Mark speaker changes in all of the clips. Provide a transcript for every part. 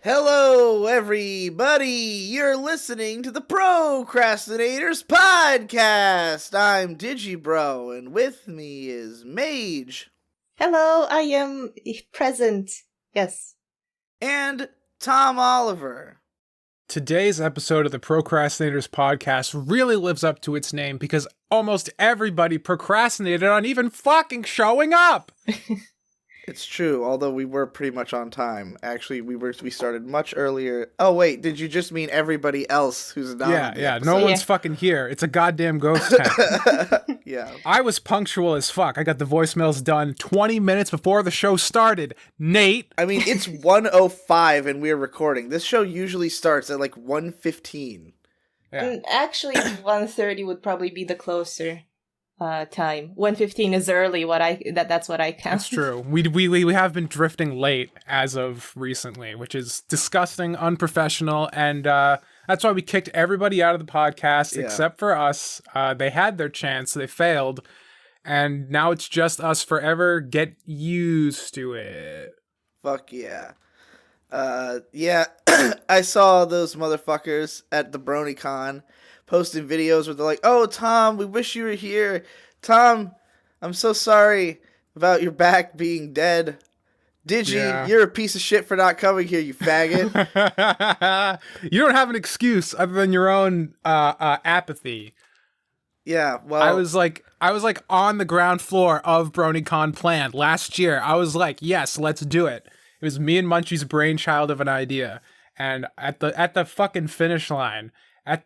Speaker 1: Hello, everybody! You're listening to the Pro Crastinators podcast! I'm Digi Bro, and with me is Mage.
Speaker 2: Hello, I am present. Yes.
Speaker 1: And Tom Oliver.
Speaker 3: Today's episode of the Procrastinators podcast really lives up to its name because almost everybody procrastinated on even fucking showing up.
Speaker 1: It's true, although we were pretty much on time. Actually, we started much earlier. Oh wait, did you just mean everybody else who's not?
Speaker 3: Yeah. No one's fucking here. It's a goddamn ghost town.
Speaker 1: Yeah.
Speaker 3: I was punctual as fuck. I got the voicemails done 20 minutes before the show started. Nate.
Speaker 1: I mean, it's 1:05 and we're recording. This show usually starts at like 1:15.
Speaker 3: Yeah.
Speaker 2: Actually, 1:30 would probably be the closer time. 1:15 is early. That's what I count.
Speaker 3: That's true. We have been drifting late as of recently, which is disgusting, unprofessional, and that's why we kicked everybody out of the podcast except for us. They had their chance, they failed, and now it's just us forever. Get used to it.
Speaker 1: Fuck yeah. Yeah, I saw those motherfuckers at the BronyCon posting videos where they're like, "Oh, Tom, we wish you were here. Tom, I'm so sorry about your back being dead. Digi, you're a piece of shit for not coming here, you faggot."
Speaker 3: You don't have an excuse other than your own apathy.
Speaker 1: Yeah, well,
Speaker 3: I was like on the ground floor of BronyCon planned last year. I was like, yes, let's do it. It was me and Munchie's brainchild of an idea, and at the fucking finish line, at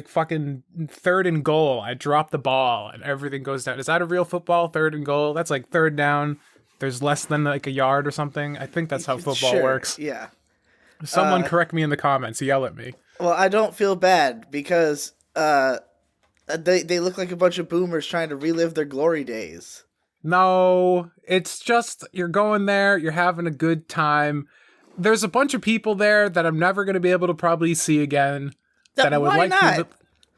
Speaker 3: fucking third and goal, I dropped the ball and everything goes down. Is that a real football? Third and goal? That's like third down. There's less than like a yard or something. I think that's how football works.
Speaker 1: Yeah.
Speaker 3: Someone correct me in the comments. Yell at me.
Speaker 1: Well, I don't feel bad because they look like a bunch of boomers trying to relive their glory days.
Speaker 3: No, it's just you're going there, you're having a good time. There's a bunch of people there that I'm never going to be able to probably see again. That I would like to.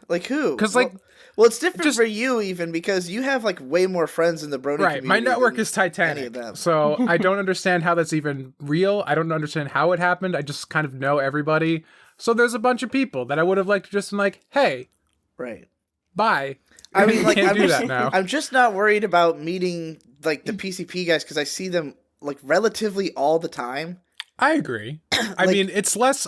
Speaker 1: Like who?
Speaker 3: Because
Speaker 1: well, it's different for you even because you have like way more friends in the Brony community.
Speaker 3: Right, my network is Titanic, so I don't understand how that's even real. I don't understand how it happened. I just kind of know everybody. So there's a bunch of people that I would have liked to just been like, hey,
Speaker 1: right,
Speaker 3: bye.
Speaker 1: I mean, like,
Speaker 3: I'm
Speaker 1: just not worried about meeting like the PCP guys because I see them like relatively all the time.
Speaker 3: I agree. I mean,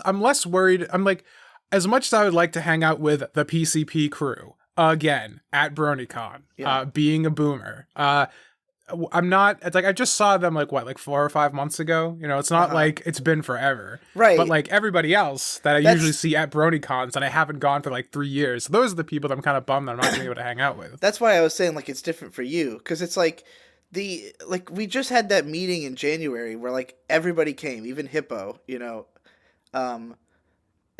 Speaker 3: I'm less worried. I'm like, as much as I would like to hang out with the PCP crew again at BronyCon, being a boomer, I'm not. It's like I just saw them like 4 or 5 months ago. You know, it's not like it's been forever,
Speaker 1: right?
Speaker 3: But like everybody else that I usually see at BronyCons, and I haven't gone for like 3 years. Those are the people that I'm kind of bummed that I'm not going to be able to hang out with.
Speaker 1: That's why I was saying like it's different for you because it's like we just had that meeting in January where like everybody came, even Hippo. You know,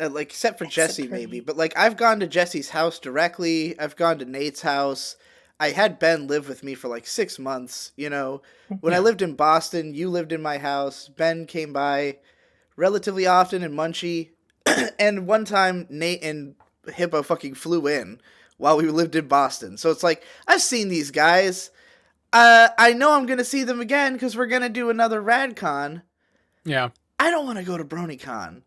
Speaker 1: like except for Jesse maybe, but like I've gone to Jesse's house directly. I've gone to Nate's house. I had Ben live with me for like 6 months, you know. When I lived in Boston, you lived in my house. Ben came by relatively often and Munchie. And one time, Nate and Hippo fucking flew in while we lived in Boston. So it's like, I've seen these guys. I know I'm going to see them again because we're going to do another RadCon.
Speaker 3: Yeah.
Speaker 1: I don't want to go to BronyCon.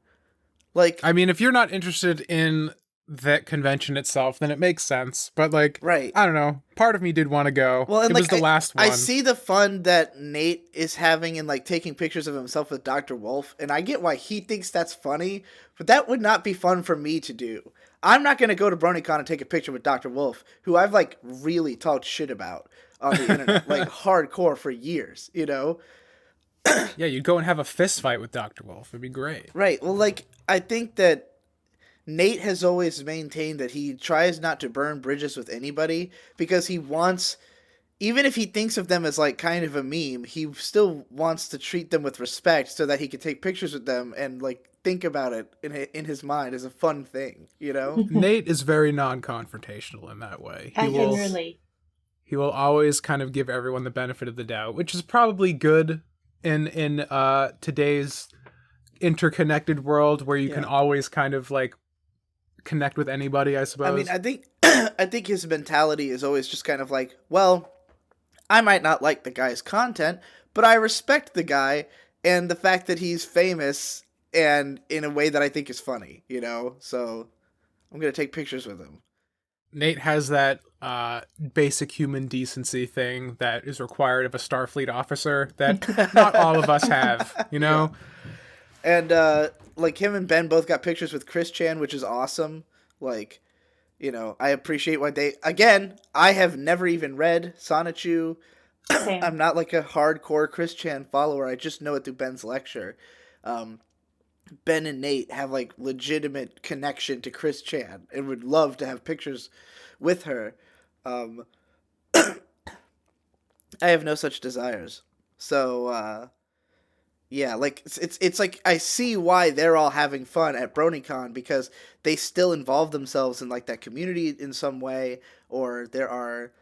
Speaker 1: Like,
Speaker 3: I mean, if you're not interested in that convention itself, then it makes sense. But like,
Speaker 1: right.
Speaker 3: I don't know. Part of me did want to go.
Speaker 1: Well, and
Speaker 3: it was the last one.
Speaker 1: I see the fun that Nate is having in like taking pictures of himself with Dr. Wolf, and I get why he thinks that's funny, but that would not be fun for me to do. I'm not going to go to BronyCon and take a picture with Dr. Wolf, who I've like really talked shit about on the internet, like hardcore for years, you know?
Speaker 3: Yeah, you'd go and have a fist fight with Dr. Wolf. It'd be great.
Speaker 1: Right. Well, like, I think that Nate has always maintained that he tries not to burn bridges with anybody because he wants, even if he thinks of them as like kind of a meme, he still wants to treat them with respect so that he can take pictures with them and like think about it in his mind as a fun thing, you know?
Speaker 3: Nate is very non-confrontational in that way.
Speaker 2: I can relate.
Speaker 3: He will always kind of give everyone the benefit of the doubt, which is probably good in today's interconnected world where you can always kind of like connect with anybody, I suppose.
Speaker 1: I mean, I think his mentality is always just kind of like, well, I might not like the guy's content, but I respect the guy and the fact that he's famous and in a way that I think is funny, So I'm going to take pictures with him.
Speaker 3: Nate has that basic human decency thing that is required of a Starfleet officer that not all of us have,
Speaker 1: Yeah. And like him and Ben both got pictures with Chris Chan, which is awesome. Like, I appreciate what I have never even read Sonichu.
Speaker 2: Same.
Speaker 1: I'm not like a hardcore Chris Chan follower. I just know it through Ben's lecture. Ben and Nate have like legitimate connection to Chris Chan and would love to have pictures with her. I have no such desires. So yeah, like it's like I see why they're all having fun at BronyCon, because they still involve themselves in like that community in some way, or there are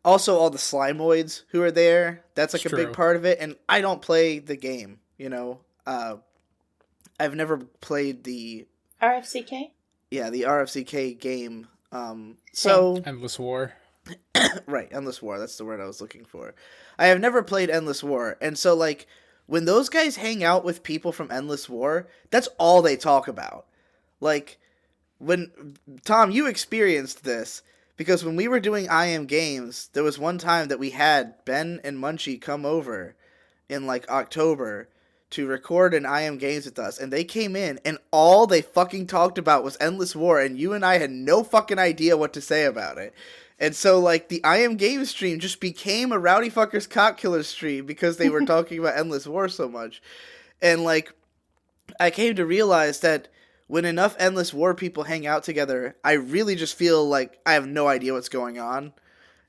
Speaker 1: also all the Slimoids who are there. That's like
Speaker 3: It's
Speaker 1: a big
Speaker 3: true.
Speaker 1: part of it. And I don't play the game, I've never played the
Speaker 2: RFCK?
Speaker 1: the RFCK game. So
Speaker 3: Endless War.
Speaker 1: right, Endless War, that's the word I was looking for. I have never played Endless War, and so like when those guys hang out with people from Endless War, that's all they talk about. Like when Tom, you experienced this, because when we were doing IM games, there was one time that we had Ben and Munchie come over in like October to record an IM games with us, and they came in and all they fucking talked about was Endless War, and you and I had no fucking idea what to say about it. And so like the IM games stream just became a Rowdy Fuckers Cock Killer stream because they were talking about Endless War so much. And like I came to realize that when enough Endless War people hang out together, I really just feel like I have no idea what's going on.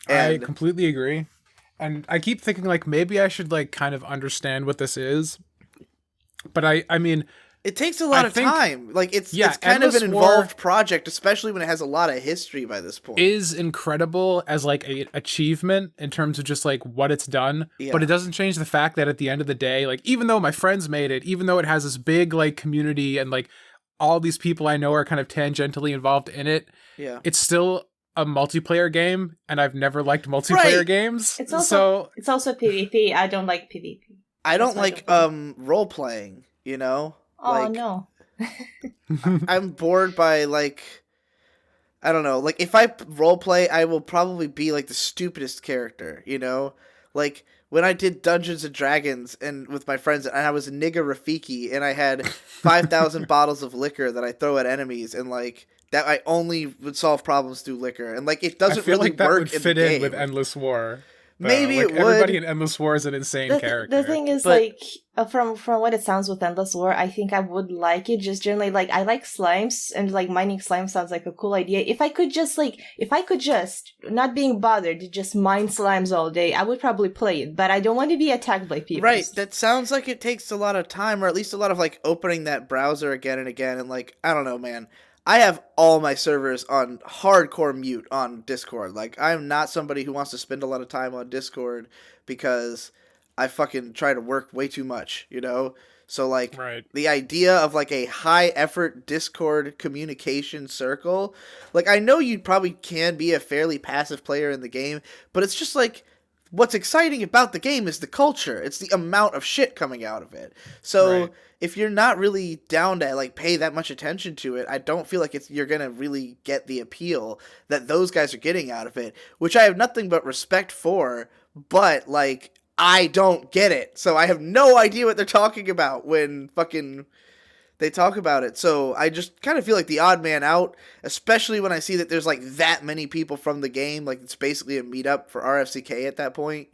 Speaker 3: I
Speaker 1: And
Speaker 3: completely agree. And I keep thinking like maybe I should like kind of understand what this is. But I mean,
Speaker 1: it takes a lot of
Speaker 3: think-
Speaker 1: time. Like it's
Speaker 3: Yeah,
Speaker 1: kind of an
Speaker 3: Endless War
Speaker 1: involved project, especially when it has a lot of history by this point.
Speaker 3: is incredible as like a achievement in terms of just like what it's done,
Speaker 1: Yeah.
Speaker 3: but it doesn't change the fact that at the end of the day, like even though my friends made it, even though it has this big like community and like all these people I know are kind of tangentially involved in it,
Speaker 1: Yeah.
Speaker 3: it's still a multiplayer game, and I've never liked multiplayer
Speaker 1: Right.
Speaker 3: games.
Speaker 2: It's also
Speaker 3: So
Speaker 2: PvP. I don't like PvP.
Speaker 1: I don't
Speaker 2: That's why I
Speaker 1: like
Speaker 2: don't
Speaker 1: role playing,
Speaker 2: Oh
Speaker 1: like
Speaker 2: no.
Speaker 1: I'm bored by like I don't know, like if I role play, I will probably be like the stupidest character, Like when I did Dungeons and Dragons and with my friends, and I was Nigga Rafiki, and I had 5,000 bottles of liquor that I throw at enemies, and like that I only would solve problems through liquor, and like it
Speaker 3: I
Speaker 1: doesn't
Speaker 3: feel
Speaker 1: really
Speaker 3: like that
Speaker 1: work
Speaker 3: would
Speaker 1: in
Speaker 3: fit
Speaker 1: the
Speaker 3: in
Speaker 1: game.
Speaker 3: with Endless War. though.
Speaker 1: Maybe
Speaker 3: like,
Speaker 1: it
Speaker 3: everybody
Speaker 1: would.
Speaker 3: in Endless War is an insane character.
Speaker 2: The thing is,
Speaker 1: But-
Speaker 2: like, from what it sounds with Endless War, I think I would like it. Just generally, like, I like slimes, and like mining slimes sounds like a cool idea. If I could just not being bothered to just mine slimes all day, I would probably play it. But I don't want to be attacked by people.
Speaker 1: Right, that sounds like it takes a lot of time, or at least a lot of like opening that browser again and again, and like I don't know, man. I have all my servers on hardcore mute on Discord. Like I'm not somebody who wants to spend a lot of time on Discord because I fucking try to work way too much, So like
Speaker 3: Right.
Speaker 1: the idea of like a high effort Discord communication circle, like I know you probably can be a fairly passive player in the game, but it's just like what's exciting about the game is the culture. It's the amount of shit coming out of it. So
Speaker 3: Right.
Speaker 1: if you're not really down to like pay that much attention to it, I don't feel like you're gonna really get the appeal that those guys are getting out of it, which I have nothing but respect for. But like I don't get it, so I have no idea what they're talking about when fucking they talk about it. So I just kind of feel like the odd man out, especially when I see that there's like that many people from the game. Like it's basically a meetup for RFCK at that point,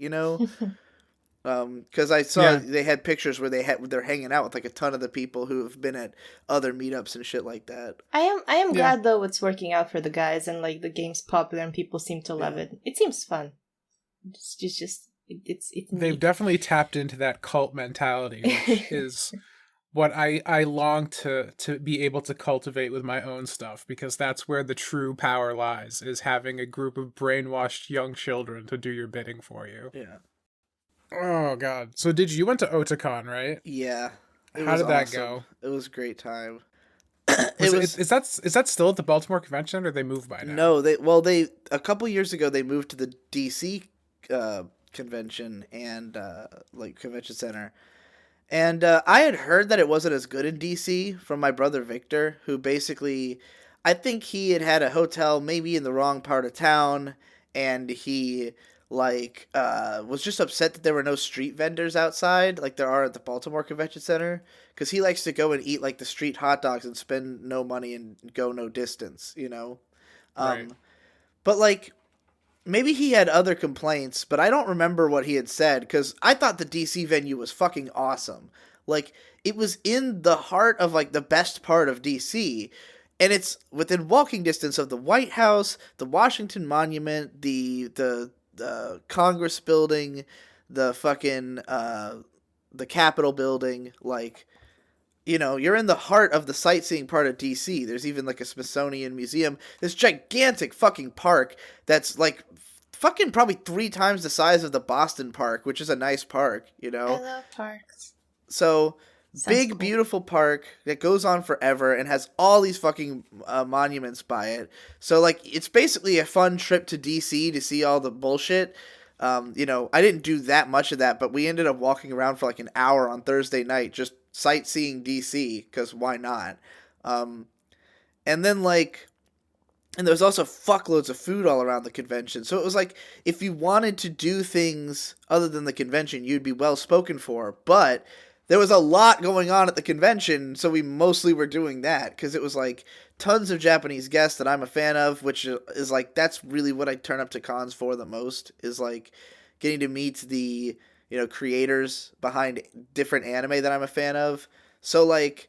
Speaker 1: Because I saw they had pictures where they're hanging out with like a ton of the people who have been at other meetups and shit like that.
Speaker 2: I am
Speaker 3: Yeah.
Speaker 2: glad though it's working out for the guys, and like the game's popular and people seem to love it. It seems fun. It's
Speaker 3: They've
Speaker 2: neat.
Speaker 3: definitely tapped into that cult mentality, which is what I long to be able to cultivate with my own stuff, because that's where the true power lies, is having a group of brainwashed young children to do your bidding for you.
Speaker 1: Yeah.
Speaker 3: Oh god. So you went to Otakon, right?
Speaker 1: Yeah. It
Speaker 3: How
Speaker 1: was
Speaker 3: did that
Speaker 1: awesome.
Speaker 3: go?
Speaker 1: It was a great time.
Speaker 3: Is that still at the Baltimore Convention, or they moved by now?
Speaker 1: No, they a couple years ago they moved to the DC convention and like convention center, And I had heard that it wasn't as good in DC from my brother Victor, who basically, I think he had had a hotel maybe in the wrong part of town, and he was just upset that there were no street vendors outside like there are at the Baltimore Convention Center, because he likes to go and eat like the street hot dogs and spend no money and go no distance, you know.
Speaker 3: Right.
Speaker 1: But like maybe he had other complaints, but I don't remember what he had said because I thought the DC venue was fucking awesome. Like, it was in the heart of, like, the best part of DC, and it's within walking distance of the White House, the Washington Monument, the Congress building, the fucking, the Capitol building, like, you know, you're in the heart of the sightseeing part of DC. There's even like a Smithsonian museum, this gigantic fucking park that's like fucking probably 3 times the size of the Boston Park, which is a nice park, you know.
Speaker 2: I love parks.
Speaker 1: So
Speaker 2: Sounds
Speaker 1: big,
Speaker 2: cool.
Speaker 1: beautiful park that goes on forever and has all these fucking monuments by it. So like, it's basically a fun trip to DC to see all the bullshit. You know, I didn't do that much of that, but we ended up walking around for like an hour on Thursday night, just sightseeing DC, because why not? And then like, and there was also fuckloads of food all around the convention. So it was like, if you wanted to do things other than the convention, you'd be well spoken for. But there was a lot going on at the convention, so we mostly were doing that, because it was like tons of Japanese guests that I'm a fan of, which is like, that's really what I turn up to cons for the most, is like getting to meet the, you know, creators behind different anime that I'm a fan of. So like,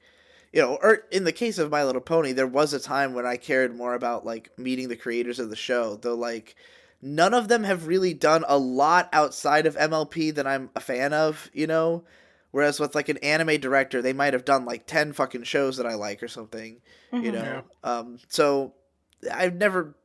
Speaker 1: you know, or in the case of My Little Pony, there was a time when I cared more about like meeting the creators of the show, though like none of them have really done a lot outside of MLP that I'm a fan of, you know. Whereas with like an anime director, they might have done like 10 fucking shows that I like or something, you know. So I've never,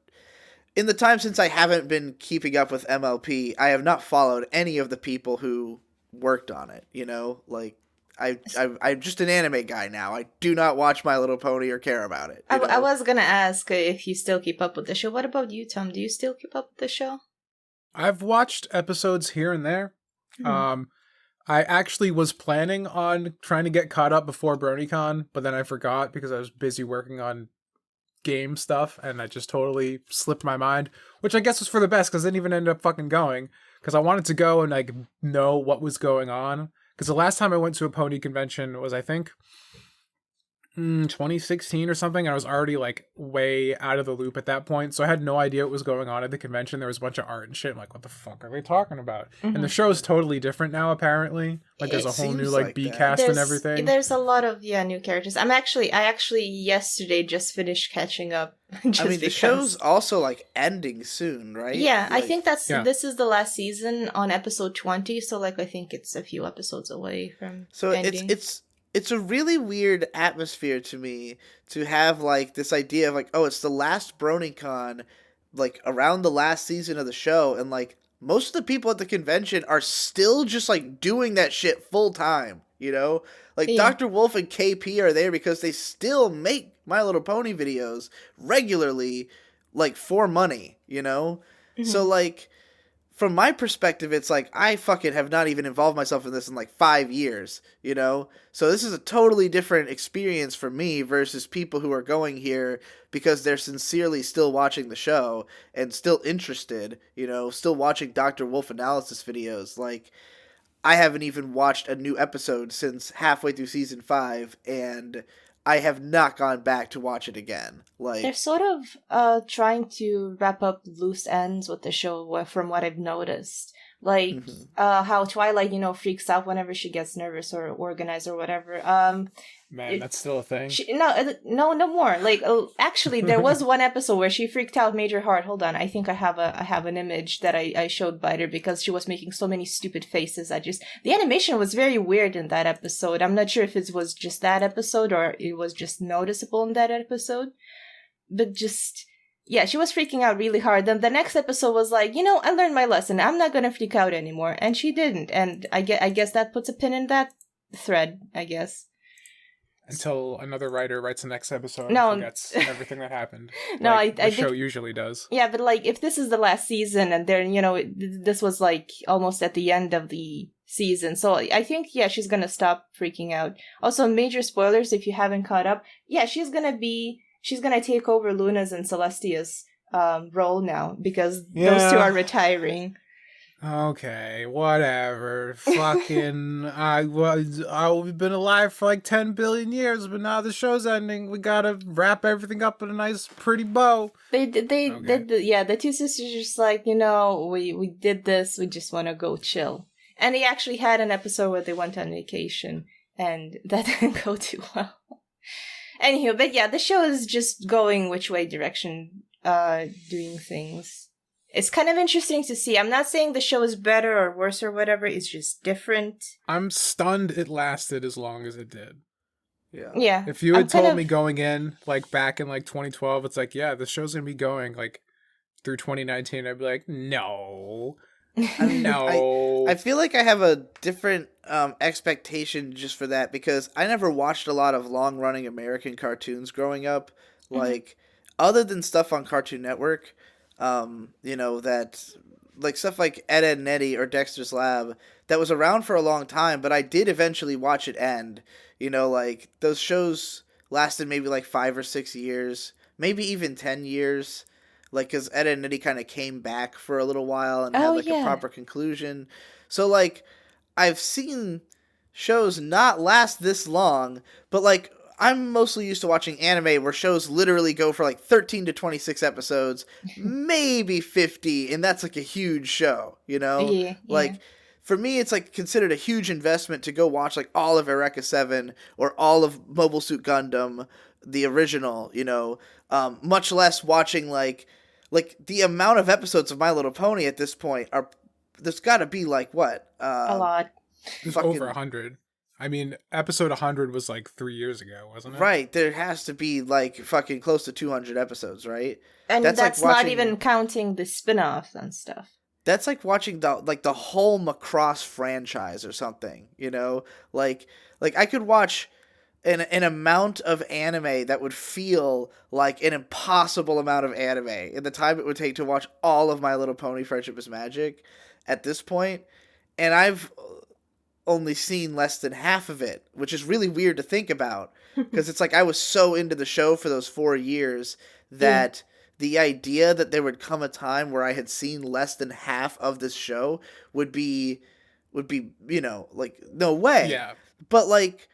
Speaker 1: in the time since I haven't been keeping up with MLP, I have not followed any of the people who worked on it, you know. Like I'm just an anime guy now. I do not watch My Little Pony or care about it.
Speaker 2: I was gonna ask if you still keep up with the show. What about you, Tom? Do you still keep up with the show?
Speaker 3: I've watched episodes here and there. I actually was planning on trying to get caught up before BronyCon, but then I forgot because I was busy working on game stuff, and I just totally slipped my mind, which I guess was for the best, because I didn't even end up fucking going, because I wanted to go and like know what was going on, because the last time I went to a pony convention was, I think, 2016 or something. I was already like way out of the loop at that point, so I had no idea what was going on at the convention. There was a bunch of art and shit. I'm like, what the fuck are they talking about? And the show is totally different now, apparently. Like, there's a whole new like B cast and everything.
Speaker 2: There's a lot of new characters. I actually yesterday just finished catching up.
Speaker 1: I mean, the show's also like ending soon, right?
Speaker 2: Yeah,
Speaker 1: like,
Speaker 2: I think this is the last season on episode 20, so like I think it's a few episodes away from ending.
Speaker 1: It's a really weird atmosphere to me to have, like, this idea of, like, oh, it's the last BronyCon, like, around the last season of the show, and, like, most of the people at the convention are still just, like, doing that shit full time, you know? Like, yeah. Dr. Wolf and KP are there because they still make My Little Pony videos regularly, like, for money, you know? So, like, from my perspective, it's like, I fucking have not even involved myself in this in like 5 years, you know? So this is a totally different experience for me versus people who are going here because they're sincerely still watching the show and still interested, you know, still watching Dr. Wolf analysis videos. Like, I haven't even watched a new episode since halfway through season 5, and I have not gone back to watch it again. Like,
Speaker 2: they're sort of trying to wrap up loose ends with the show, from what I've noticed. Like how Twilight, you know, freaks out whenever she gets nervous or organized or whatever.
Speaker 3: Man, that's still a thing.
Speaker 2: No more. Like, actually, there was one episode where she freaked out major hard. Hold on, I think I have an image that I showed Biter because she was making so many stupid faces. The animation was very weird in that episode. I'm not sure if it was just that episode or it was just noticeable in that episode, but just. Yeah, she was freaking out really hard. Then the next episode was like, you know, I learned my lesson. I'm not gonna freak out anymore, and she didn't. And I guess that puts a pin in that thread, I guess.
Speaker 3: Until another writer writes the next episode
Speaker 2: and
Speaker 3: forgets everything that happened.
Speaker 2: No,
Speaker 3: like the show usually does.
Speaker 2: Yeah, but like if this is the last season and then, you know, this was like almost at the end of the season. So I think, yeah, she's gonna stop freaking out. Also, major spoilers if you haven't caught up. Yeah, she's gonna take over Luna's and Celestia's role now because those two are retiring.
Speaker 3: Okay, whatever. Fucking, we've been alive for like 10 billion years, but now the show's ending. We gotta wrap everything up in a nice, pretty bow.
Speaker 2: The two sisters just like, we did this. We just want to go chill. And they actually had an episode where they went on vacation, and that didn't go too well. Anywho, but yeah, the show is just going which way direction, doing things. It's kind of interesting to see. I'm not saying the show is better or worse or whatever. It's just different.
Speaker 3: I'm stunned it lasted as long as it did.
Speaker 2: Yeah.
Speaker 3: If you had told me going in, like back in like 2012, it's like, yeah, the show's gonna be going like through 2019, I'd be like, no. No.
Speaker 1: I feel like I have a different expectation just for that because I never watched a lot of long-running American cartoons growing up. Like, other than stuff on Cartoon Network, that, like, stuff like Ed, Edd n Eddy or Dexter's Lab, that was around for a long time, but I did eventually watch it end. Like, those shows lasted maybe, like, 5 or 6 years, maybe even 10 years. Like, because Ed, Edd n Eddy kind of came back for a little while and had, a proper conclusion. So, like, I've seen shows not last this long, but, like, I'm mostly used to watching anime where shows literally go for, like, 13 to 26 episodes, maybe 50, and that's, like, a huge show,
Speaker 2: Yeah.
Speaker 1: Like, for me, it's, like, considered a huge investment to go watch, like, all of Eureka 7 or all of Mobile Suit Gundam, the original, much less watching, like the amount of episodes of My Little Pony at this point there's got to be like what?
Speaker 2: A lot.
Speaker 3: There's over 100. I mean, episode 100 was like 3 years ago, wasn't it?
Speaker 1: Right. There has to be like fucking close to 200 episodes, right?
Speaker 2: And that's like not even counting the spin-offs and stuff.
Speaker 1: That's like watching the whole Macross franchise or something, Like I could watch an amount of anime that would feel like an impossible amount of anime in the time it would take to watch all of My Little Pony Friendship is Magic at this point. And I've only seen less than half of it, which is really weird to think about because it's like I was so into the show for those 4 years that the idea that there would come a time where I had seen less than half of this show would be, like, no way.
Speaker 3: Yeah.
Speaker 1: But, like,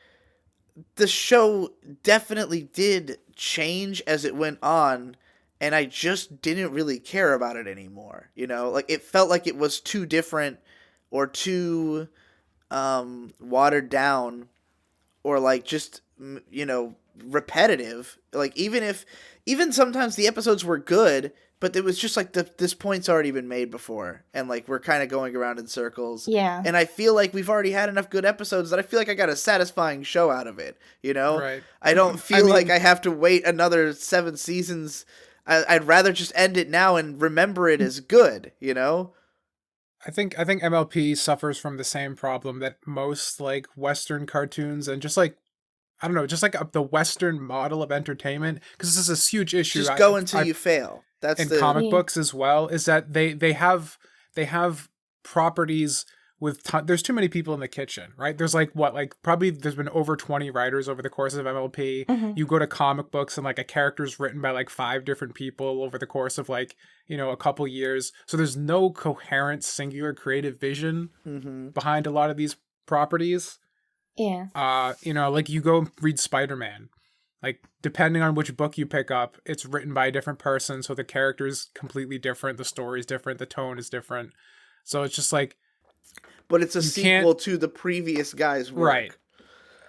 Speaker 1: the show definitely did change as it went on, and I just didn't really care about it anymore, Like, it felt like it was too different or too watered down or, like, just, repetitive. Like, even sometimes the episodes were good, but it was just like this point's already been made before, and like we're kind of going around in circles.
Speaker 2: Yeah.
Speaker 1: And I feel like we've already had enough good episodes that I feel like I got a satisfying show out of it.
Speaker 3: Right.
Speaker 1: I don't feel like I have to wait another 7 seasons. I'd rather just end it now and remember it as good.
Speaker 3: I think MLP suffers from the same problem that most like Western cartoons and just like, I don't know, just like the Western model of entertainment, because this is a huge issue.
Speaker 1: Just go until you fail. That's
Speaker 3: in comic books as well, is that they have properties with there's too many people in the kitchen, right? There's probably there's been over 20 writers over the course of MLP.
Speaker 2: Mm-hmm.
Speaker 3: You go to comic books and like a character's written by like 5 different people over the course of like, a couple years. So there's no coherent singular creative vision behind a lot of these properties.
Speaker 2: Yeah.
Speaker 3: Like you go read Spider-Man. Like, depending on which book you pick up, it's written by a different person, so the character's completely different, the story's different, the tone is different. So it's just like...
Speaker 1: But it's a sequel to the previous guy's work.
Speaker 3: Right.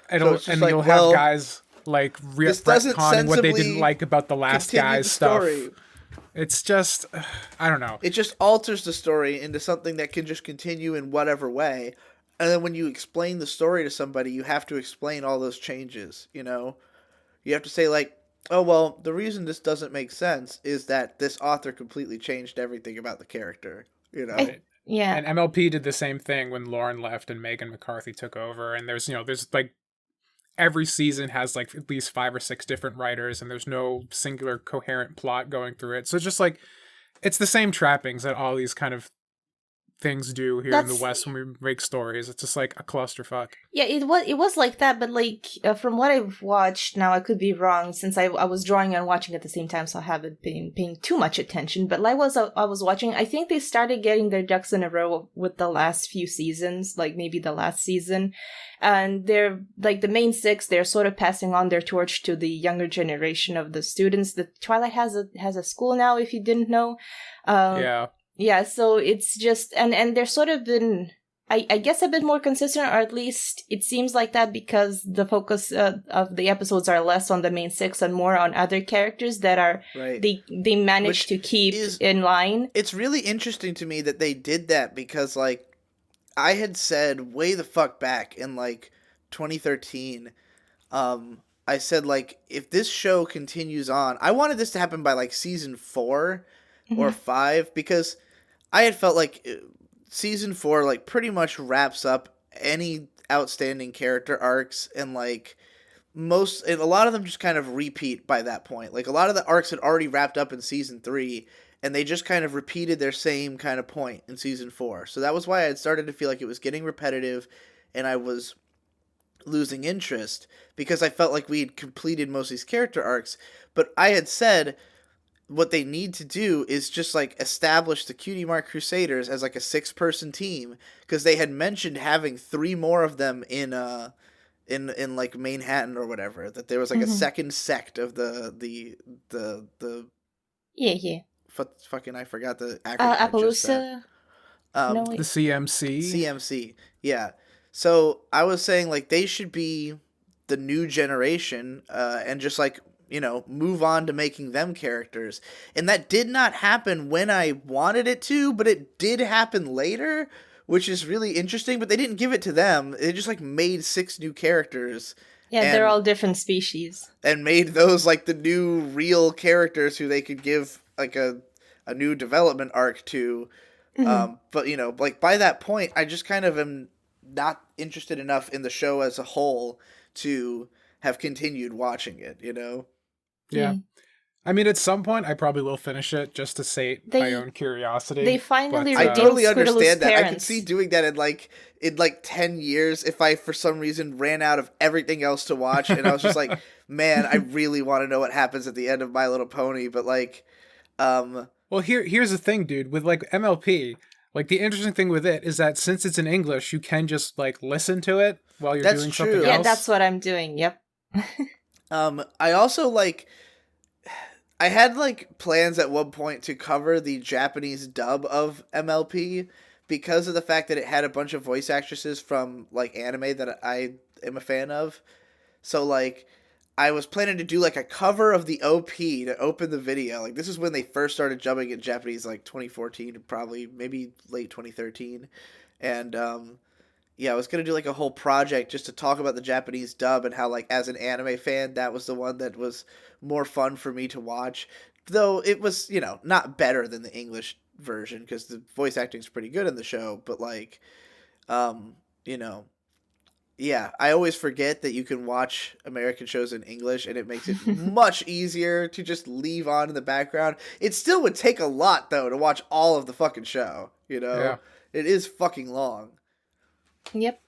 Speaker 3: And you'll have guys, like, retconning what they didn't like about the last guy's stuff. It's just... I don't know.
Speaker 1: It just alters the story into something that can just continue in whatever way. And then when you explain the story to somebody, you have to explain all those changes, You have to say, like, oh, well, the reason this doesn't make sense is that this author completely changed everything about the character,
Speaker 2: Yeah.
Speaker 3: And MLP did the same thing when Lauren left and Megan McCarthy took over. And there's like, every season has, like, at least 5 or 6 different writers, and there's no singular coherent plot going through it. So it's just, like, it's the same trappings that all these kind of things do here in the West when we make stories. It's just like a clusterfuck.
Speaker 2: Yeah, it was like that, but like from what I've watched, now I could be wrong since I was drawing and watching at the same time, so I haven't been paying too much attention. But like I was watching, I think they started getting their ducks in a row with the last few seasons, like maybe the last season, and they're like the main six. They're sort of passing on their torch to the younger generation of the students. The Twilight has a school now, if you didn't know. Yeah, so it's just and they're sort of been, I guess, a bit more consistent, or at least it seems like that, because the focus of the episodes are less on the main six and more on other characters that are they managed to keep in line.
Speaker 1: It's really interesting to me that they did that, because like I had said way the fuck back in like 2013, I said like if this show continues on, I wanted this to happen by like season 4 or 5, because I had felt like season 4 like pretty much wraps up any outstanding character arcs, and like and a lot of them just kind of repeat by that point. Like a lot of the arcs had already wrapped up in season 3, and they just kind of repeated their same kind of point in season 4. So that was why I had started to feel like it was getting repetitive, and I was losing interest, because I felt like we had completed most of these character arcs. But I had said what they need to do is just like establish the Cutie Mark Crusaders as like a 6-person team, because they had mentioned having 3 more of them in like Manhattan or whatever, that there was like a second sect of the fucking I forgot the acronym.
Speaker 2: Appaloosa.
Speaker 3: The
Speaker 1: CMC. Yeah. So I was saying like they should be the new generation, and just like, you know, move on to making them characters. And that did not happen when I wanted it to, but it did happen later, which is really interesting. But they didn't give it to them. They just like made 6 new characters.
Speaker 2: Yeah, they're all different species.
Speaker 1: And made those like the new real characters who they could give like a new development arc to. But, you know, like by that point, I just kind of am not interested enough in the show as a whole to have continued watching it, you know?
Speaker 3: Yeah. I mean, at some point, I probably will finish it just to sate my own curiosity.
Speaker 2: They finally
Speaker 1: I totally understand that. I could see doing that in like 10 years if I, for some reason, ran out of everything else to watch. And I was just like, man, I really want to know what happens at the end of My Little Pony. But like,
Speaker 3: well, here's the thing, dude. With like MLP, like the interesting thing with it is that since it's in English, you can just like listen to it while you're doing something else.
Speaker 2: Yeah, that's what I'm doing. Yep.
Speaker 1: I also like, I had like plans at one point to cover the Japanese dub of MLP, because of the fact that it had a bunch of voice actresses from like anime that I am a fan of. So like I was planning to do like a cover of the OP to open the video. Like this is when they first started dubbing in Japanese, like 2014, probably maybe late 2013. And yeah, I was going to do like a whole project just to talk about the Japanese dub and how like as an anime fan, that was the one that was more fun for me to watch. Though it was, you know, not better than the English version, because the voice acting is pretty good in the show. But like, you know, yeah, I always forget that you can watch American shows in English, and it makes it much easier to just leave on in the background. It still would take a lot, though, to watch all of the fucking show, you know? Yeah. It is fucking long.
Speaker 2: Yep.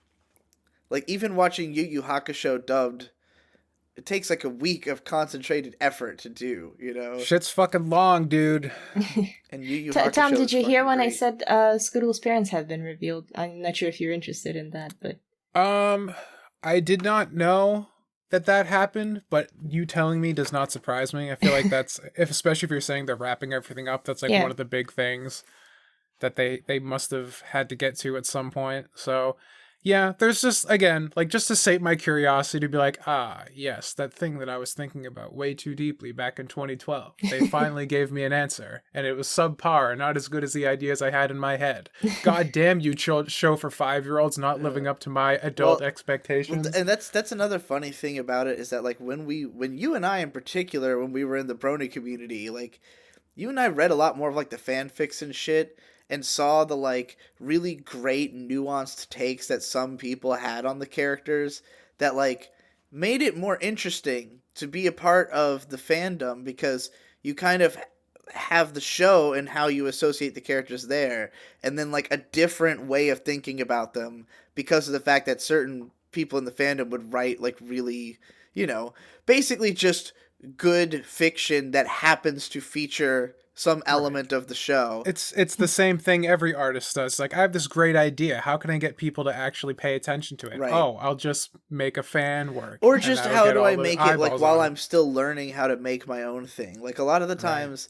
Speaker 1: Like, even watching Yu Yu Hakusho dubbed, it takes like a week of concentrated effort to do, you know?
Speaker 3: Shit's fucking long, dude.
Speaker 1: And Yu Yu Hakusho
Speaker 2: Tom, did you hear when
Speaker 1: great.
Speaker 2: I said Scoodle's parents have been revealed? I'm not sure if you're interested in that, but...
Speaker 3: I did not know that happened, but you telling me does not surprise me. I feel like that's, especially if you're saying they're wrapping everything up, that's like one of the big things that they must have had to get to at some point. So yeah, there's just, again, like just to sate my curiosity to be like, yes, that thing that I was thinking about way too deeply back in 2012. They finally gave me an answer, and it was subpar and not as good as the ideas I had in my head. God damn you, show for 5-year-olds not living up to my adult expectations.
Speaker 1: And that's another funny thing about it, is that like when you and I in particular, when we were in the Brony community, like you and I read a lot more of like the fanfics and shit, and saw the like really great nuanced takes that some people had on the characters that like made it more interesting to be a part of the fandom, because you kind of have the show and how you associate the characters there, and then like a different way of thinking about them because of the fact that certain people in the fandom would write like really, basically just good fiction that happens to feature some element of the show.
Speaker 3: It's the same thing every artist does. Like, I have this great idea. How can I get people to actually pay attention to it?
Speaker 1: Right.
Speaker 3: Oh, I'll just make a fan work.
Speaker 1: Or just how do I make it like while
Speaker 3: I'm
Speaker 1: I'm still learning how to make my own thing. Like a lot of the times,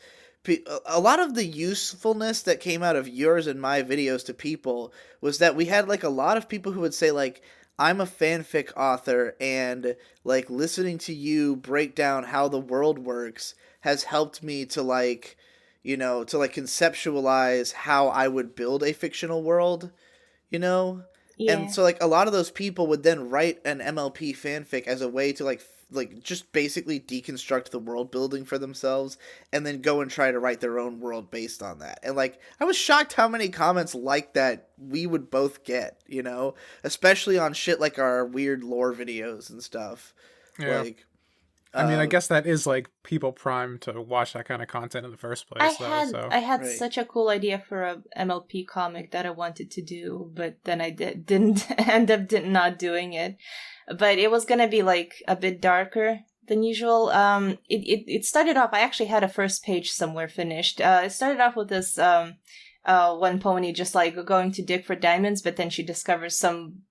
Speaker 1: a lot of the usefulness that came out of yours and my videos to people was that we had like a lot of people who would say like, I'm a fanfic author, and like listening to you break down how the world works has helped me to like, to like conceptualize how I would build a fictional world, Yeah. And so like a lot of those people would then write an MLP fanfic as a way to like just basically deconstruct the world building for themselves and then go and try to write their own world based on that. And like I was shocked how many comments like that we would both get, especially on shit like our weird lore videos and stuff.
Speaker 3: Yeah.
Speaker 1: Like
Speaker 3: I mean, I guess that is like people primed to watch that kind of content in the first place.
Speaker 2: I had
Speaker 1: Right.
Speaker 2: such a cool idea for a MLP comic that I wanted to do, but then I didn't end up not doing it. But it was gonna be like a bit darker than usual. It started off. I actually had a first page somewhere finished. It started off with this one pony just like going to dig for diamonds, but then she discovers some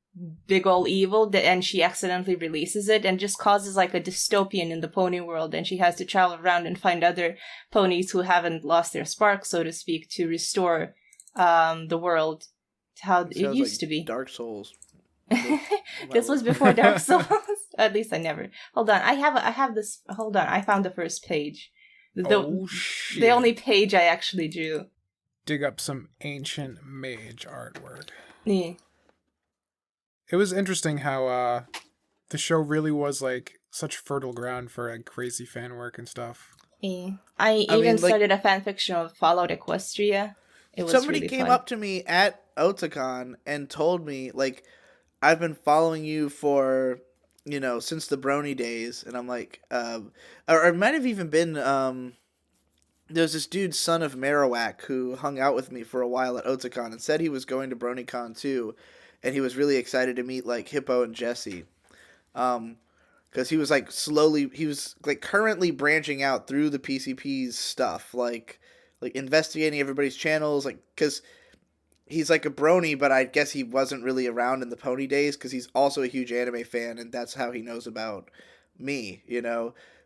Speaker 2: big ol' evil and she accidentally releases it and just causes like a dystopian in the pony world, and she has to travel around and find other ponies who haven't lost their spark, so to speak, to restore the world to how it used to be.
Speaker 1: Dark Souls.
Speaker 2: This was before Dark Souls. At least I never. Hold on. I have this. Hold on. I found the first page. The only page I actually drew.
Speaker 3: Dig up some ancient Mage artwork.
Speaker 2: Yeah.
Speaker 3: It was interesting how the show really was like such fertile ground for like crazy fan work and stuff.
Speaker 2: Yeah. I even started a fanfiction of Fallout Equestria. It was
Speaker 1: somebody
Speaker 2: really
Speaker 1: came
Speaker 2: fun.
Speaker 1: up to me at Otakon and told me like, I've been following you for, since the Brony days, and I'm like, or it might have even been, there's this dude, Son of Marowak, who hung out with me for a while at Otakon and said he was going to BronyCon too, and he was really excited to meet like Hippo and Jesse, because he was like currently branching out through the PCP's stuff, like investigating everybody's channels, like because he's like a brony, but I guess he wasn't really around in the pony days because he's also a huge anime fan, and that's how he knows about me,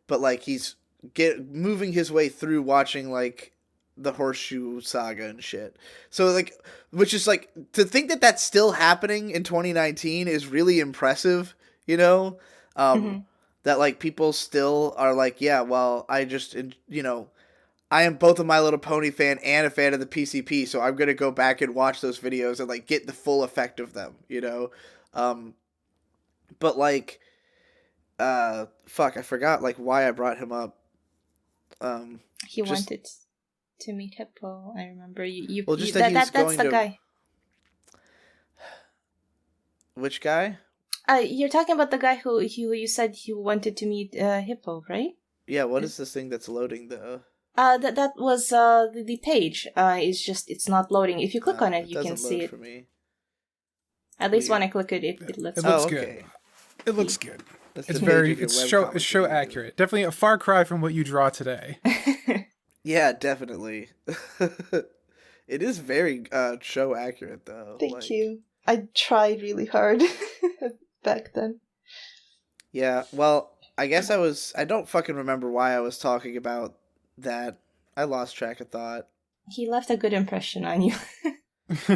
Speaker 1: But like he's moving his way through watching like the HORSESHOE Saga and shit. So like, which is like, to think that that's still happening in 2019 is really impressive, That like people still are like, yeah, well, I just, I am both a My Little Pony fan and a fan of the PCP, so I'm going to go back and watch those videos and, like, get the full effect of them, But, like, fuck, I forgot, like, why I brought him up.
Speaker 2: He wanted to meet Hippo, I remember.
Speaker 1: That's
Speaker 2: the guy.
Speaker 1: Which guy?
Speaker 2: You're talking about the guy who you said he wanted to meet Hippo, right?
Speaker 1: Yeah, what is this thing that's loading, though?
Speaker 2: That was the page. It's not loading. If you click on it, you can see it.
Speaker 1: For me.
Speaker 2: At least when I click it, it looks.
Speaker 3: It looks good.
Speaker 1: Okay.
Speaker 3: It looks good.
Speaker 1: That's
Speaker 3: It's show accurate. Definitely a far cry from what you draw today.
Speaker 1: Yeah, definitely. It is very show accurate, though.
Speaker 2: Thank you. I tried really hard back then.
Speaker 1: Yeah, well, I guess I don't fucking remember why I was talking about that. I lost track of thought.
Speaker 2: He left a good impression on you.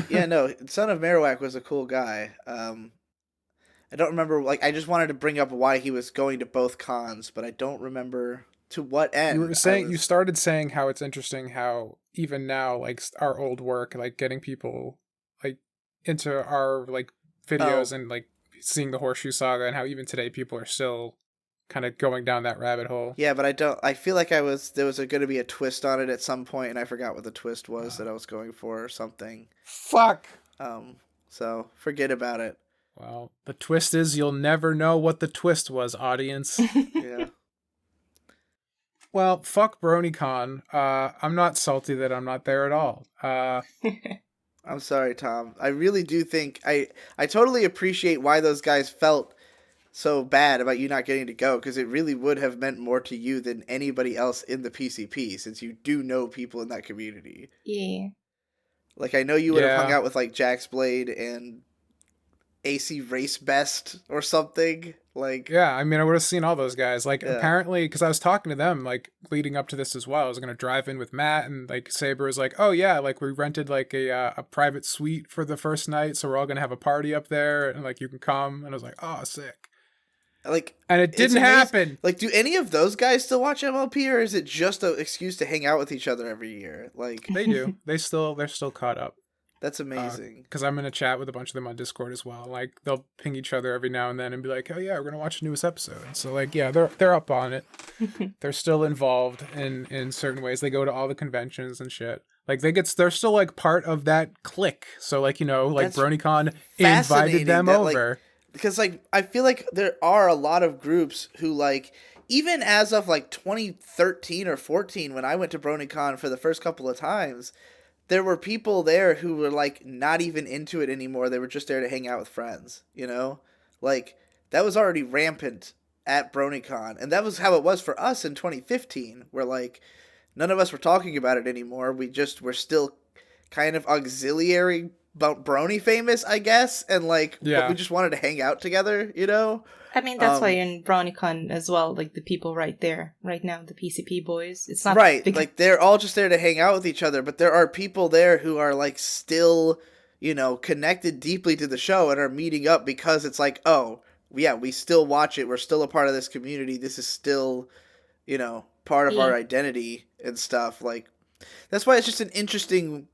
Speaker 1: Yeah, no, Son of Marowak was a cool guy. I don't remember, like, I just wanted to bring up why he was going to both cons, but I don't remember to what end.
Speaker 3: You started saying how it's interesting how even now, like, our old work, like, getting people, like, into our, like, videos and, like, seeing the HORSESHOE Saga, and how even today people are still kind of going down that rabbit hole.
Speaker 1: Yeah, but I feel like there was going to be a twist on it at some point, and I forgot what the twist was that I was going for or something.
Speaker 3: Fuck!
Speaker 1: So, forget about it.
Speaker 3: Well, the twist is you'll never know what the twist was, audience.
Speaker 1: Yeah.
Speaker 3: Well, fuck BronyCon. I'm not salty that I'm not there at all.
Speaker 1: I'm sorry, Tom. I really do think I totally appreciate why those guys felt so bad about you not getting to go, because it really would have meant more to you than anybody else in the PCP, since you do know people in that community.
Speaker 2: Yeah.
Speaker 1: Like, I know you would have hung
Speaker 3: Yeah.
Speaker 1: out with, like, Jax Blade and AC Race Best or something. Like,
Speaker 3: Yeah, I mean, I would have seen all those guys. Like,
Speaker 1: Yeah.
Speaker 3: apparently, because I was talking to them, like, leading up to this as well. I was going to drive in with Matt, and, like, Saber was like, oh, yeah, like, we rented, like, a private suite for the first night, so we're all going to have a party up there, and, like, you can come. And I was like, oh, sick.
Speaker 1: like,
Speaker 3: And it
Speaker 1: it's
Speaker 3: didn't
Speaker 1: amazing.
Speaker 3: happen.
Speaker 1: Like, do any of those guys still watch MLP, or is it just an excuse to hang out with each other every year? Like,
Speaker 3: They do. They're still caught up.
Speaker 1: that's amazing.
Speaker 3: Because I'm in a chat with a bunch of them on Discord as well. Like, they'll ping each other every now and then and be like, oh, yeah, we're going to watch the newest episode. So, like, yeah, they're up on it. They're still involved in certain ways. They go to all the conventions and shit. Like, they're still, like, part of that clique. So, like, you know, like,
Speaker 1: That's
Speaker 3: BronyCon
Speaker 1: fascinating
Speaker 3: invited them
Speaker 1: that, like,
Speaker 3: over.
Speaker 1: because, like, I feel like there are a lot of groups who, like, even as of, like, 2013 or 14, when I went to BronyCon for the first couple of times, there were people there who were, like, not even into it anymore. They were just there to hang out with friends, you know? Like, that was already rampant at BronyCon. And that was how it was for us in 2015, where, like, none of us were talking about it anymore. We just were still kind of auxiliary Brony famous, I guess. And, like,
Speaker 3: Yeah.
Speaker 1: but we just wanted to hang out together, you know?
Speaker 2: I mean, that's why in BronyCon as well, like the people right there, right now, the PCP boys. It's not
Speaker 1: Right,
Speaker 2: because-
Speaker 1: like, they're all just there to hang out with each other, but there are people there who are, like, still, you know, connected deeply to the show and are meeting up because it's like, oh, yeah, we still watch it, we're still a part of this community, this is still, you know, part of our identity and stuff. Like, that's why it's just an interesting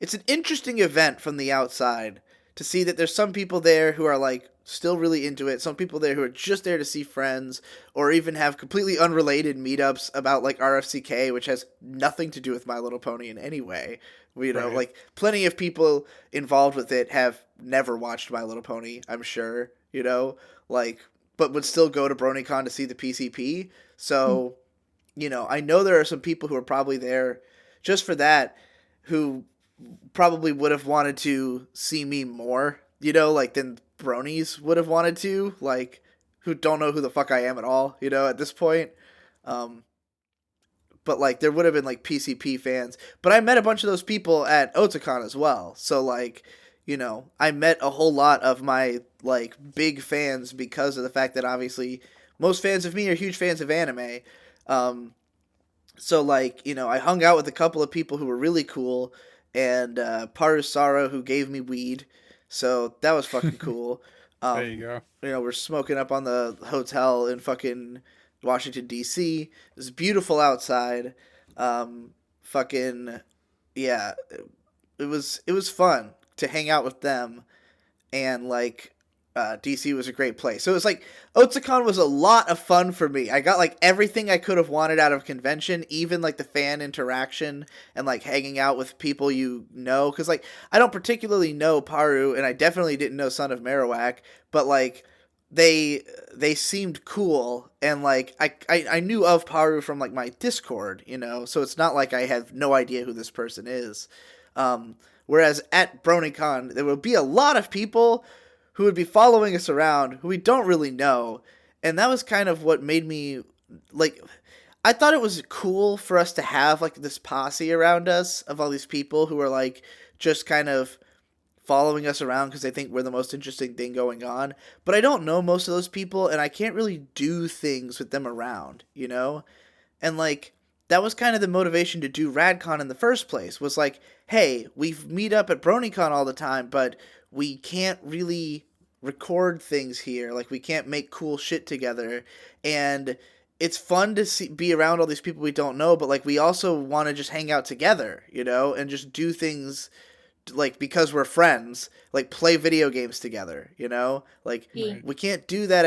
Speaker 1: event from the outside to see that there's some people there who are, like, still really into it, some people there who are just there to see friends, or even have completely unrelated meetups about, like, RFCK, which has nothing to do with My Little Pony in any way. You know,
Speaker 3: Right.
Speaker 1: like, plenty of people involved with it have never watched My Little Pony, I'm sure, you know, like, but would still go to BronyCon to see the PCP. So, you know, I know there are some people who are probably there just for that, who probably would have wanted to see me more, you know, like, than Bronies would have wanted to, like, who don't know who the fuck I am at all, you know, at this point. But, like, there would have been, like, PCP fans. But I met a bunch of those people at Otakon as well. So, like, you know, I met a whole lot of my, like, big fans because of the fact that, obviously, most fans of me are huge fans of anime. So, like, you know, I hung out with a couple of people who were really cool, and Parusara, who gave me weed. So that was fucking cool.
Speaker 3: There you go.
Speaker 1: You know, we're smoking up on the hotel in fucking Washington, D.C. It was beautiful outside. Fucking, yeah. It was fun to hang out with them. And, like, DC was a great place. So it was like, Otakon was a lot of fun for me. I got, like, everything I could have wanted out of a convention, even, like, the fan interaction and, like, hanging out with people you know. Because, like, I don't particularly know Paru, and I definitely didn't know Son of Marowak, but, like, they seemed cool, and, like, I knew of Paru from, like, my Discord, you know, so it's not like I have no idea who this person is. Whereas at BronyCon, there will be a lot of people who would be following us around who we don't really know. And that was kind of what made me, like, I thought it was cool for us to have, like, this posse around us of all these people who are, like, just kind of following us around because they think we're the most interesting thing going on. But I don't know most of those people, and I can't really do things with them around, you know? And, like, that was kind of the motivation to do RadCon in the first place, was like, hey, we meet up at BronyCon all the time, but we can't really record things here. Like, we can't make cool shit together. And it's fun to be around all these people we don't know, but, like, we also want to just hang out together, you know, and just do things, like, because we're friends, like, play video games together, you know? Like, we can't do that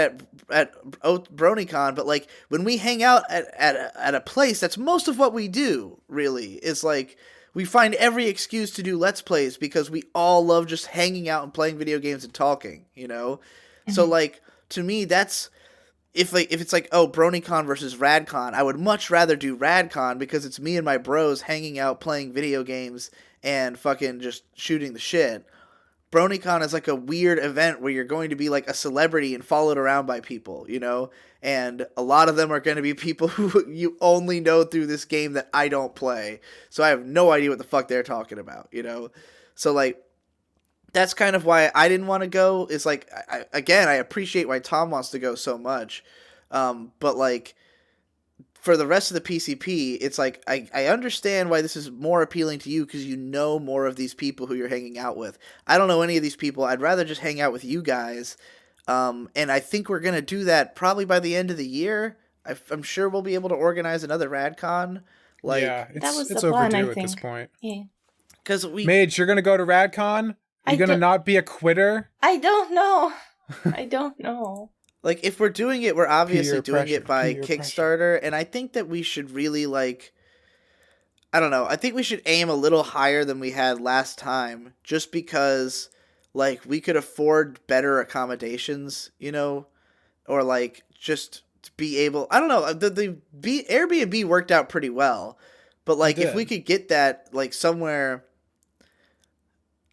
Speaker 1: at BronyCon, but, like, when we hang out at a place, that's most of what we do, really, is, like, we find every excuse to do Let's Plays because we all love just hanging out and playing video games and talking, you know? So, like, to me, if it's like, oh, BronyCon versus RadCon, I would much rather do RadCon because it's me and my bros hanging out playing video games and fucking just shooting the shit. BronyCon is like a weird event where you're going to be like a celebrity and followed around by people, you know? And a lot of them are going to be people who you only know through this game that I don't play. So I have no idea what the fuck they're talking about, you know? So like, that's kind of why I didn't want to go. Is like, I appreciate why Tom wants to go so much. But like, for the rest of the PCP, it's like, I understand why this is more appealing to you because you know more of these people who you're hanging out with. I don't know any of these people. I'd rather just hang out with you guys. And I think we're going to do that probably by the end of the year. I'm sure we'll be able to organize another RadCon. Like,
Speaker 3: yeah,
Speaker 2: that was
Speaker 3: it's
Speaker 2: the plan,
Speaker 3: overdue
Speaker 2: I
Speaker 3: at this
Speaker 2: think.
Speaker 3: point.
Speaker 2: Yeah.
Speaker 1: Because
Speaker 3: Mage, you're going to go to RadCon? Are you going to not be a quitter?
Speaker 2: I don't know. I don't know.
Speaker 1: Like, if we're doing it, we're obviously doing it by
Speaker 3: peer
Speaker 1: Kickstarter, and I think that we should really, like, I don't know, I think we should aim a little higher than we had last time, just because, like, we could afford better accommodations, you know, or, like, just to be able, I don't know, the Airbnb worked out pretty well, but, like, if we could get that, like, somewhere...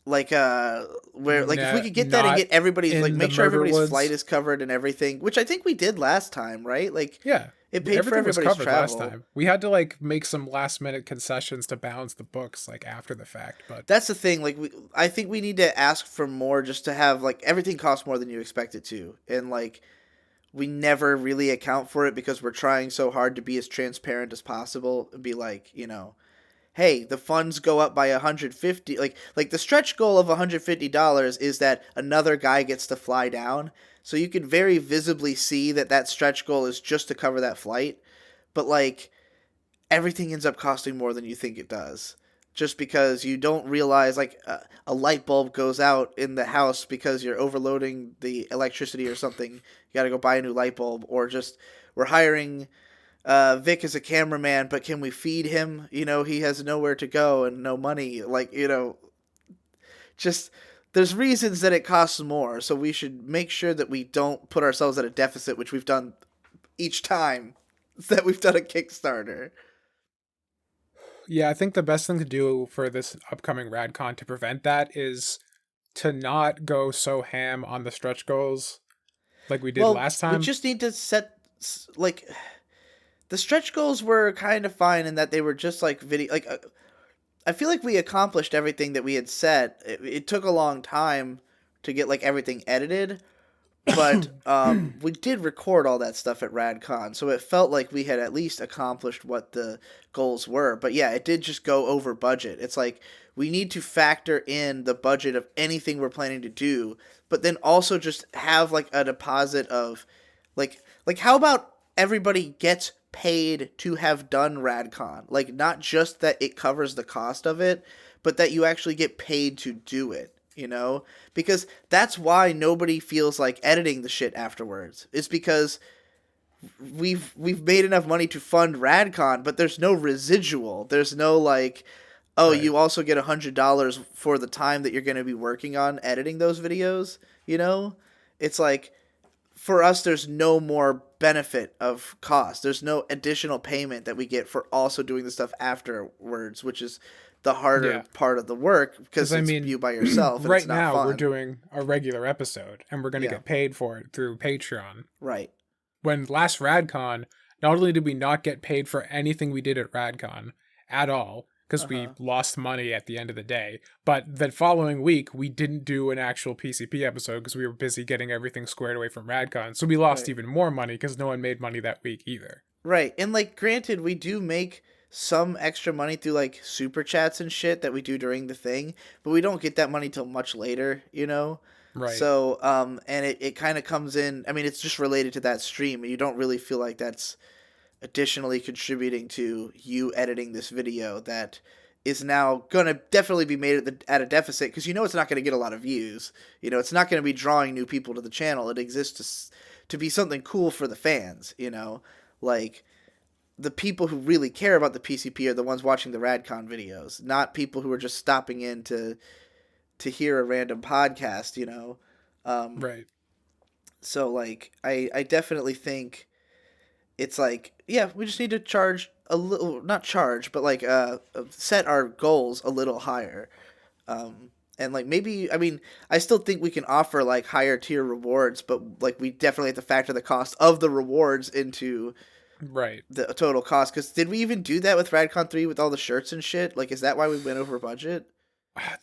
Speaker 1: Like where like if we could get that and get everybody's like make sure everybody's flight is covered and everything, which I think we did last time, right? Like
Speaker 3: yeah,
Speaker 1: it paid for everybody's travel.
Speaker 3: Last time. We had to like make some last minute concessions to balance the books like after the fact, but
Speaker 1: that's the thing. Like I think we need to ask for more just to have like everything costs more than you expect it to, and like we never really account for it because we're trying so hard to be as transparent as possible and be like, you know, hey, the funds go up by $150. Like the stretch goal of $150 is that another guy gets to fly down. So you can very visibly see that stretch goal is just to cover that flight. But like everything ends up costing more than you think it does. Just because you don't realize like a light bulb goes out in the house because you're overloading the electricity or something. You got to go buy a new light bulb, or just we're hiring Vic is a cameraman, but can we feed him? You know, he has nowhere to go and no money. Like, you know, just there's reasons that it costs more. So we should make sure that we don't put ourselves at a deficit, which we've done each time that we've done a Kickstarter.
Speaker 3: Yeah, I think the best thing to do for this upcoming RadCon to prevent that is to not go so ham on the stretch goals like we did last time.
Speaker 1: We just need to set, like... The stretch goals were kind of fine in that they were just like video. Like, I feel like we accomplished everything that we had set. It took a long time to get like everything edited, but we did record all that stuff at RadCon, so it felt like we had at least accomplished what the goals were. But yeah, it did just go over budget. It's like we need to factor in the budget of anything we're planning to do, but then also just have like a deposit of like how about everybody gets paid to have done RadCon? Like, not just that it covers the cost of it, but that you actually get paid to do it, you know? Because that's why nobody feels like editing the shit afterwards. It's because we've made enough money to fund RadCon, but there's no residual. There's no like, oh, right, you also get $100 for the time that you're going to be working on editing those videos, you know? It's like, for us, there's no more benefit of cost. There's no additional payment that we get for also doing the stuff afterwards, which is the harder part of the work because it's you by yourself. And
Speaker 3: right
Speaker 1: it's not
Speaker 3: now,
Speaker 1: fun.
Speaker 3: We're doing a regular episode, and we're going to get paid for it through Patreon.
Speaker 1: Right.
Speaker 3: When last RadCon, not only did we not get paid for anything we did at RadCon at all, because we lost money at the end of the day. But the following week, we didn't do an actual PCP episode because we were busy getting everything squared away from RadCon. So we lost even more money because no one made money that week either.
Speaker 1: Right. And, like, granted, we do make some extra money through, like, super chats and shit that we do during the thing. But we don't get that money till much later, you know?
Speaker 3: Right.
Speaker 1: So, and it kind of comes in... I mean, it's just related to that stream. And you don't really feel like that's additionally contributing to you editing this video that is now going to definitely be made at a deficit because you know it's not going to get a lot of views. You know, it's not going to be drawing new people to the channel. It exists to be something cool for the fans, you know? Like, the people who really care about the PCP are the ones watching the RadCon videos, not people who are just stopping in to hear a random podcast, you know?
Speaker 3: Right.
Speaker 1: So like I definitely think it's like, yeah, we just need to charge a little, not charge, but like set our goals a little higher. And like maybe, I mean, I still think we can offer like higher tier rewards, but like we definitely have to factor the cost of the rewards into
Speaker 3: Right.
Speaker 1: the total cost. Because did we even do that with Radcon 3 with all the shirts and shit? Like, is that why we went over budget?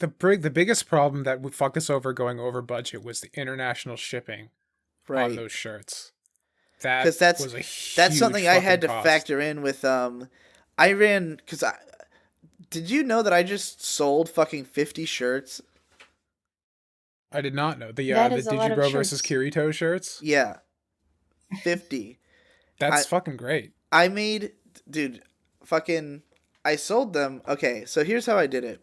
Speaker 3: The biggest problem that would fuck us over going over budget was the international shipping on
Speaker 1: Right.
Speaker 3: those shirts. That
Speaker 1: Because that's
Speaker 3: was a
Speaker 1: that's
Speaker 3: huge
Speaker 1: something I had
Speaker 3: fucking
Speaker 1: to
Speaker 3: cost.
Speaker 1: factor in with I ran because I did you know that I just sold fucking 50 shirts?
Speaker 3: I did not know
Speaker 2: That
Speaker 3: the
Speaker 2: is a lot of
Speaker 3: Digibro versus
Speaker 2: shirts.
Speaker 3: Kirito shirts.
Speaker 1: Yeah, 50. I
Speaker 3: That's fucking great.
Speaker 1: I made, dude, fucking, I sold them. Okay, so here's how I did it.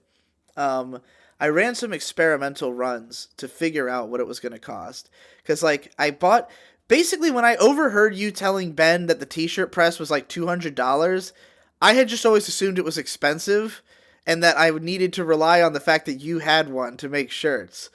Speaker 1: Um, I ran some experimental runs to figure out what it was going to cost. Because, like, I bought, basically, when I overheard you telling Ben that the t shirt press was like $200, I had just always assumed it was expensive and that I needed to rely on the fact that you had one to make shirts.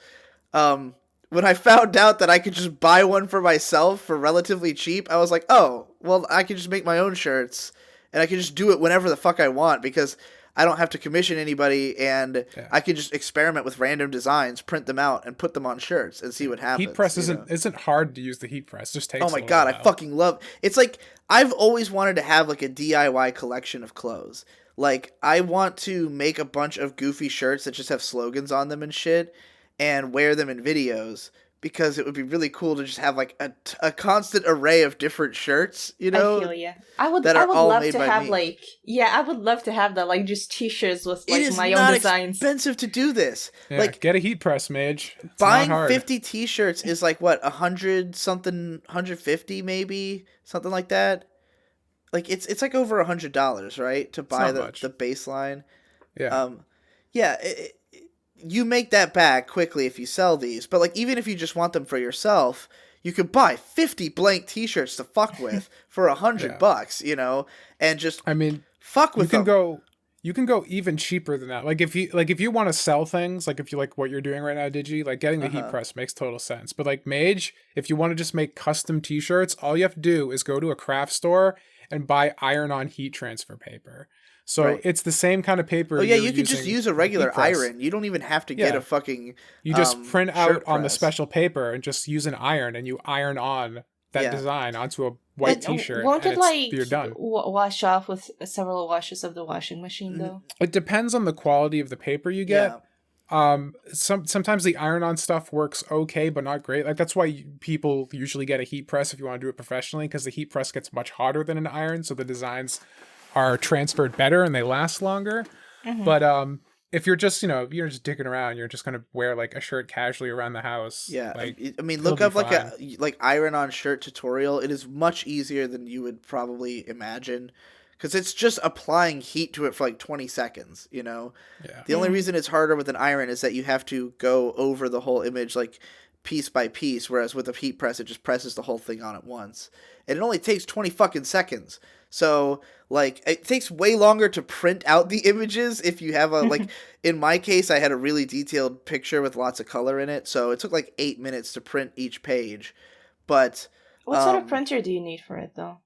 Speaker 1: When I found out that I could just buy one for myself for relatively cheap, I was like, oh, well, I can just make my own shirts and I can just do it whenever the fuck I want because I don't have to commission anybody and
Speaker 3: Yeah.
Speaker 1: I can just experiment with random designs, print them out, and put them on shirts and see what happens.
Speaker 3: Heat press
Speaker 1: you know?
Speaker 3: isn't hard to use. The heat press just takes.
Speaker 1: Oh my
Speaker 3: a little
Speaker 1: god, I
Speaker 3: while.
Speaker 1: fucking love. It's like I've always wanted to have like a DIY collection of clothes. Like I want to make a bunch of goofy shirts that just have slogans on them and shit and wear them in videos because it would be really cool to just have like a constant array of different shirts, you know?
Speaker 2: I feel yeah. I would
Speaker 1: that
Speaker 2: I
Speaker 1: are
Speaker 2: would
Speaker 1: all
Speaker 2: love
Speaker 1: made
Speaker 2: to
Speaker 1: by
Speaker 2: have
Speaker 1: me.
Speaker 2: like I would love to have that like just t-shirts with
Speaker 1: It
Speaker 2: like
Speaker 1: is
Speaker 2: my
Speaker 1: not
Speaker 2: own designs.
Speaker 1: expensive to do this.
Speaker 3: Yeah,
Speaker 1: Like
Speaker 3: get a heat press, Mage. It's
Speaker 1: buying
Speaker 3: not hard.
Speaker 1: 50 t-shirts is like what, 100 something, 150 maybe, something like that. Like it's like over $100, right, to buy
Speaker 3: not much.
Speaker 1: the baseline.
Speaker 3: Yeah.
Speaker 1: Yeah, you make that back quickly if you sell these, but like even if you just want them for yourself, you could buy 50 blank t-shirts to fuck with for $100, you know, and just
Speaker 3: I mean,
Speaker 1: fuck with them.
Speaker 3: you can go even cheaper than that. Like if you want to sell things, like if you like what you're doing right now, Digi, like getting the heat press makes total sense. But like Mage, if you want to just make custom t-shirts, all you have to do is go to a craft store and buy iron-on heat transfer paper. So
Speaker 1: Right.
Speaker 3: it's the same kind of paper.
Speaker 1: Oh yeah,
Speaker 3: you're
Speaker 1: you could just
Speaker 3: using
Speaker 1: use a
Speaker 3: for the
Speaker 1: regular
Speaker 3: heat press.
Speaker 1: iron. You don't even have to get
Speaker 3: Yeah.
Speaker 1: a fucking
Speaker 3: You just print out
Speaker 1: shirt
Speaker 3: on the
Speaker 1: press.
Speaker 3: special paper and just use an iron, and you iron on that
Speaker 1: Yeah.
Speaker 3: design onto a white
Speaker 2: But
Speaker 3: t-shirt.
Speaker 2: won't
Speaker 3: and
Speaker 2: it like
Speaker 3: you're done.
Speaker 2: wash off with several washes of the washing machine though?
Speaker 3: It depends on the quality of the paper you get.
Speaker 1: Yeah.
Speaker 3: Sometimes the iron-on stuff works okay, but not great. Like that's why people usually get a heat press if you want to do it professionally, because the heat press gets much hotter than an iron, so the designs are transferred better and they last longer. But if you're just you're just dicking around, you're just gonna wear like a shirt casually around the house.
Speaker 1: Yeah,
Speaker 3: like,
Speaker 1: I mean,
Speaker 3: it'll
Speaker 1: look
Speaker 3: be
Speaker 1: up like
Speaker 3: fine.
Speaker 1: a like iron on shirt tutorial. It is much easier than you would probably imagine, because it's just applying heat to it for like 20 seconds. You know,
Speaker 3: Yeah.
Speaker 1: the only reason it's harder with an iron is that you have to go over the whole image like piece by piece, whereas with a heat press, it just presses the whole thing on at once, and it only takes 20 fucking seconds. So like it takes way longer to print out the images if you have a like in my case I had a really detailed picture with lots of color in it, so it took like 8 minutes to print each page. But
Speaker 2: What sort of printer do you need for it though?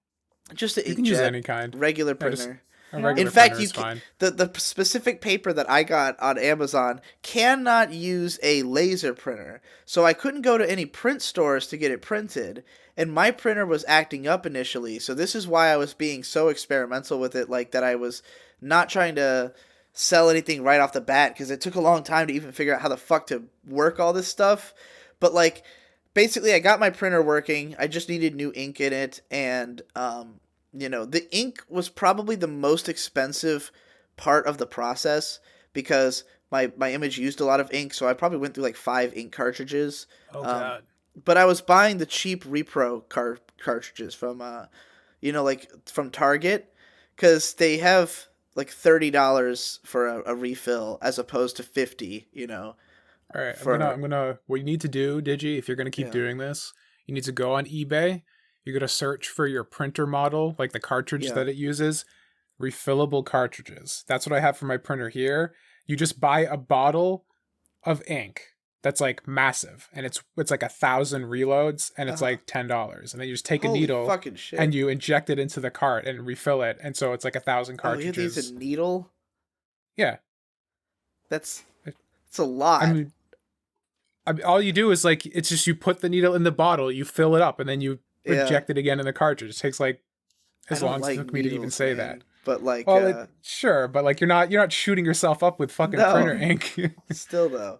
Speaker 1: just an
Speaker 3: You can use
Speaker 1: inkjet,
Speaker 3: any kind.
Speaker 1: regular
Speaker 3: Yeah, just
Speaker 1: printer.
Speaker 3: A regular
Speaker 1: In fact,
Speaker 3: printer
Speaker 1: you
Speaker 3: is fine.
Speaker 1: the specific paper that I got on Amazon cannot use a laser printer, so I couldn't go to any print stores to get it printed. And my printer was acting up initially, so this is why I was being so experimental with it, like that I was not trying to sell anything right off the bat because it took a long time to even figure out how the fuck to work all this stuff. But like, basically, I got my printer working. I just needed new ink in it, and the ink was probably the most expensive part of the process because my image used a lot of ink, so I probably went through like 5 ink cartridges.
Speaker 3: Oh god.
Speaker 1: But I was buying the cheap repro cartridges from like from Target, because they have like $30 for a refill as opposed to 50.
Speaker 3: All right,
Speaker 1: for-
Speaker 3: I'm gonna. What you need to do, Digi, if you're gonna keep
Speaker 1: Yeah.
Speaker 3: doing this, you need to go on eBay. You're gonna search for your printer model, like the cartridge
Speaker 1: Yeah.
Speaker 3: that it uses, refillable cartridges. That's what I have for my printer here. You just buy a bottle of ink. that's like massive, and it's like 1,000 reloads, and it's like $10, and then you just take a
Speaker 1: Holy
Speaker 3: needle
Speaker 1: fucking shit.
Speaker 3: and you inject it into the cart and refill it, and so it's like 1,000
Speaker 1: Oh, you
Speaker 3: cartridges.
Speaker 1: use a needle?
Speaker 3: Yeah,
Speaker 1: That's a lot.
Speaker 3: I mean, all you do is like, it's just you put the needle in the bottle, you fill it up, and then you inject it again in the cartridge. It takes like as long as it took me to even say that.
Speaker 1: But like,
Speaker 3: sure, but like you're not shooting yourself up with fucking printer ink.
Speaker 1: Still though,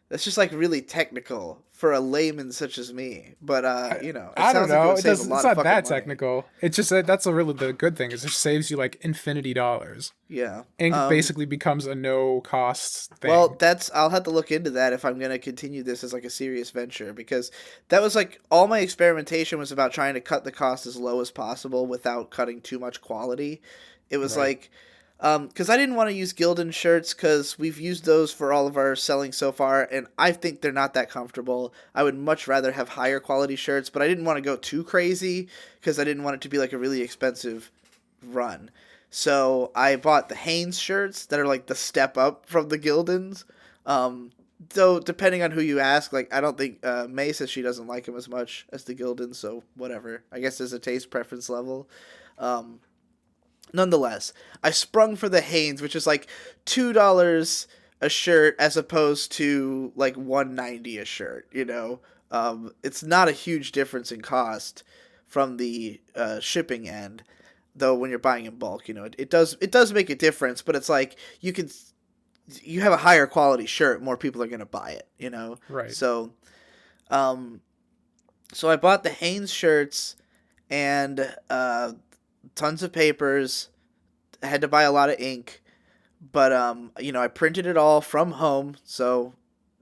Speaker 1: that's just like really technical for a layman such as me. But you know,
Speaker 3: I don't know.
Speaker 1: Like it's
Speaker 3: not that technical. It's just that's really the good thing. Is it just saves you like infinity dollars.
Speaker 1: Yeah,
Speaker 3: ink basically becomes a no cost thing.
Speaker 1: Well, I'll have to look into that if I'm gonna continue this as like a serious venture, because that was like all my experimentation was about trying to cut the cost as low as possible without cutting too much quality. It was like, because I didn't want to use Gildan shirts because we've used those for all of our selling so far, and I think they're not that comfortable. I would much rather have higher quality shirts, but I didn't want to go too crazy because I didn't want it to be like a really expensive run. So I bought the Hanes shirts that are like the step up from the Gildans. So depending on who you ask, like I don't think May says she doesn't like them as much as the Gildans, so whatever. I guess there's a taste preference level. Nonetheless, I sprung for the Hanes, which is like $2 a shirt as opposed to like $190 a shirt. You know, it's not a huge difference in cost from the shipping end. Though when you're buying in bulk, you know, it does make a difference, but it's like you have a higher quality shirt, more people are going to buy it, you know?
Speaker 3: Right.
Speaker 1: So I bought the Hanes shirts and tons of papers. I had to buy a lot of ink, but you know, I printed it all from home, so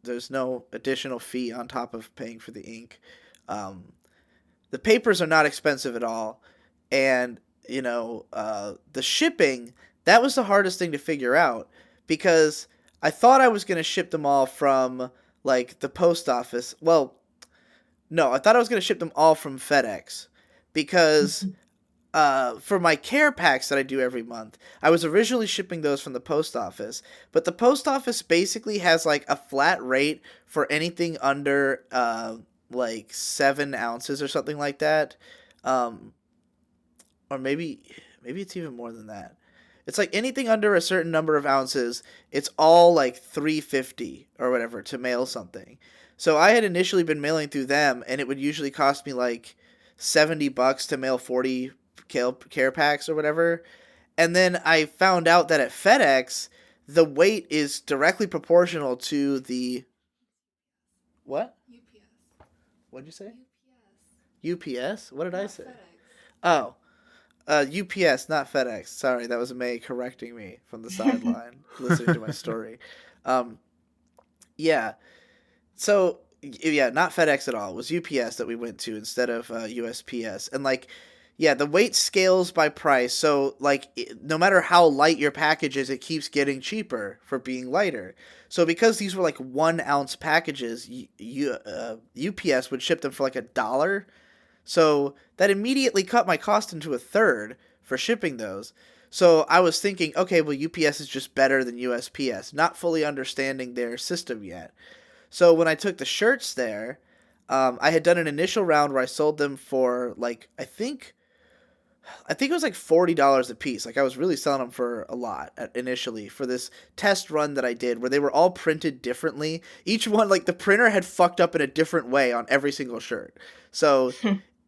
Speaker 1: there's no additional fee on top of paying for the ink. The papers are not expensive at all, and you know, the shipping, that was the hardest thing to figure out, because I thought I was going to ship them all from, like, the post office. Well, no, I thought I was going to ship them all from FedEx, because for my care packs that I do every month, I was originally shipping those from the post office, but the post office basically has, like, a flat rate for anything under, like, 7 ounces or something like that. Or maybe it's even more than that. It's like anything under a certain number of ounces, it's all like $3.50 or whatever to mail something. So I had initially been mailing through them, and it would usually cost me like $70 to mail 40 care packs or whatever. And then I found out that at FedEx, the weight is directly proportional to the... What?
Speaker 4: UPS.
Speaker 1: What'd you say?
Speaker 4: UPS.
Speaker 1: UPS? What did I
Speaker 4: Not
Speaker 1: say?
Speaker 4: FedEx.
Speaker 1: Oh. UPS, not FedEx. Sorry, that was May correcting me from the sideline, listening to my story. Yeah. So, yeah, not FedEx at all. It was UPS that we went to instead of USPS. And, like, yeah, the weight scales by price. So, like, no matter how light your package is, it keeps getting cheaper for being lighter. So, because these were, like, 1 ounce packages, UPS would ship them for, like, $1. So that immediately cut my cost into a third for shipping those. So I was thinking, okay, well, UPS is just better than USPS, not fully understanding their system yet. So when I took the shirts there, I had done an initial round where I sold them for like, I think it was like $40 a piece. Like I was really selling them for a lot initially for this test run that I did where they were all printed differently. Each one, like the printer had fucked up in a different way on every single shirt. So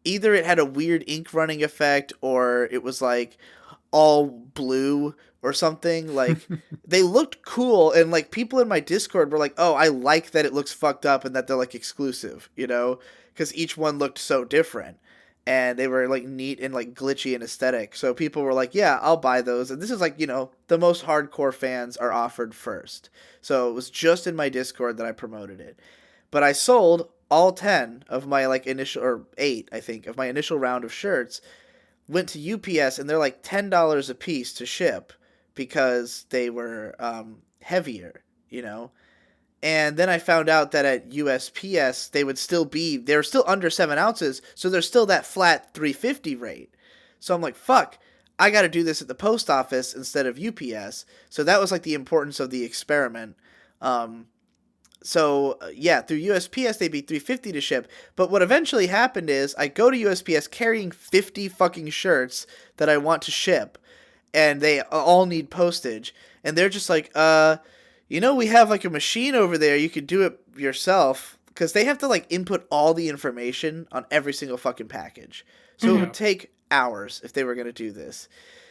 Speaker 1: either it had a weird ink running effect or it was like all blue or something. Like they looked cool, and like people in my Discord were like, oh, I like that it looks fucked up and that they're like exclusive, you know, because each one looked so different and they were like neat and like glitchy and aesthetic. So people were like, yeah, I'll buy those. And this is like, you know, the most hardcore fans are offered first. So it was just in my Discord that I promoted it. But I sold all 10 of my like initial, or 8, I think, of my initial round of shirts, went to UPS, and they're like $10 a piece to ship because they were heavier, you know? And then I found out that at USPS, they're still under 7 ounces, so there's still that flat $3.50 rate. So I'm like, fuck, I got to do this at the post office instead of UPS. So that was like the importance of the experiment. So yeah, through USPS they'd be $3.50 to ship. But what eventually happened is I go to USPS carrying 50 fucking shirts that I want to ship, and they all need postage, and they're just like, we have like a machine over there, you could do it yourself, because they have to like input all the information on every single fucking package. So it would take hours if they were going to do this.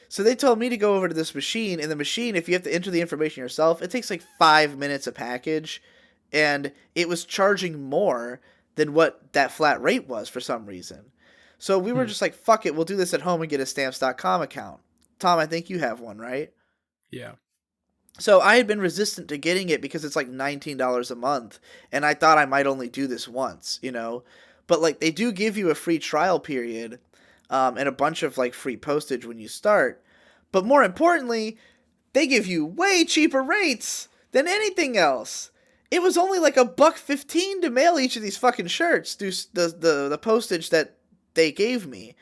Speaker 1: So they told me to go over to this machine, and the machine, if you have to enter the information yourself, it takes like 5 minutes a package, and it was charging more than what that flat rate was for some reason. So we were just like, fuck it, we'll do this at home and get a Stamps.com account. Tom, I think you have one, right?
Speaker 3: Yeah.
Speaker 1: So I had been resistant to getting it because it's like $19 a month, and I thought I might only do this once, But like they do give you a free trial period, and a bunch of like free postage when you start. But more importantly, they give you way cheaper rates than anything else. It was only like $1.15 to mail each of these fucking shirts through the postage that they gave me.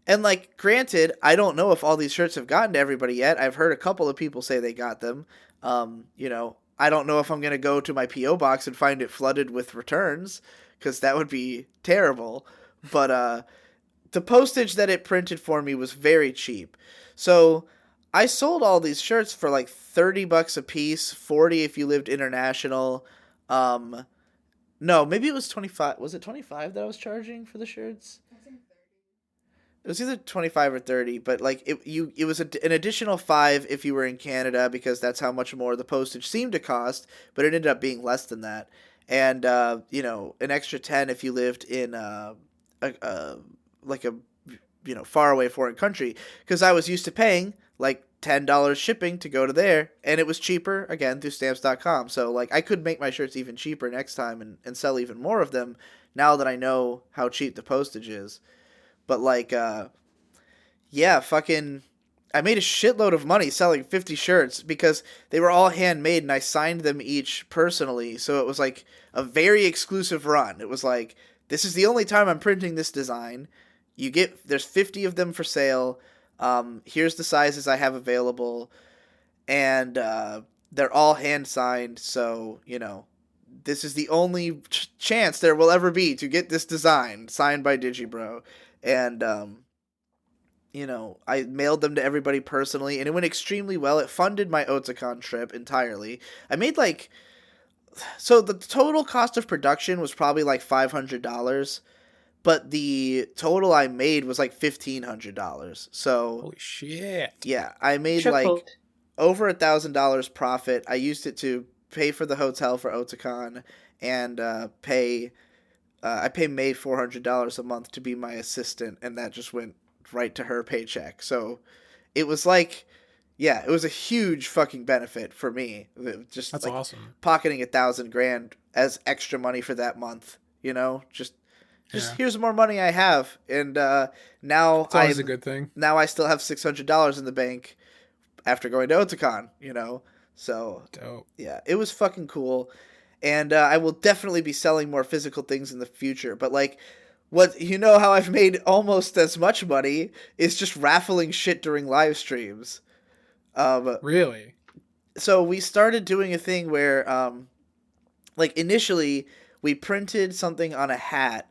Speaker 1: And like, granted, I don't know if all these shirts have gotten to everybody yet. I've heard a couple of people say they got them. I don't know if I'm going to go to my P.O. box and find it flooded with returns, because that would be terrible. But the postage that it printed for me was very cheap. So I sold all these shirts for like $30 a piece, 40 if you lived international. No, maybe it was 25. Was it 25 that I was charging for the shirts? It was either 25 or 30, but like it was an additional 5 if you were in Canada, because that's how much more the postage seemed to cost, but it ended up being less than that. And an extra 10 if you lived in a faraway foreign country, because I was used to paying like $10 shipping to go to there, and it was cheaper again through Stamps.com. So like I could make my shirts even cheaper next time and sell even more of them now that I know how cheap the postage is. But like I made a shitload of money selling 50 shirts because they were all handmade, and I signed them each personally. So it was like a very exclusive run. It was like, this is the only time I'm printing this design. There's 50 of them for sale. Here's the sizes I have available, and they're all hand signed. So, this is the only chance there will ever be to get this design signed by Digi Bro. And, I mailed them to everybody personally, and it went extremely well. It funded my Otakon trip entirely. I made so the total cost of production was probably like $500. But the total I made was like $1,500. So
Speaker 3: holy shit.
Speaker 1: Yeah, I made
Speaker 2: Tripled.
Speaker 1: like over $1,000 profit. I used it to pay for the hotel for Otakon, and I pay May $400 a month to be my assistant, and that just went right to her paycheck. So it was like, yeah, it was a huge fucking benefit for me. Just
Speaker 3: That's
Speaker 1: like
Speaker 3: awesome.
Speaker 1: Pocketing $1,000 as extra money for that month. Just here's more money I have, and now
Speaker 3: it's always a good thing.
Speaker 1: Now I still have $600 in the bank after going to Otakon. So
Speaker 3: dope.
Speaker 1: Yeah, it was fucking cool, and I will definitely be selling more physical things in the future. But like, how I've made almost as much money is just raffling shit during live streams.
Speaker 3: Really?
Speaker 1: So we started doing a thing where, initially we printed something on a hat.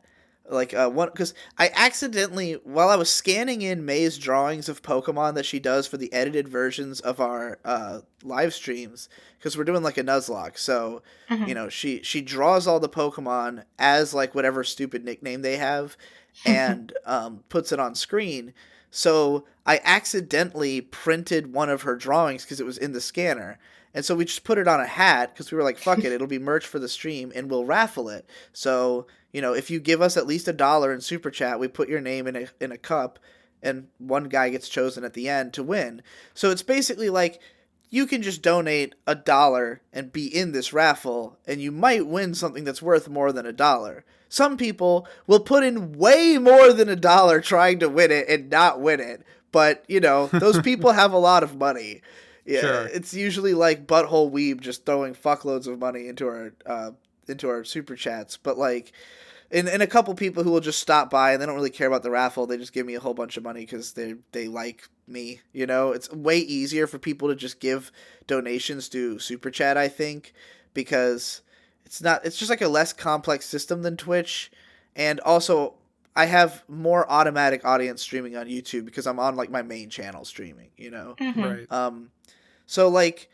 Speaker 1: Because I accidentally, while I was scanning in May's drawings of Pokemon that she does for the edited versions of our live streams, because we're doing like a Nuzlocke, so she draws all the Pokemon as like whatever stupid nickname they have, and puts it on screen. So I accidentally printed one of her drawings because it was in the scanner. And so we just put it on a hat because we were like, fuck it, it'll be merch for the stream, and we'll raffle it. So, if you give us at least $1 in Super Chat, we put your name in a cup, and one guy gets chosen at the end to win. So it's basically like, you can just donate $1 and be in this raffle, and you might win something that's worth more than $1. Some people will put in way more than $1 trying to win it and not win it. But, those people have a lot of money. Yeah,
Speaker 3: sure.
Speaker 1: It's usually like Butthole Weeb just throwing fuckloads of money into our super chats. But like, and a couple people who will just stop by and they don't really care about the raffle. They just give me a whole bunch of money because they like me. It's way easier for people to just give donations to super chat, I think, because it's just like a less complex system than Twitch. And also I have more automatic audience streaming on YouTube because I'm on like my main channel streaming, you know.
Speaker 3: Right.
Speaker 1: So like,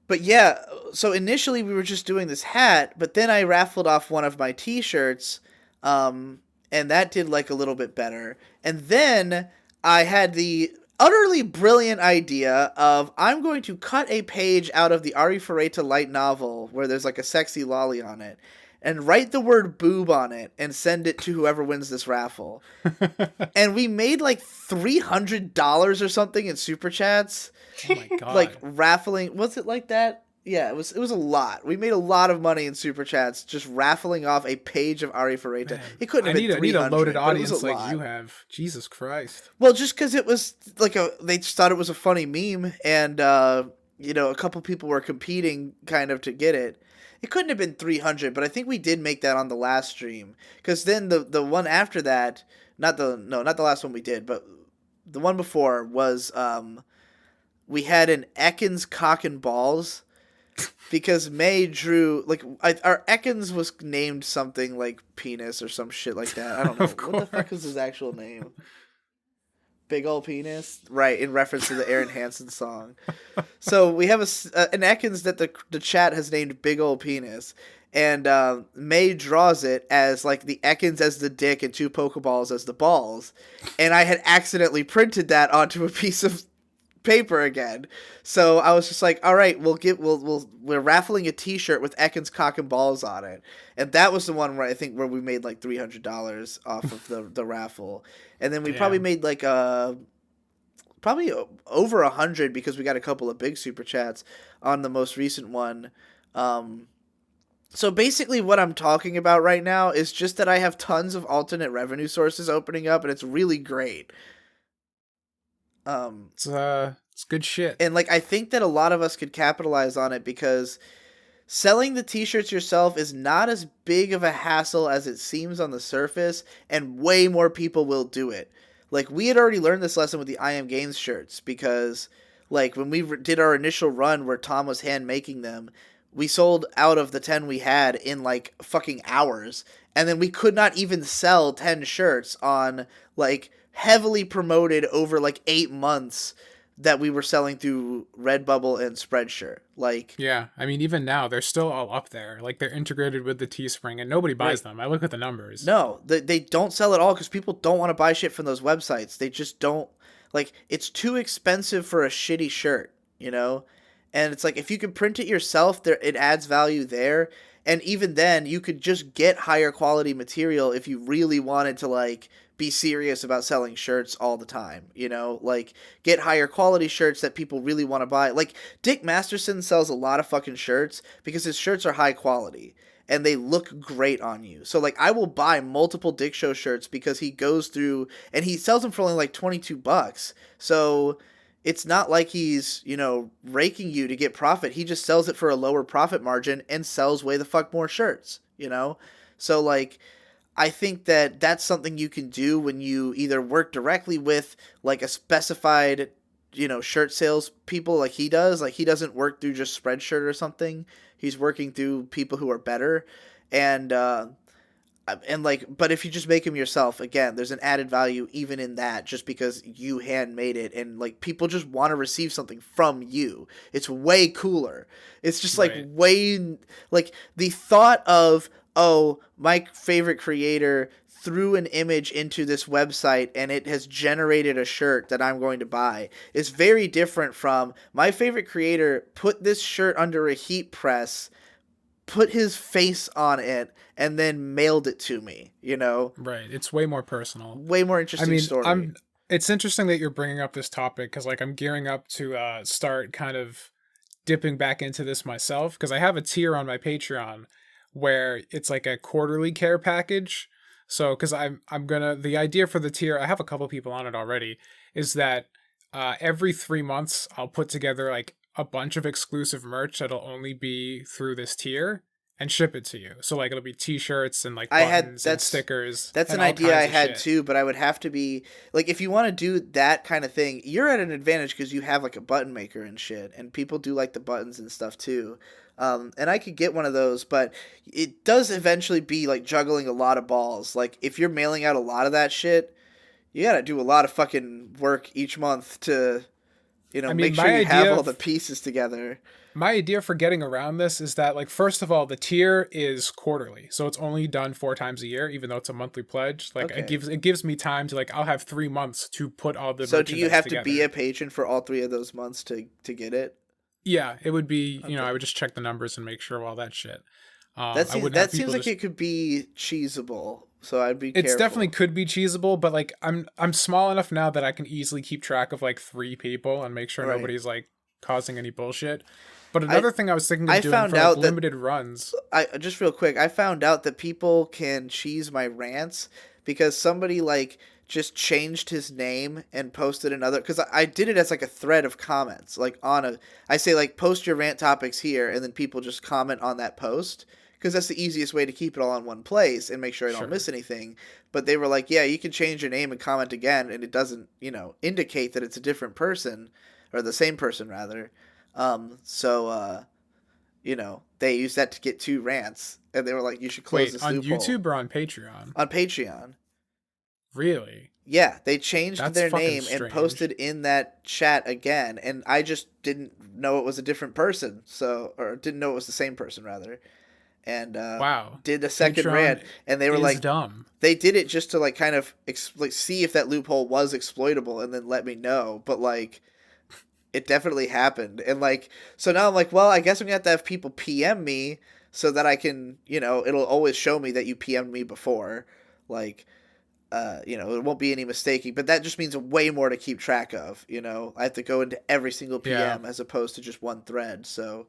Speaker 1: but yeah, so initially we were just doing this hat, but then I raffled off one of my t-shirts, and that did like a little bit better. And then I had the utterly brilliant idea of I'm going to cut a page out of the Ari Ferreira light novel where there's like a sexy lolly on it and write the word boob on it and send it to whoever wins this raffle. And we made like $300 or something in super chats.
Speaker 3: Oh my god.
Speaker 1: Like raffling, was it like that? Yeah, it was a lot. We made a lot of money in super chats just raffling off a page of Ari Ferreira. It couldn't have been 300.
Speaker 3: I need a loaded audience like
Speaker 1: lot.
Speaker 3: you have. Jesus Christ.
Speaker 1: Well, just because it was like they just thought it was a funny meme, and you know, a couple people were competing kind of to get it. It couldn't have been 300, but I think we did make that on the last stream. Because then the one after that, not the last one we did, but the one before was we had an Ekans cock and balls. Because May drew, like, our Ekans was named something like penis or some shit like that. I don't know. What the fuck is his actual name? Big ol' penis? Right, in reference to the Aaron Hansen song. So we have an Ekans that the chat has named Big ol' penis. And May draws it as, like, the Ekans as the dick and 2 Pokeballs as the balls. And I had accidentally printed that onto a piece of paper again. So I was just like, all right, we're raffling a t-shirt with Ekans cock and balls on it. And that was the one where I think where we made like $300 off of the raffle. And then we probably made like probably over 100 because we got a couple of big super chats on the most recent one. So basically what I'm talking about right now is just that I have tons of alternate revenue sources opening up, and it's really great.
Speaker 3: It's good shit.
Speaker 1: And like I think that a lot of us could capitalize on it because selling the t-shirts yourself is not as big of a hassle as it seems on the surface, and way more people will do it. Like we had already learned this lesson with the I Am Games shirts because like when we did our initial run where Tom was hand making them, we sold out of the 10 we had in like fucking hours, and then we could not even sell 10 shirts on like heavily promoted over like 8 months that we were selling through Redbubble and Spreadshirt. Like,
Speaker 3: yeah, I mean, even now they're still all up there. Like they're integrated with the Teespring, and nobody buys them. I look at the numbers.
Speaker 1: No, they don't sell at all because people don't want to buy shit from those websites. They just don't, like, it's too expensive for a shitty shirt, you know? And it's like if you can print it yourself, it adds value there. And even then, you could just get higher quality material if you really wanted to like be serious about selling shirts all the time, you know, like get higher quality shirts that people really want to buy. Like Dick Masterson sells a lot of fucking shirts because his shirts are high quality and they look great on you. So like I will buy multiple Dick Show shirts because he goes through and he sells them for only like $22. So it's not like he's, you know, raking you to get profit. He just sells it for a lower profit margin and sells way the fuck more shirts, you know? So like I think that that's something you can do when you either work directly with like a specified, you know, shirt sales people like he does. Like he doesn't work through just Spreadshirt or something. He's working through people who are better. And like, but if you just make them yourself, again, there's an added value even in that just because you handmade it and like people just want to receive something from you. It's way cooler. It's just like way like the thought of, oh, my favorite creator threw an image into this website and it has generated a shirt that I'm going to buy is very different from my favorite creator put this shirt under a heat press, put his face on it, and then mailed it to me, you know?
Speaker 3: Right. It's way more personal.
Speaker 1: Way more interesting story.
Speaker 3: It's interesting that you're bringing up this topic because like I'm gearing up to start kind of dipping back into this myself because I have a tier on my Patreon where it's like a quarterly care package. So, because the idea for the tier, I have a couple people on it already, is that every 3 months I'll put together like a bunch of exclusive merch that'll only be through this tier and ship it to you. So like it'll be t-shirts and like buttons and stickers.
Speaker 1: That's an idea I had too, but I would have to be like, if you want to do that kind of thing, you're at an advantage because you have like a button maker and shit, and people do like the buttons and stuff too. And I could get one of those, but it does eventually be like juggling a lot of balls. Like if you're mailing out a lot of that shit, you gotta do a lot of fucking work each month to,
Speaker 3: I
Speaker 1: make
Speaker 3: mean,
Speaker 1: sure you have all the pieces together.
Speaker 3: my idea for getting around this is that, like, first of all, the tier is quarterly, so it's only done 4 times a year, even though it's a monthly pledge. Like,
Speaker 1: Okay.
Speaker 3: it gives me time to, like, I'll have 3 months to put all the.
Speaker 1: So do you have
Speaker 3: together.
Speaker 1: to be a patron for all 3 of those months to get it?
Speaker 3: Yeah, it would be.
Speaker 1: Okay.
Speaker 3: I would just check the numbers and make sure of all that shit.
Speaker 1: That seems like it could be cheesable. So I'd be careful.
Speaker 3: It's definitely could be cheesable, but like I'm small enough now that I can easily keep track of like 3 people and make sure nobody's like causing any bullshit. But another thing I was thinking of doing for like, limited runs.
Speaker 1: I just real quick, I found out that people can cheese my rants because somebody like just changed his name and posted another, because I did it as like a thread of comments, like I say like post your rant topics here, and then people just comment on that post, because that's the easiest way to keep it all in one place and make sure I don't miss anything. But they were like, yeah, you can change your name and comment again, and it doesn't, indicate that it's a different person, or the same person rather. They used that to get 2 rants, and they were like, you should close this loophole.
Speaker 3: On YouTube or on Patreon?
Speaker 1: On Patreon.
Speaker 3: Really?
Speaker 1: Yeah, they changed their name
Speaker 3: strange.
Speaker 1: and posted in that chat again, and I just didn't know it was a different person, or didn't know it was the same person rather. And
Speaker 3: wow,
Speaker 1: did a second rant, and they were like,
Speaker 3: dumb.
Speaker 1: They did it just to like kind of see if that loophole was exploitable, and then let me know. But like, it definitely happened, and like, so now I'm like, well, I guess I'm gonna have people PM me so that I can, it'll always show me that you PM'd me before, like. It won't be any mistaking, but that just means way more to keep track of. I have to go into every single PM as opposed to just one thread. So,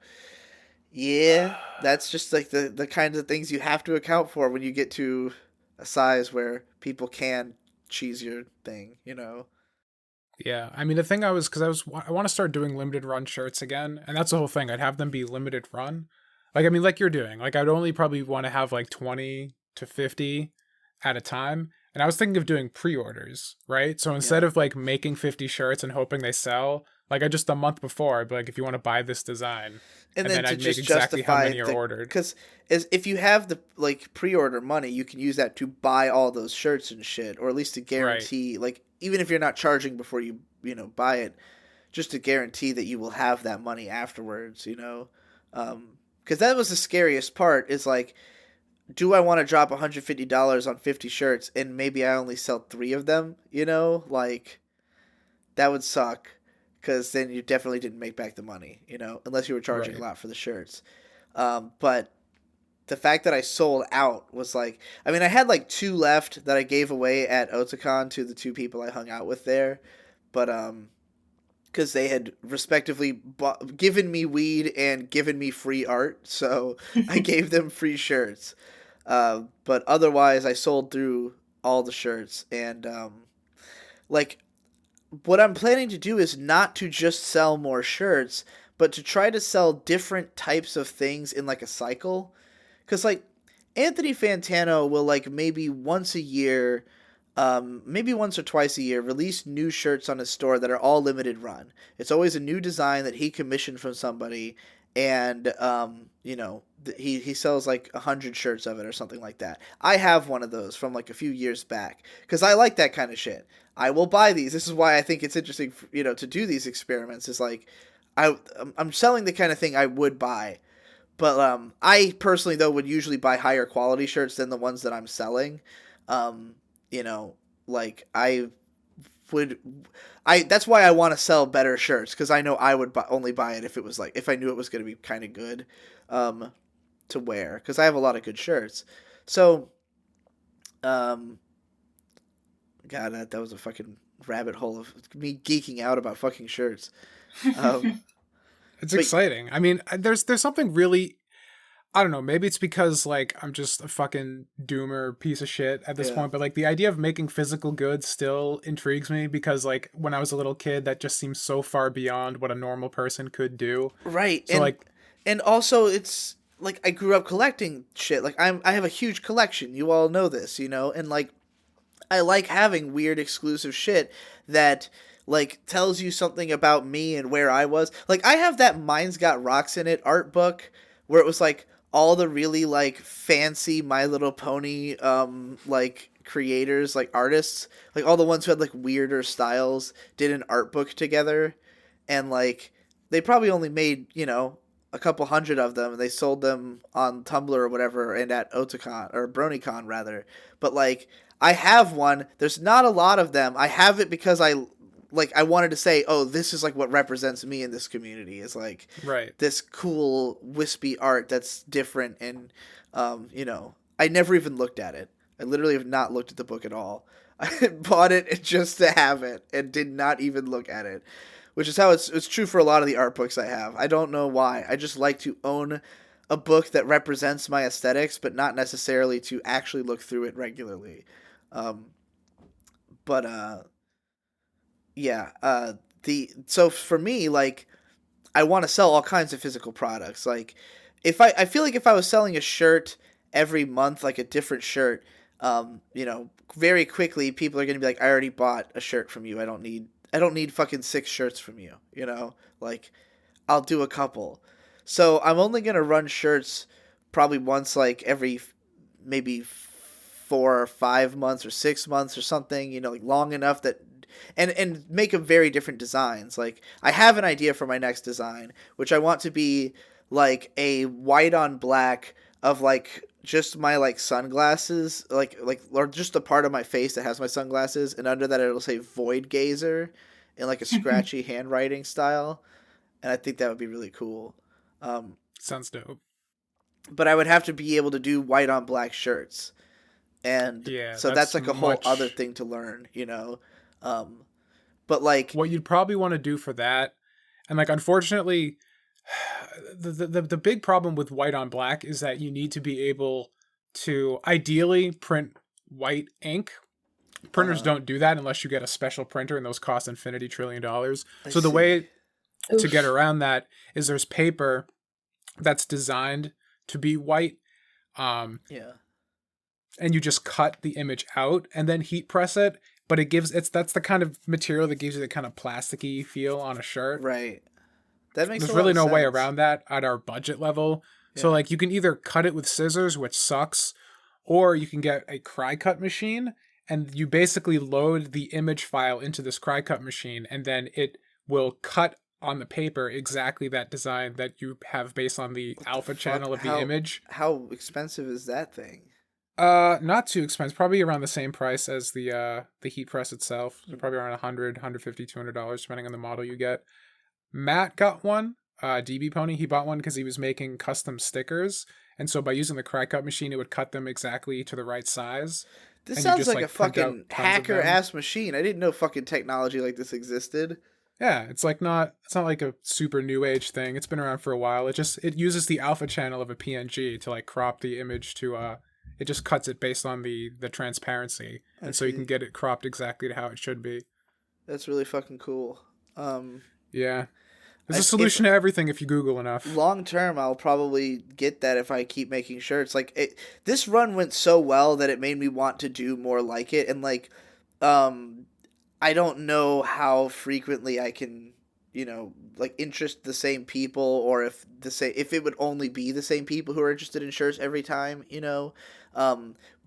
Speaker 1: yeah, that's just like the kinds of things you have to account for when you get to a size where people can cheese your thing.
Speaker 3: Yeah, I mean, the thing I want to start doing limited run shirts again, and that's the whole thing. I'd have them be limited run, like like you're doing. Like I'd only probably want to have like 20 to 50 at a time. And I was thinking of doing pre-orders, right? So instead of like making 50 shirts and hoping they sell, like I just a month before, I'd be like, if you want to buy this design, and then I'd make exactly how many are ordered.
Speaker 1: Because if you have the like pre-order money, you can use that to buy all those shirts and shit, or at least to guarantee, like even if you're not charging before you buy it, just to guarantee that you will have that money afterwards, because that was the scariest part. Is like, do I want to drop $150 on 50 shirts and maybe I only sell 3 of them? Like, that would suck, because then you definitely didn't make back the money, unless you were charging a lot for the shirts. But the fact that I sold out was like, I mean, I had like 2 left that I gave away at Otakon to the 2 people I hung out with there, but because they had respectively given me weed and given me free art, so I gave them free shirts. But otherwise, I sold through all the shirts, and like, what I'm planning to do is not to just sell more shirts, but to try to sell different types of things in like a cycle. Because like, Anthony Fantano will like maybe once a year, maybe once or twice a year, release new shirts on his store that are all limited run. It's always a new design that he commissioned from somebody, and he sells like 100 shirts of it or something like that. I have one of those from like a few years back, because I like that kind of shit. I will buy these. This is why I think it's interesting, to do these experiments. Is like, I'm selling the kind of thing I would buy. But I personally, though, would usually buy higher quality shirts than the ones that I'm selling. Like that's why I want to sell better shirts, because I know I would only buy it if I knew it was going to be kind of good to wear, because I have a lot of good shirts. So, God, that was a fucking rabbit hole of me geeking out about fucking shirts.
Speaker 3: It's exciting. I mean, there's something really, I don't know, maybe it's because like I'm just a fucking doomer piece of shit at this point, but like the idea of making physical goods still intrigues me, because like when I was a little kid, that just seems so far beyond what a normal person could do.
Speaker 1: Right.
Speaker 3: So
Speaker 1: and also it's like, I grew up collecting shit. Like I have a huge collection. You all know this, and like, I like having weird exclusive shit that like tells you something about me and where I was. Like, I have that Mine's Got Rocks in It art book where it was like all the really like fancy My Little Pony like creators, like artists, like all the ones who had like weirder styles did an art book together, and like they probably only made, you know, a couple hundred of them, and they sold them on Tumblr or whatever and at Otakon or BronyCon rather. But like I have one. There's not a lot of them. I have it because I wanted to say, oh, this is like what represents me in this community, is like
Speaker 3: Right.
Speaker 1: this cool wispy art that's different. And you know, I never even looked at it. I literally have not looked at the book at all. I bought it just to have it and did not even look at it, which is how it's true for a lot of the art books I have. I don't know why. I just like to own a book that represents my aesthetics, but not necessarily to actually look through it regularly. Um, but yeah, so for me, like, I want to sell all kinds of physical products. Like, if I feel like if I was selling a shirt every month, like a different shirt, you know, very quickly people are gonna be like, I already bought a shirt from you. I don't need fucking 6 shirts from you. You know, like, I'll do a couple. So I'm only gonna run shirts probably once, like every maybe 4 or 5 months or 6 months or something. You know, like long enough that. And make them very different designs. Like, I have an idea for my next design, which I want to be like a white on black of like just my like sunglasses, like or just the part of my face that has my sunglasses, and under that it'll say Void Gazer in like a scratchy handwriting style, and I think that would be really cool.
Speaker 3: Sounds dope.
Speaker 1: But I would have to be able to do white on black shirts, and
Speaker 3: Yeah,
Speaker 1: so that's like a whole other thing to learn, you know. But like
Speaker 3: what you'd probably want to do for that, and like unfortunately, the big problem with white on black is that you need to be able to ideally print white ink. Printers don't do that unless you get a special printer, and those cost infinity $1 trillion. So the way to get around that is there's paper that's designed to be white.
Speaker 1: Yeah.
Speaker 3: And you just cut the image out and then heat press it, but that's the kind of material that gives you the kind of plasticky feel on a shirt.
Speaker 1: Right. That makes
Speaker 3: There's really no way
Speaker 1: sense.
Speaker 3: around that at our budget level.
Speaker 1: Yeah.
Speaker 3: So like you can either cut it with scissors, which sucks, or you can get a cry cut machine, and you basically load the image file into this cry cut machine, and then it will cut on the paper exactly that design that you have based on the alpha channel of the image.
Speaker 1: How expensive is that thing?
Speaker 3: Not too expensive. Probably around the same price as the heat press itself. So probably around $100, $150, $200, depending on the model you get. Matt got one. DB Pony, he bought one because he was making custom stickers, and so by using the cry cut machine, it would cut them exactly to the right size.
Speaker 1: This sounds like a fucking hacker ass machine. I didn't know fucking technology like this existed.
Speaker 3: Yeah, it's not like a super new age thing. It's been around for a while. It uses the alpha channel of a PNG to like crop the image to it just cuts it based on the transparency, and so you can get it cropped exactly to how it should be.
Speaker 1: That's really fucking cool.
Speaker 3: Yeah. There's a solution to everything if you Google enough.
Speaker 1: Long term, I'll probably get that if I keep making shirts. Like this run went so well that it made me want to do more like it, and like, I don't know how frequently I can, you know, like interest the same people, or if it would only be the same people who are interested in shirts every time, you know.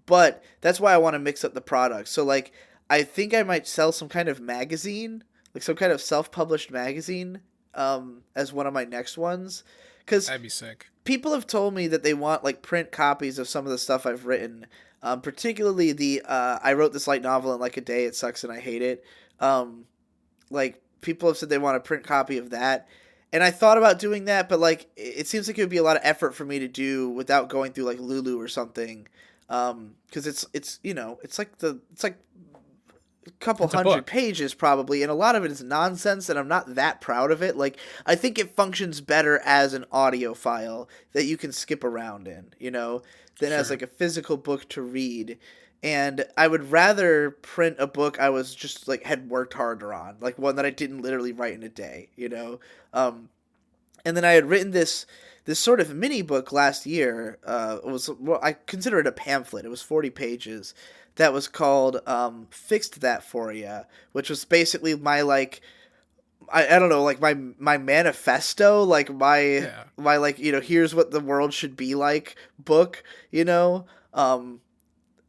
Speaker 1: But that's why I want to mix up the products. So like, I think I might sell some kind of magazine, like some kind of self-published magazine, as one of my next ones, because
Speaker 3: that'd be sick. People
Speaker 1: have told me that they want like print copies of some of the stuff I've written, particularly the I wrote this light novel in like a day, it sucks and I hate it. Like people have said they want a print copy of that, and I thought about doing that, but like it seems like it would be a lot of effort for me to do without going through like Lulu or something, because it's you know, it's like couple hundred pages probably, and a lot of it is nonsense, and I'm not that proud of it. Like, I think it functions better as an audio file that you can skip around in, you know, than as like a physical book to read. And I would rather print a book I was just like had worked harder on, like one that I didn't literally write in a day, you know. And then I had written this sort of mini book last year. I consider it a pamphlet. It was 40 pages. That was called Fixed That For Ya, which was basically my like I don't know, like my manifesto, like
Speaker 3: Yeah.
Speaker 1: my like, you know, here's what the world should be like book, you know.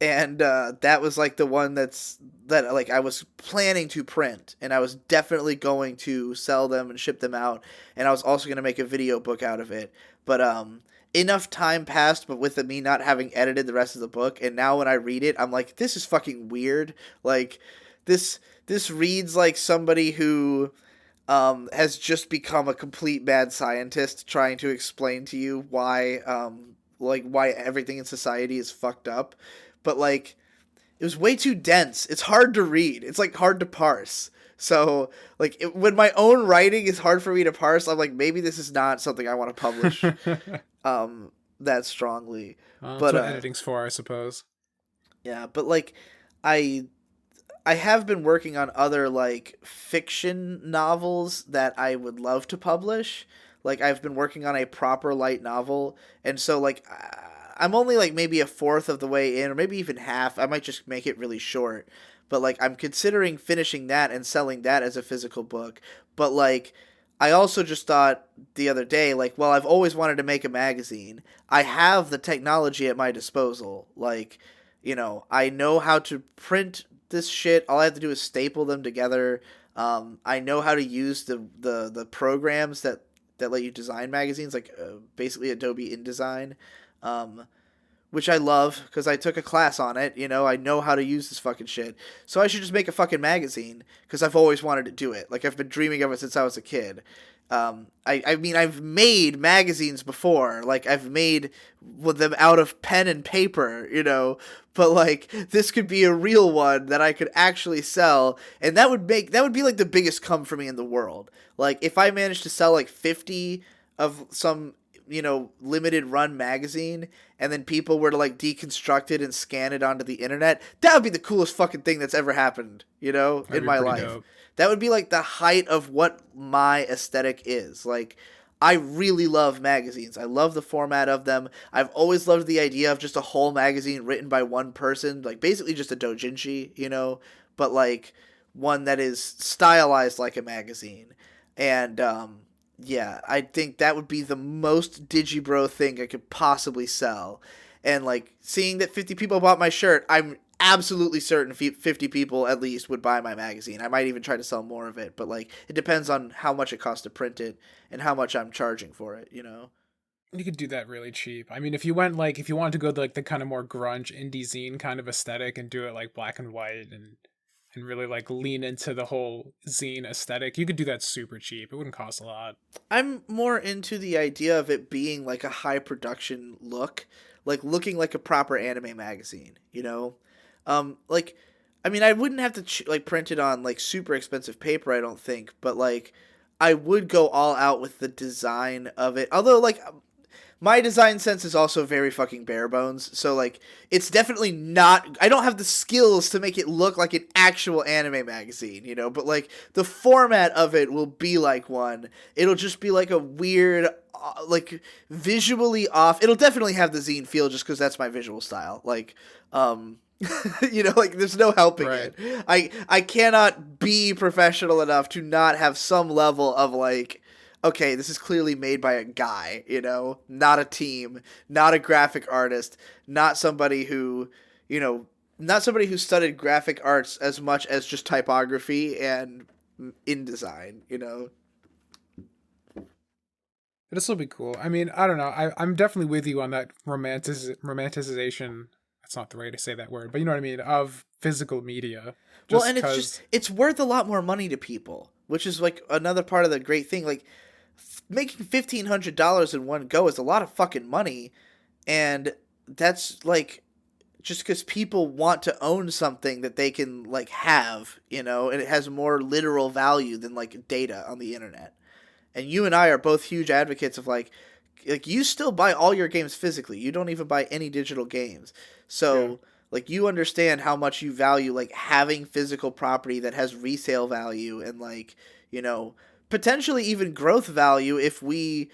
Speaker 1: And that was like the one that like I was planning to print, and I was definitely going to sell them and ship them out, and I was also going to make a video book out of it. But enough time passed, but with me not having edited the rest of the book, and now when I read it, I'm like, this is fucking weird. Like this reads like somebody who has just become a complete mad scientist trying to explain to you why everything in society is fucked up. But like, it was way too dense. It's hard to read. It's like hard to parse. So like, when my own writing is hard for me to parse, I'm like, maybe this is not something I want to publish that strongly.
Speaker 3: That's what editing's for, I suppose.
Speaker 1: Yeah, but like, I have been working on other like fiction novels that I would love to publish. Like, I've been working on a proper light novel, and so like, I'm only like maybe a fourth of the way in, or maybe even half. I might just make it really short. But like, I'm considering finishing that and selling that as a physical book. But like, I also just thought the other day, like, well, I've always wanted to make a magazine. I have the technology at my disposal. Like, you know, I know how to print this shit. All I have to do is staple them together. I know how to use the programs that let you design magazines, like basically Adobe InDesign. Which I love because I took a class on it. You know, I know how to use this fucking shit. So I should just make a fucking magazine because I've always wanted to do it. Like, I've been dreaming of it since I was a kid. I mean, I've made magazines before. Like, I've made them out of pen and paper, you know. But like, this could be a real one that I could actually sell, and that would be like the biggest come for me in the world. Like, if I managed to sell like 50 of some, you know, limited run magazine, and then people were to like deconstruct it and scan it onto the internet, that would be the coolest fucking thing that's ever happened, you know, in my life. Dope. That would be like the height of what my aesthetic is. Like, I really love magazines. I love the format of them. I've always loved the idea of just a whole magazine written by one person, like basically just a doujinshi, you know, but like one that is stylized like a magazine. And yeah, I think that would be the most digibro thing I could possibly sell. And like, seeing that 50 people bought my shirt, I'm absolutely certain 50 people at least would buy my magazine. I might even try to sell more of it, but like, it depends on how much it costs to print it and how much I'm charging for it, you know?
Speaker 3: You could do that really cheap. I mean, if you wanted to go like the kind of more grunge indie zine kind of aesthetic and do it like black and white and really like lean into the whole zine aesthetic, you could do that super cheap. It wouldn't cost a lot.
Speaker 1: I'm more into the idea of it being like a high production look, like looking like a proper anime magazine, you know? Like, I mean, I wouldn't have to like print it on like super expensive paper, I don't think, but like, I would go all out with the design of it. Although like, my design sense is also very fucking bare bones, so like, it's definitely not, I don't have the skills to make it look like an actual anime magazine, you know, but like, the format of it will be like one. It'll just be like a weird, like, visually off. It'll definitely have the zine feel just because that's my visual style. Like, you know, like, there's no helping it. I cannot be professional enough to not have some level of like, okay, this is clearly made by a guy, you know, not a team, not a graphic artist, not somebody who, you know, not somebody who studied graphic arts as much as just typography and InDesign, you know.
Speaker 3: It'll still be cool. I mean, I don't know. I'm definitely with you on that romanticization. That's not the way to say that word, but you know what I mean, of physical media.
Speaker 1: Well, and it's worth a lot more money to people, which is like another part of the great thing. Like, making $1,500 in one go is a lot of fucking money, and that's like just because people want to own something that they can like have, you know, and it has more literal value than like data on the internet. And you and I are both huge advocates of like you still buy all your games physically. You don't even buy any digital games. So yeah. Like, you understand how much you value like having physical property that has resale value and like, you know, potentially even growth value if we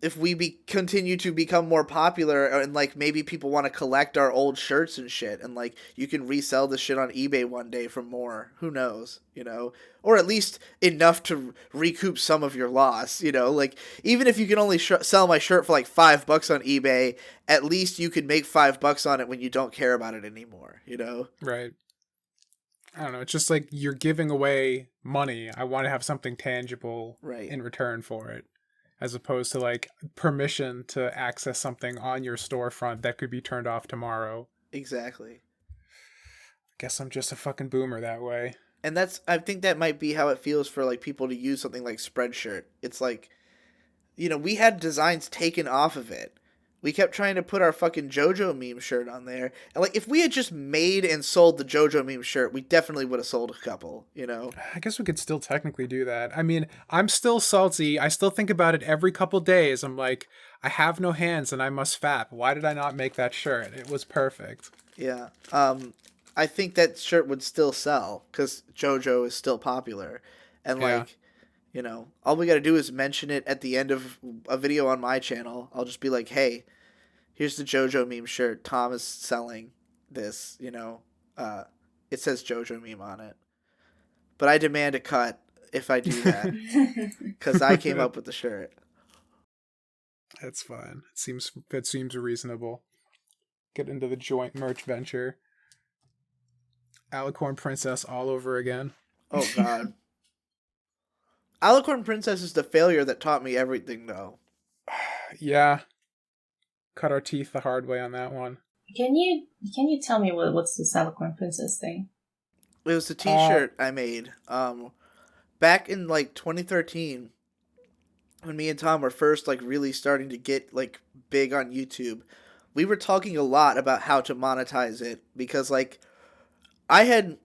Speaker 1: if we continue to become more popular, and like maybe people want to collect our old shirts and shit, and like you can resell this shit on eBay one day for more, who knows, you know, or at least enough to recoup some of your loss, you know, like even if you can only sell my shirt for like $5 on eBay, at least you can make $5 on it when you don't care about it anymore, you know.
Speaker 3: Right. I don't know, it's just like you're giving away money. I want to have something tangible in return for it, as opposed to like permission to access something on your storefront that could be turned off tomorrow.
Speaker 1: Exactly.
Speaker 3: Guess I'm just a fucking boomer that way.
Speaker 1: And I think that might be how it feels for like people to use something like Spreadshirt. It's like, you know, we had designs taken off of it. We kept trying to put our fucking JoJo meme shirt on there. And like, if we had just made and sold the JoJo meme shirt, we definitely would have sold a couple, you know?
Speaker 3: I guess we could still technically do that. I mean, I'm still salty. I still think about it every couple days. I'm like, I have no hands and I must fap. Why did I not make that shirt? It was perfect.
Speaker 1: Yeah. I think that shirt would still sell because JoJo is still popular. And like, you know, all we got to do is mention it at the end of a video on my channel. I'll just be like, hey, here's the JoJo meme shirt. Tom is selling this, you know. It says JoJo meme on it. But I demand a cut if I do that. Because I came up with the shirt.
Speaker 3: That's fine. It seems reasonable. Get into the joint merch venture. Alicorn Princess all over again.
Speaker 1: Oh, God. Alicorn Princess is the failure that taught me everything, though.
Speaker 3: Yeah. Cut our teeth the hard way on that one.
Speaker 2: Can you tell me what's this Alicorn Princess thing?
Speaker 1: It was a t-shirt I made back in like 2013 when me and Tom were first like really starting to get like big on YouTube. We were talking a lot about how to monetize it because like I'd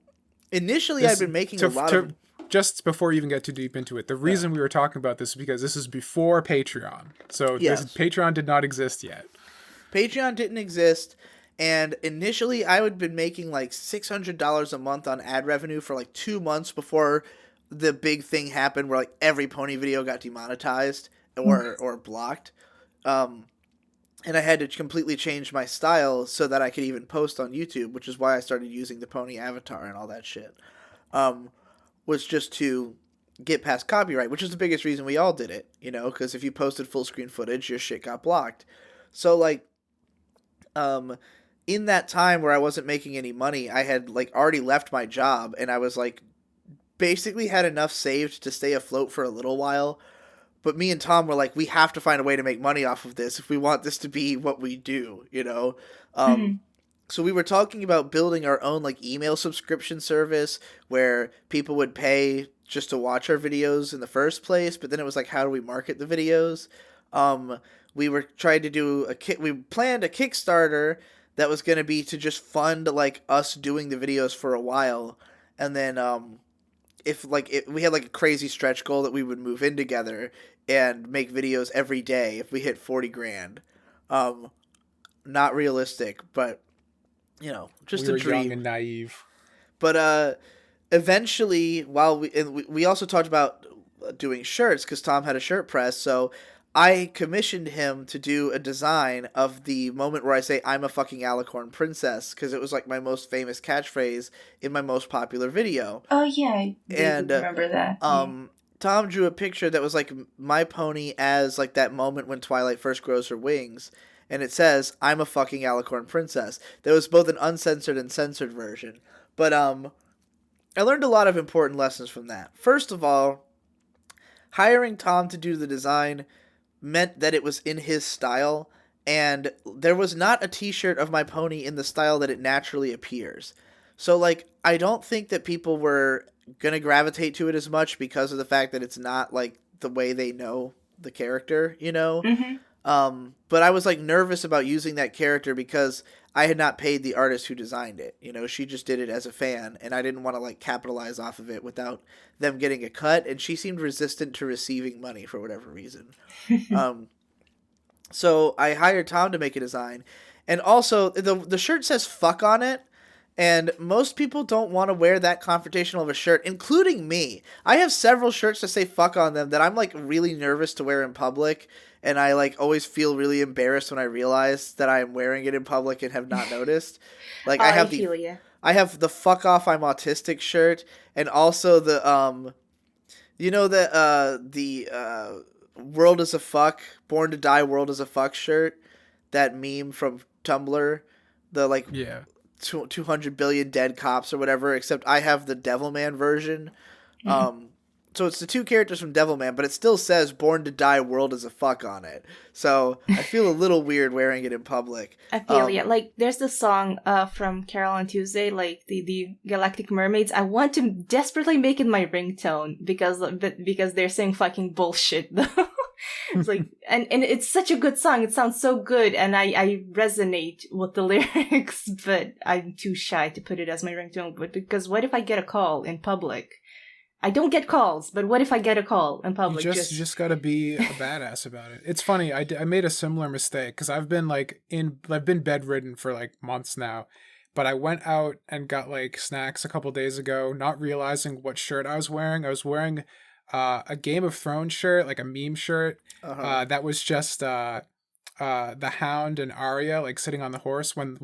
Speaker 1: been making a lot of...
Speaker 3: Just before you even get too deep into it, the reason we were talking about this is because this is before Patreon. So Patreon did not exist yet.
Speaker 1: Patreon didn't exist, and initially I had been making like $600 a month on ad revenue for like 2 months before the big thing happened where like every pony video got demonetized or blocked. And I had to completely change my style so that I could even post on YouTube, which is why I started using the pony avatar and all that shit. Was just to get past copyright, which is the biggest reason we all did it, you know, because if you posted full screen footage, your shit got blocked. So, like, in that time where I wasn't making any money, I had, like, already left my job, and I was, like, basically had enough saved to stay afloat for a little while. But me and Tom were like, we have to find a way to make money off of this if we want this to be what we do, you know? So we were talking about building our own like email subscription service where people would pay just to watch our videos in the first place. But then it was like, how do we market the videos? We were trying to do we planned a Kickstarter that was going to be to just fund like us doing the videos for a while. And then, we had like a crazy stretch goal that we would move in together and make videos every day if we hit 40 grand. Not realistic, but you know, just a dream.
Speaker 3: Young and naive.
Speaker 1: But eventually, while we also talked about doing shirts because Tom had a shirt press, so I commissioned him to do a design of the moment where I say I'm a fucking Alicorn Princess because it was like my most famous catchphrase in my most popular video.
Speaker 2: Oh yeah, I remember that.
Speaker 1: Tom drew a picture that was like my pony as like that moment when Twilight first grows her wings. And it says, I'm a fucking Alicorn Princess. There was both an uncensored and censored version. But I learned a lot of important lessons from that. First of all, hiring Tom to do the design meant that it was in his style. And there was not a t-shirt of my pony in the style that it naturally appears. So, like, I don't think that people were going to gravitate to it as much because of the fact that it's not, like, the way they know the character, you know? Mm-hmm. But I was like nervous about using that character because I had not paid the artist who designed it. You know, she just did it as a fan and I didn't want to like capitalize off of it without them getting a cut. And she seemed resistant to receiving money for whatever reason. So I hired Tom to make a design, and also the shirt says fuck on it. And most people don't want to wear that confrontational of a shirt, including me. I have several shirts that say fuck on them that I'm like really nervous to wear in public. And I like always feel really embarrassed when I realize that I'm wearing it in public and have not noticed. Like
Speaker 2: Oh, I feel you.
Speaker 1: I have the fuck off I'm autistic shirt, and also the you know the world is a fuck, born to die world is a fuck shirt, that meme from Tumblr, the like
Speaker 3: Yeah.
Speaker 1: 200 billion dead cops or whatever, except I have the Devilman version. So it's the two characters from Devilman, but it still says born to die world is a fuck on it. So I feel a little weird wearing it in public.
Speaker 2: I feel yeah. Like there's this song from Carole on Tuesday, like the Galactic Mermaids. I want to desperately make it my ringtone because they're saying fucking bullshit though. It's like and it's such a good song. It sounds so good, and I resonate with the lyrics, but I'm too shy to put it as my ringtone. But because what if I get a call in public? I don't get calls, but what if I get a call in public?
Speaker 3: You just gotta be a badass about it. It's funny. I made a similar mistake because I've been bedridden for like months now, but I went out and got like snacks a couple days ago, not realizing what shirt I was wearing. I was wearing a Game of Thrones shirt, like a meme shirt. That was just the Hound and Arya like sitting on the horse when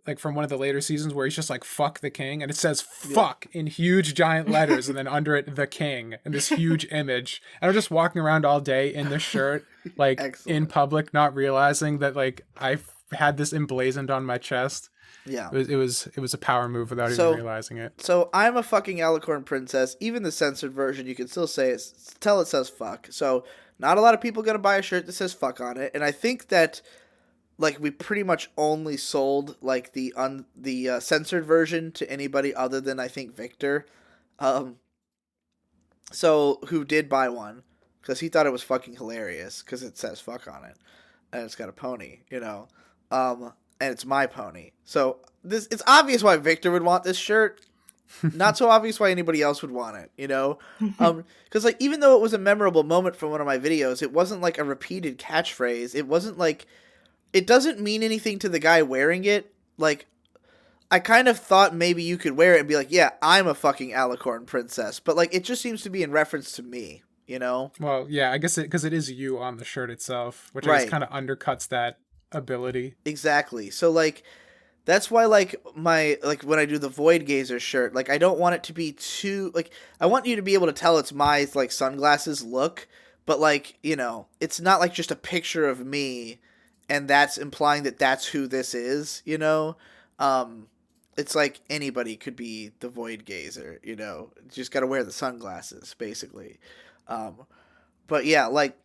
Speaker 3: like from one of the later seasons where he's just like fuck the king, and it says fuck in huge giant letters and then under it the king and this huge image, and I'm just walking around all day in this shirt like in public, not realizing that like I had this emblazoned on my chest.
Speaker 1: Yeah,
Speaker 3: it was a power move without even realizing it.
Speaker 1: So I'm a fucking alicorn princess. Even the censored version, you can still say it says fuck. So not a lot of people gonna buy a shirt that says fuck on it, and I think that like we pretty much only sold like the censored version to anybody other than I think Victor, so who did buy one because he thought it was fucking hilarious because it says fuck on it and it's got a pony, and it's my pony. So it's obvious why Victor would want this shirt. Not so obvious why anybody else would want it, because like even though it was a memorable moment from one of my videos, it wasn't like a repeated catchphrase. It wasn't like. It doesn't mean anything to the guy wearing it. Like, I kind of thought maybe you could wear it and be like, yeah, I'm a fucking alicorn princess. But, like, it just seems to be in reference to me,
Speaker 3: Well, yeah, I guess because it is you on the shirt itself, which I guess kind of undercuts that ability.
Speaker 1: Exactly. So, like, that's why, like, when I do the Void Gazer shirt, like, I don't want it to be too, like, I want you to be able to tell it's my, like, sunglasses look. But, like, it's not, like, just a picture of me and that's implying that that's who this is, It's like anybody could be the Void Gazer, Just got to wear the sunglasses, basically. But yeah, like,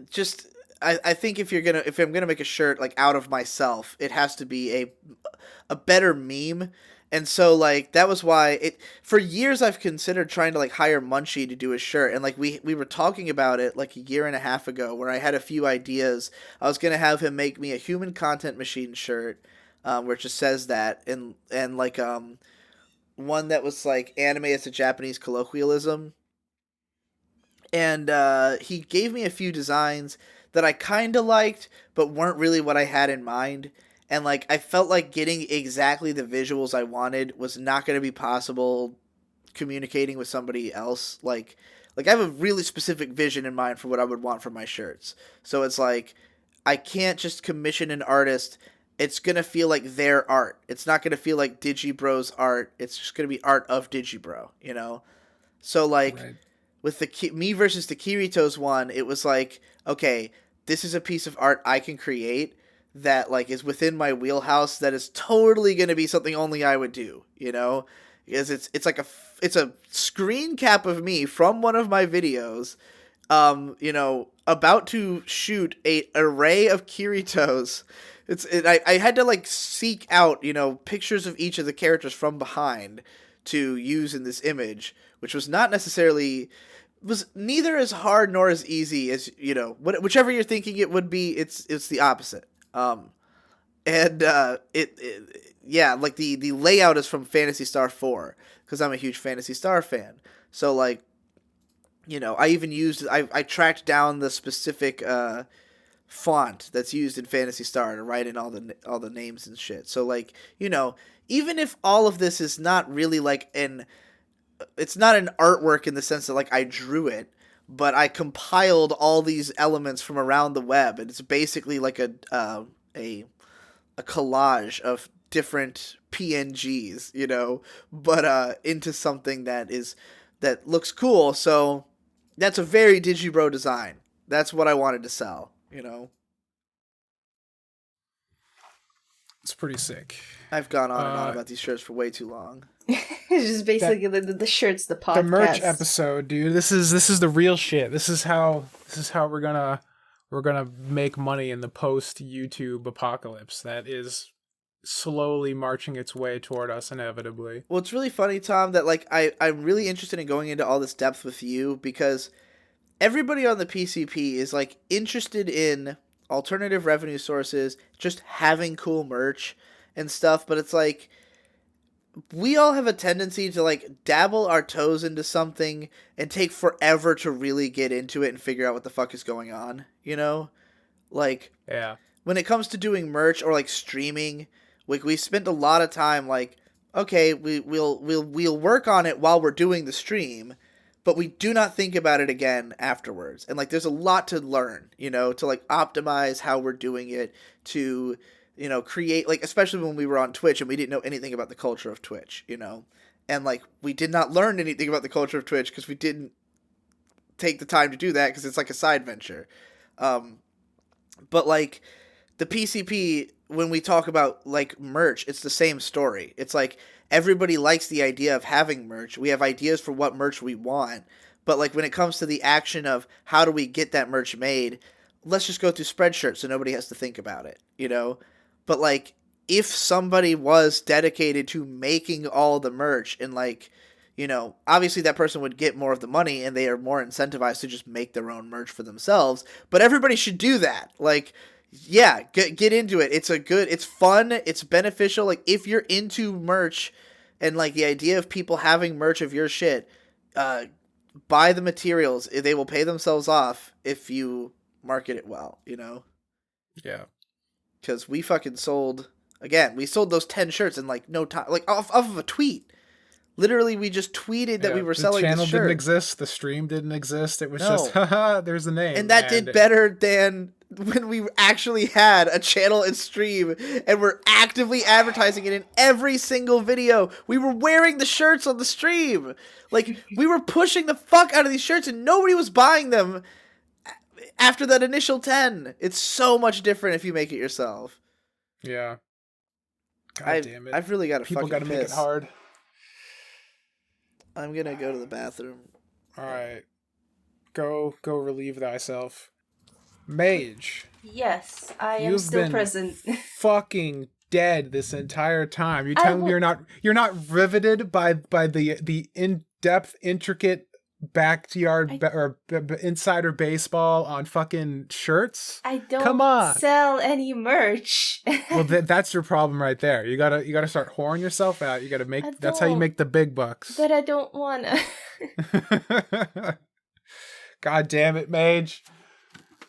Speaker 1: just I think if I'm gonna make a shirt like out of myself, it has to be a better meme. And so, like, that was why for years I've considered trying to, like, hire Munchie to do a shirt. And, like, we were talking about it, like, a year and a half ago where I had a few ideas. I was going to have him make me a Human Content Machine shirt, where it just says that. And like, one that was, like, anime as a Japanese colloquialism. And he gave me a few designs that I kind of liked, but weren't really what I had in mind. And, like, I felt like getting exactly the visuals I wanted was not going to be possible communicating with somebody else. Like I have a really specific vision in mind for what I would want for my shirts. So it's like, I can't just commission an artist. It's going to feel like their art. It's not going to feel like Digibro's art. It's just going to be art of Digibro, So, like, with the me versus the Kiritos one, it was like, okay, this is a piece of art I can create that, like, is within my wheelhouse that is totally going to be something only I would do, because it's like it's a screen cap of me from one of my videos, about to shoot a array of Kiritos. I had to, like, seek out, pictures of each of the characters from behind to use in this image, which was not necessarily was neither as hard nor as easy as, whichever you're thinking it would be, it's the opposite. Yeah, like the layout is from Phantasy Star 4 because I'm a huge Phantasy Star fan. So, like, I even used I tracked down the specific font that's used in Phantasy Star to write in all the names and shit. So like, you know, even if all of this is not really like it's not an artwork in the sense that like I drew it, but I compiled all these elements from around the web, and it's basically like a collage of different PNGs, you know, but into something that looks cool. So that's a very Digibro design. That's what I wanted to sell, you know.
Speaker 3: It's pretty sick.
Speaker 1: I've gone on and on about these shirts for way too long.
Speaker 2: It's just basically the shirts, the podcast.
Speaker 3: The merch episode, dude. This is the real shit. This is how we're gonna make money in the post YouTube apocalypse that is slowly marching its way toward us inevitably.
Speaker 1: Well, it's really funny, Tom, that like I'm really interested in going into all this depth with you because everybody on the PCP is like interested in alternative revenue sources, just having cool merch and stuff, but it's like we all have a tendency to like dabble our toes into something and take forever to really get into it and figure out what the fuck is going on, you know? Like,
Speaker 3: yeah.
Speaker 1: When it comes to doing merch or like streaming, like we spent a lot of time like, okay, we'll work on it while we're doing the stream, but we do not think about it again afterwards. And like there's a lot to learn, you know, to like optimize how we're doing it, to, you know, create, like, especially when we were on Twitch and we didn't know anything about the culture of Twitch, you know, and like we did not learn anything about the culture of Twitch because we didn't take the time to do that because it's like a side venture. But like the PCP, when we talk about like merch, it's the same story. It's like everybody likes the idea of having merch. We have ideas for what merch we want, but like when it comes to the action of how do we get that merch made, let's just go through Spreadshirt so nobody has to think about it, you know? But like if somebody was dedicated to making all the merch and like, you know, obviously that person would get more of the money and they are more incentivized to just make their own merch for themselves, but everybody should do that. Like, yeah, get into it. It's fun, it's beneficial. Like if you're into merch and like the idea of people having merch of your shit, buy the materials. They will pay themselves off if you market it well, you know?
Speaker 3: Yeah.
Speaker 1: Because we fucking sold those 10 shirts in like no time, like off of a tweet. Literally, we just tweeted that we were selling the shirt. The
Speaker 3: channel didn't exist. The stream didn't exist. It was just, there's the name.
Speaker 1: And that did better than when we actually had a channel and stream and we're actively advertising it in every single video. We were wearing the shirts on the stream. Like, we were pushing the fuck out of these shirts and nobody was buying them after that initial 10. It's so much different if you make it yourself.
Speaker 3: Yeah. God damn it.
Speaker 1: I've really got to fucking
Speaker 3: People got to make it hard.
Speaker 1: I'm gonna go to the bathroom.
Speaker 3: All right, go relieve thyself. Mage.
Speaker 2: Yes, I am still present.
Speaker 3: Fucking dead this entire time. You're telling me you're not riveted by the in-depth, intricate backyard or insider baseball on fucking shirts?
Speaker 2: I don't sell any merch.
Speaker 3: Well, that's your problem right there. You gotta start whoring yourself out. You gotta make. That's how you make the big bucks.
Speaker 2: But I don't wanna.
Speaker 3: God damn it, Mage.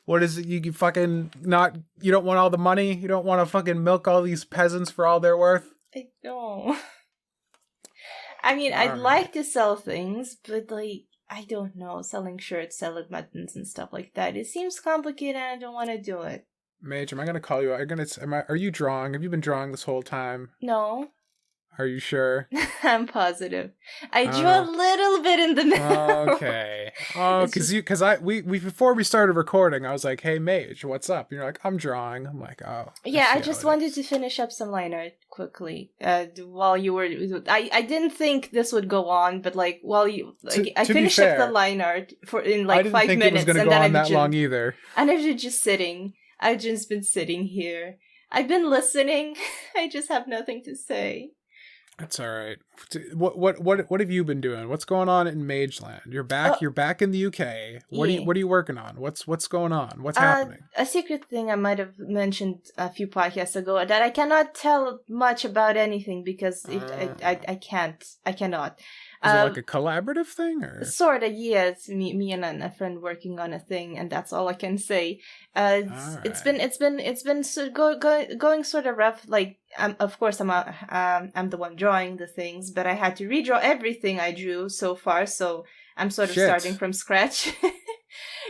Speaker 3: What is it? You fucking not. You don't want all the money. You don't want to fucking milk all these peasants for all they're worth.
Speaker 2: I don't. I mean, I'd like to sell things, but like, I don't know, selling shirts, selling buttons and stuff like that. It seems complicated and I don't want to do it.
Speaker 3: Mage, am I going to call you out? Are you drawing? Have you been drawing this whole time?
Speaker 2: No.
Speaker 3: Are you sure?
Speaker 2: I'm positive. I drew a little bit in the middle.
Speaker 3: Okay. Oh, because we before we started recording, I was like, "Hey, Mage, what's up?" You're like, "I'm drawing." I'm like, "Oh."
Speaker 2: Yeah, I just wanted to finish up some line art quickly. While you were, I didn't think this would go on, but like while you, like, I finished up the line art in like 5 minutes,
Speaker 3: I didn't think it was going to go on that long either.
Speaker 2: And I've just sitting. I've just been sitting here. I've been listening. I just have nothing to say.
Speaker 3: That's all right. What have you been doing? What's going on in Mageland? You're back.
Speaker 2: Oh,
Speaker 3: You're back in the UK.
Speaker 2: yeah.
Speaker 3: What are you working on? What's going on? What's happening?
Speaker 2: A secret thing I might have mentioned a few podcasts ago that I cannot tell much about anything because I can't. I cannot.
Speaker 3: Is it like a collaborative thing or?
Speaker 2: Sort of, yeah. It's me and a friend working on a thing, and that's all I can say. It's been going sort of rough. Like, of course, I'm the one drawing the things, but I had to redraw everything I drew so far, so I'm sort of starting from scratch.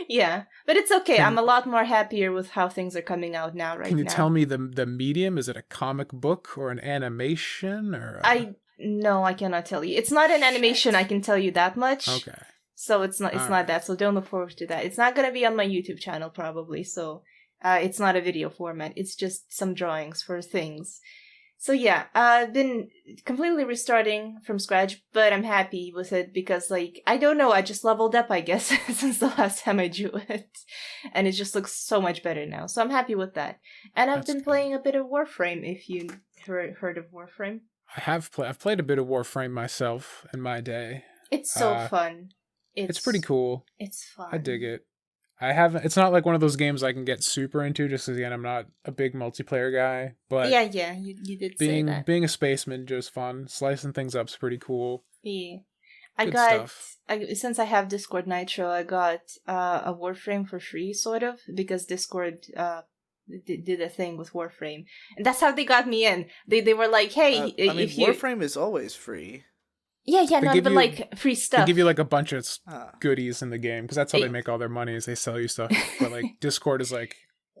Speaker 2: Yeah, but it's okay. I'm a lot more happier with how things are coming out now. Can you
Speaker 3: tell me the medium? Is it a comic book or an animation or?
Speaker 2: No, I cannot tell you. It's not an animation, I can tell you that much.
Speaker 3: Okay.
Speaker 2: So it's not that, so don't look forward to that. It's not gonna be on my YouTube channel probably, so it's not a video format. It's just some drawings for things. So yeah, I've been completely restarting from scratch, but I'm happy with it because, like, I don't know, I just leveled up, I guess, since the last time I drew it. And it just looks so much better now, so I'm happy with that. And I've been playing a bit of Warframe, if you heard of Warframe.
Speaker 3: I've played a bit of Warframe myself in my day.
Speaker 2: It's so fun.
Speaker 3: It's pretty cool.
Speaker 2: It's fun.
Speaker 3: I dig it. I haven't. It's not like one of those games I can get super into, just because again I'm not a big multiplayer guy. But
Speaker 2: yeah, you did say that.
Speaker 3: Being a spaceman just fun. Slicing things up's pretty cool.
Speaker 2: Yeah, since I have Discord Nitro, I got a Warframe for free, sort of, because Discord did a thing with Warframe, and that's how they got me in. They were like, hey,
Speaker 1: Warframe is always free.
Speaker 2: Yeah, but like free stuff.
Speaker 3: They give you like a bunch of goodies in the game because that's how they make all their money is they sell you stuff. But like Discord is like,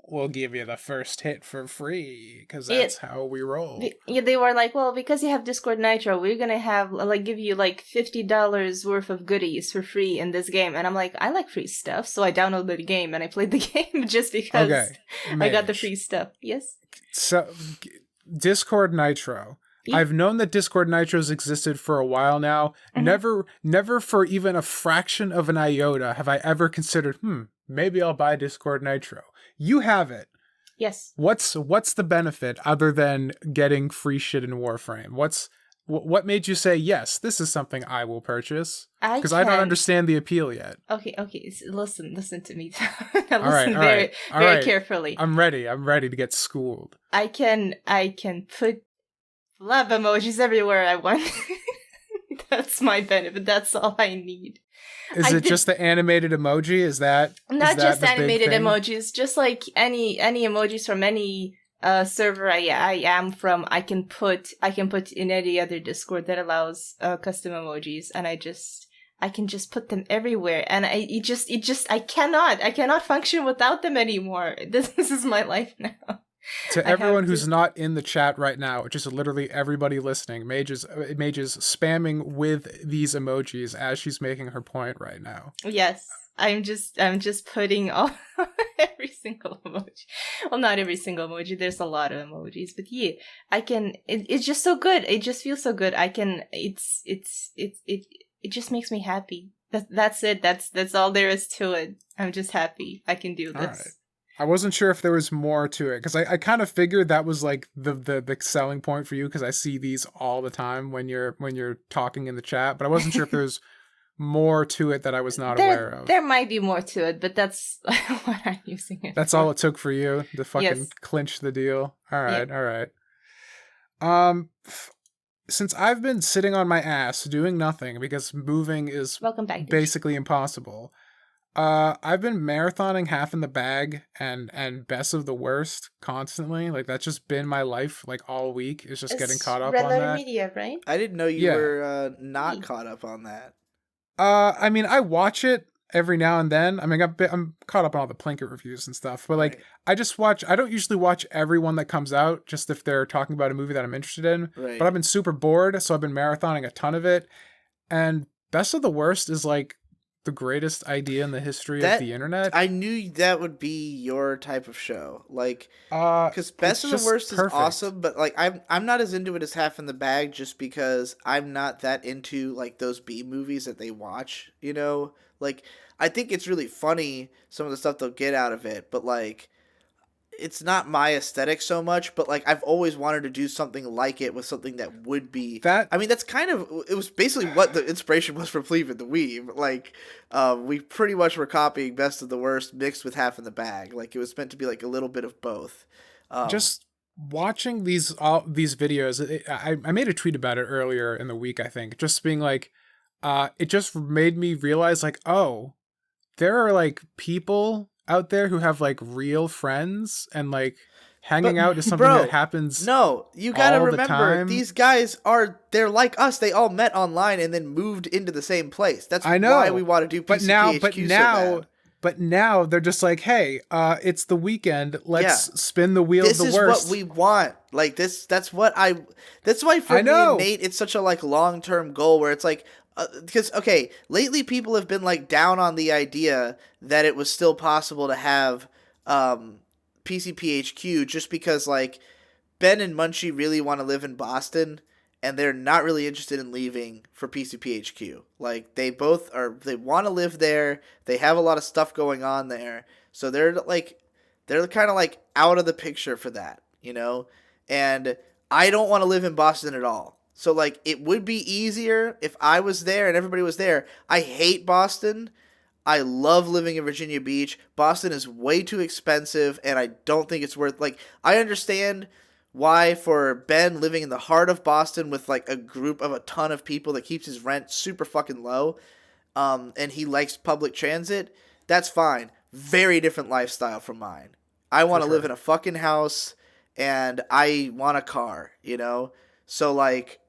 Speaker 3: we'll give you the first hit for free because that's how we roll.
Speaker 2: They were like, well, because you have Discord Nitro, we're gonna have give you like $50 worth of goodies for free in this game. And I'm like, I like free stuff, so I downloaded the game and I played the game just because I got the free stuff. Yes.
Speaker 3: So Discord Nitro. I've known that Discord Nitros existed for a while now. Mm-hmm. Never for even a fraction of an iota have I ever considered, maybe I'll buy Discord Nitro. You have it.
Speaker 2: Yes.
Speaker 3: What's the benefit other than getting free shit in Warframe? What made you say, yes, this is something I will purchase? Because I don't understand the appeal yet.
Speaker 2: Okay. Listen to me. Listen very carefully.
Speaker 3: I'm ready to get schooled.
Speaker 2: I can put love emojis everywhere I want. That's my benefit. That's all I need.
Speaker 3: Is it just the animated emoji? Is that
Speaker 2: not just animated emojis? Just like any emojis from any server I am from. I can put in any other Discord that allows custom emojis, and I can just put them everywhere, and I cannot function without them anymore. This is my life now.
Speaker 3: To everyone who's not in the chat right now, which is literally everybody listening, Mage is spamming with these emojis as she's making her point right now.
Speaker 2: Yes, I'm just putting all every single emoji. Well, not every single emoji. There's a lot of emojis, but yeah, I can. It's just so good. It just feels so good. I can. It just makes me happy. That's it. That's all there is to it. I'm just happy. I can do this.
Speaker 3: All right. I wasn't sure if there was more to it because I kind of figured that was like the selling point for you because I see these all the time when you're talking in the chat, but I wasn't sure if there's more to it that I was not aware of.
Speaker 2: There might be more to it, but that's what I'm using it.
Speaker 3: That's all it took for you to fucking clinch the deal. All right, all right. Since I've been sitting on my ass doing nothing because moving is basically impossible. I've been marathoning Half in the Bag and Best of the Worst constantly. Like that's just been my life like all week. Is just getting caught up on that.
Speaker 2: Media, right?
Speaker 1: I didn't know you were not caught up on that.
Speaker 3: I mean, I watch it every now and then. I mean, I'm caught up on all the Plinkett reviews and stuff. But like, I don't usually watch every one that comes out. Just if they're talking about a movie that I'm interested in.
Speaker 1: Right.
Speaker 3: But I've been super bored, so I've been marathoning a ton of it. And Best of the Worst is like the greatest idea in the history of the internet.
Speaker 1: I knew that would be your type of show, like because Best of the Worst is awesome, but like I'm not as into it as Half in the Bag just because I'm not that into like those B movies that they watch. You know, like I think it's really funny some of the stuff they'll get out of it, but like it's not my aesthetic so much, but like I've always wanted to do something like it with something that would be
Speaker 3: That
Speaker 1: I mean that's kind of it was basically what the inspiration was for Pleave and the Weave. Like we pretty much were copying Best of the Worst mixed with Half in the Bag. Like it was meant to be like a little bit of both.
Speaker 3: Just watching these videos, I made a tweet about it earlier in the week, I think, just being like, it just made me realize like, oh, there are like people out there who have like real friends, and like hanging out is something that happens.
Speaker 1: No, you gotta
Speaker 3: all the
Speaker 1: remember
Speaker 3: time.
Speaker 1: these guys they're like us. They all met online and then moved into the same place. That's
Speaker 3: I know,
Speaker 1: why we want to do PCPHQ
Speaker 3: but now they're just like, hey, it's the weekend. Let's spin the wheel of the worst.
Speaker 1: This is what we want. Like this. That's why for me and Nate, it's such a like long-term goal where it's like, because okay, lately people have been like down on the idea that it was still possible to have PCPHQ just because like Ben and Munchie really want to live in Boston and they're not really interested in leaving for PCPHQ. Like they want to live there. They have a lot of stuff going on there. So they're kind of like out of the picture for that, you know? And I don't want to live in Boston at all. So like it would be easier if I was there and everybody was there. I hate Boston. I love living in Virginia Beach. Boston is way too expensive and I don't think it's worth like I understand why for Ben living in the heart of Boston with like a group of a ton of people that keeps his rent super fucking low, and he likes public transit, that's fine. Very different lifestyle from mine. I want to live in a fucking house and I want a car, you know? So like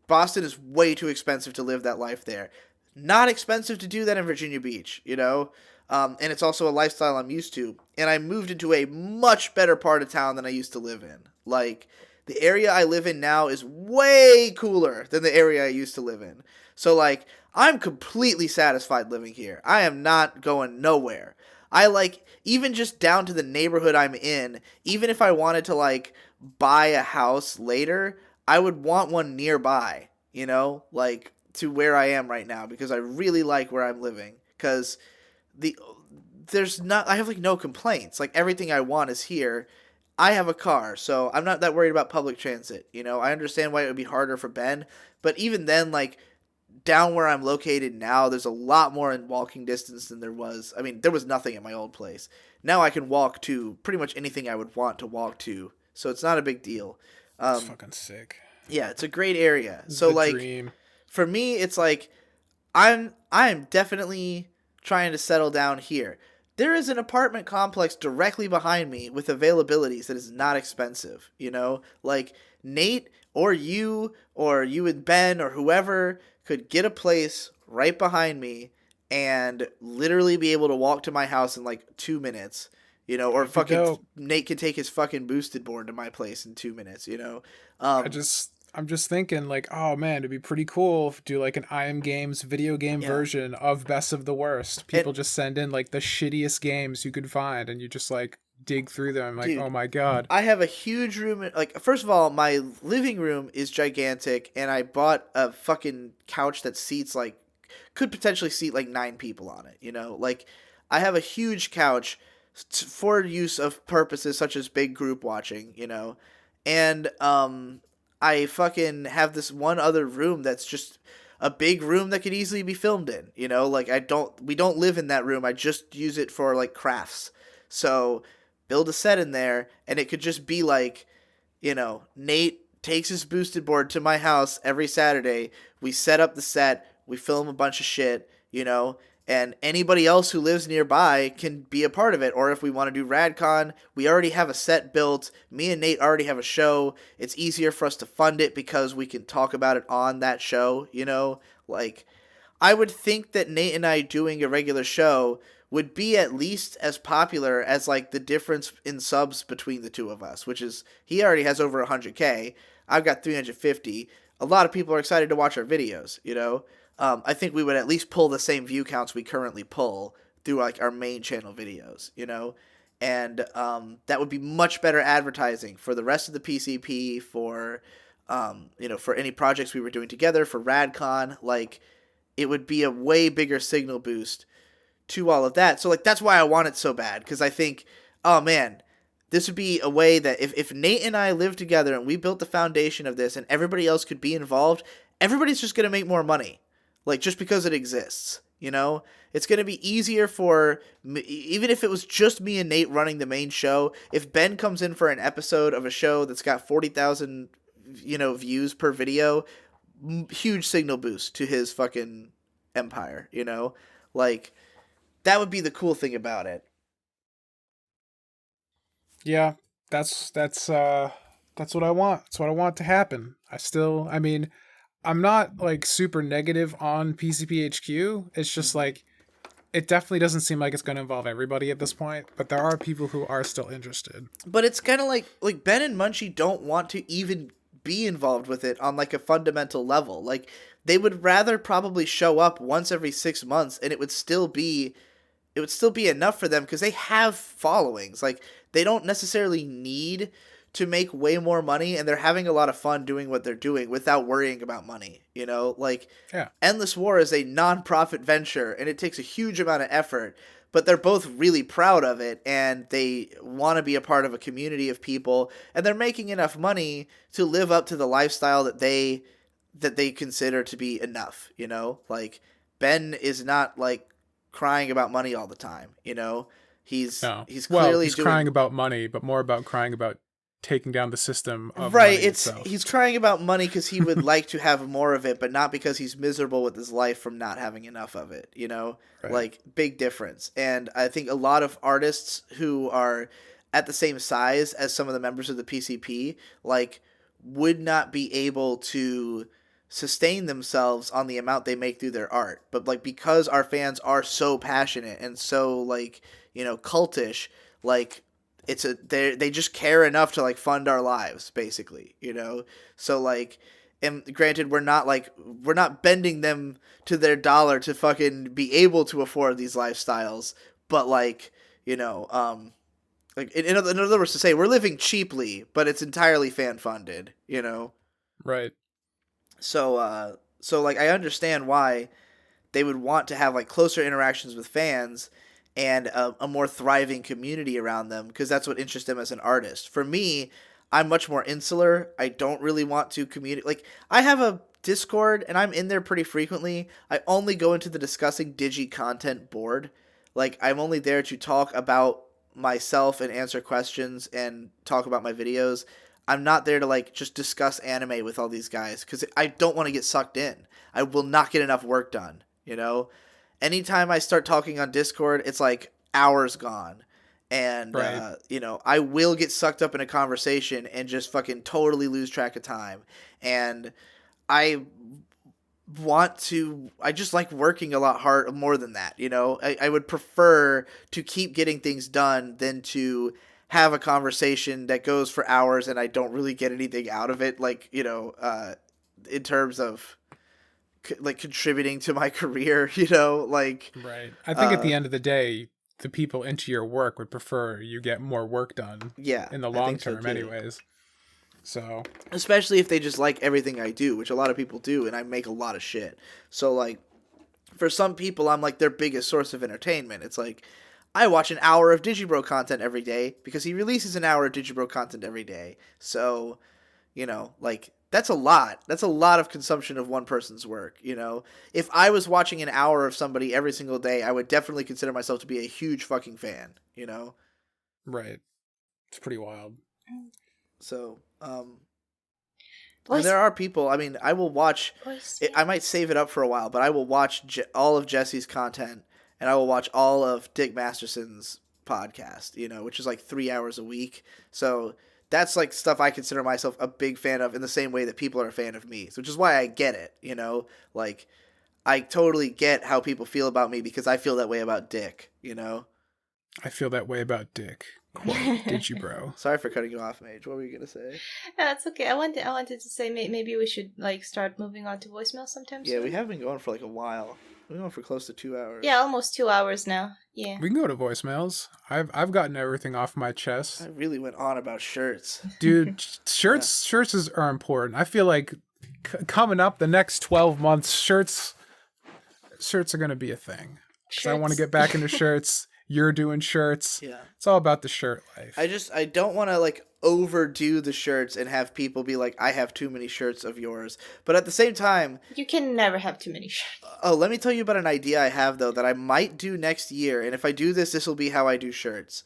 Speaker 1: Boston is way too expensive to live that life there. Not expensive to do that in Virginia Beach, you know? And it's also a lifestyle I'm used to. And I moved into a much better part of town than I used to live in. Like, the area I live in now is way cooler than the area I used to live in. So, like, I'm completely satisfied living here. I am not going nowhere. I like, even just down to the neighborhood I'm in, even if I wanted to, like, buy a house later, I would want one nearby, you know? Like, to where I am right now, because I really like where I'm living. Because I have like no complaints. Like everything I want is here. I have a car, so I'm not that worried about public transit. You know, I understand why it would be harder for Ben, but even then, like down where I'm located now, there's a lot more in walking distance than there was. I mean, there was nothing at my old place. Now I can walk to pretty much anything I would want to walk to, so it's not a big deal.
Speaker 3: It's fucking sick.
Speaker 1: Yeah, it's a great area. So like,
Speaker 3: dream.
Speaker 1: For me, it's like I'm definitely trying to settle down here. There is an apartment complex directly behind me with availabilities that is not expensive, you know? Like, Nate or you and Ben or whoever could get a place right behind me and literally be able to walk to my house in, like, 2 minutes, you know? Or fucking Nate can take his fucking boosted board to my place in 2 minutes, you know?
Speaker 3: I'm just thinking like, oh man, it'd be pretty cool if do like an IM Games video game version of Best of the Worst. People just send in like the shittiest games you could find and you just like dig through them. Like, dude, oh my God.
Speaker 1: I have a huge room. Like, first of all, my living room is gigantic and I bought a fucking couch that seats like, could potentially seat like 9 people on it, you know? Like, I have a huge couch for use of purposes such as big group watching, you know? And, I fucking have this one other room that's just a big room that could easily be filmed in, you know? Like, we don't live in that room. I just use it for, like, crafts. So, build a set in there, and it could just be like, you know, Nate takes his boosted board to my house every Saturday. We set up the set. We film a bunch of shit, you know? And anybody else who lives nearby can be a part of it. Or if we want to do RadCon, we already have a set built. Me and Nate already have a show. It's easier for us to fund it because we can talk about it on that show, you know? Like, I would think that Nate and I doing a regular show would be at least as popular as, like, the difference in subs between the two of us, which is, he already has over 100K. I've got 350. A lot of people are excited to watch our videos, you know? I think we would at least pull the same view counts we currently pull through like our main channel videos, you know? And that would be much better advertising for the rest of the PCP, for, you know, for any projects we were doing together, for RadCon. Like, it would be a way bigger signal boost to all of that. So, like, that's why I want it so bad, because I think oh man, this would be a way that if Nate and I lived together and we built the foundation of this and everybody else could be involved, everybody's just going to make more money. Like, just because it exists, you know? It's going to be easier for me, even if it was just me and Nate running the main show, if Ben comes in for an episode of a show that's got 40,000, views per video, huge signal boost to his fucking empire, you know? Like, that would be the cool thing about it.
Speaker 3: Yeah, that's what I want. That's what I want to happen. I mean, I'm not like super negative on PCPHQ. It's just like it definitely doesn't seem like it's going to involve everybody at this point, but there are people who are still interested.
Speaker 1: But it's kind of like Ben and Munchie don't want to even be involved with it on like a fundamental level. Like, they would rather probably show up once every 6 months, and it would still be enough for them because they have followings. Like, they don't necessarily need to make way more money, and they're having a lot of fun doing what they're doing without worrying about money, you know? Like,
Speaker 3: yeah.
Speaker 1: Endless War is a non-profit venture, and it takes a huge amount of effort, but they're both really proud of it, and they want to be a part of a community of people, and they're making enough money to live up to the lifestyle that they consider to be enough, you know? Like, Ben is not, like, crying about money all the time, you know? He's clearly
Speaker 3: crying about money, but more about crying about taking down the system of
Speaker 1: right.
Speaker 3: money itself.
Speaker 1: He's crying about money because he would like to have more of it, but not because he's miserable with his life from not having enough of it. You know,
Speaker 3: right.
Speaker 1: Like, big difference. And I think a lot of artists who are at the same size as some of the members of the PCP, like, would not be able to sustain themselves on the amount they make through their art. But like, because our fans are so passionate and so, like, cultish, like, they just care enough to, like, fund our lives, basically, you know? So, like, and granted, we're not bending them to their dollar to fucking be able to afford these lifestyles, but, like, like, in other words to say, we're living cheaply, but it's entirely fan funded, you know?
Speaker 3: Right.
Speaker 1: So like, I understand why they would want to have, like, closer interactions with fans and a more thriving community around them, because that's what interests them as an artist. For me, I'm much more insular. I don't really want to communicate. Like, I have a Discord, and I'm in there pretty frequently. I only go into the discussing Digi content board. Like, I'm only there to talk about myself and answer questions and talk about my videos. I'm not there to, like, just discuss anime with all these guys, because I don't want to get sucked in. I will not get enough work done, you know? Anytime I start talking on Discord, it's like hours gone. And,
Speaker 3: right.
Speaker 1: I will get sucked up in a conversation and just fucking totally lose track of time. And I just like working a lot more than that, you know? I would prefer to keep getting things done than to have a conversation that goes for hours and I don't really get anything out of it, like, in terms of, like, contributing to my career, you know? Like,
Speaker 3: right. I think at the end of the day, the people into your work would prefer you get more work done.
Speaker 1: Yeah,
Speaker 3: in the long term, anyways. So,
Speaker 1: especially if they just like everything I do, which a lot of people do, and I make a lot of shit. So, like, for some people, I'm like their biggest source of entertainment. It's like, I watch an hour of Digibro content every day because he releases an hour of Digibro content every day. So, like, that's a lot. That's a lot of consumption of one person's work, you know? If I was watching an hour of somebody every single day, I would definitely consider myself to be a huge fucking fan, you know?
Speaker 3: Right. It's pretty wild.
Speaker 1: So, and there are people, I mean, I will watch, I might save it up for a while, but I will watch all of Jesse's content, and I will watch all of Dick Masterson's podcast, which is like 3 hours a week. So that's like stuff I consider myself a big fan of in the same way that people are a fan of me, which is why I get it, like, I totally get how people feel about me because I feel that way about Dick,
Speaker 3: I feel that way about Dick. Quote, did you, bro?
Speaker 1: Sorry for cutting you off, Mage. What were you gonna say?
Speaker 2: That's okay. I wanted to say maybe we should, like, start moving on to voicemail sometime soon.
Speaker 1: Yeah, we have been going for like a while. We've been going for close to 2 hours.
Speaker 2: Yeah, almost 2 hours now. Yeah.
Speaker 3: We can go to voicemails. I've gotten everything off my chest.
Speaker 1: I really went on about shirts.
Speaker 3: Dude, shirts are important. I feel like coming up the next 12 months, shirts are going to be a thing. 'Cause I want to get back into shirts. You're doing shirts.
Speaker 1: Yeah.
Speaker 3: It's all about the shirt life.
Speaker 1: I don't want to like overdo the shirts and have people be like, I have too many shirts of yours. But at the same time,
Speaker 2: You can never have too many shirts.
Speaker 1: oh, let me tell you about an idea I have though that I might do next year. And if I do this, this will be how I do shirts.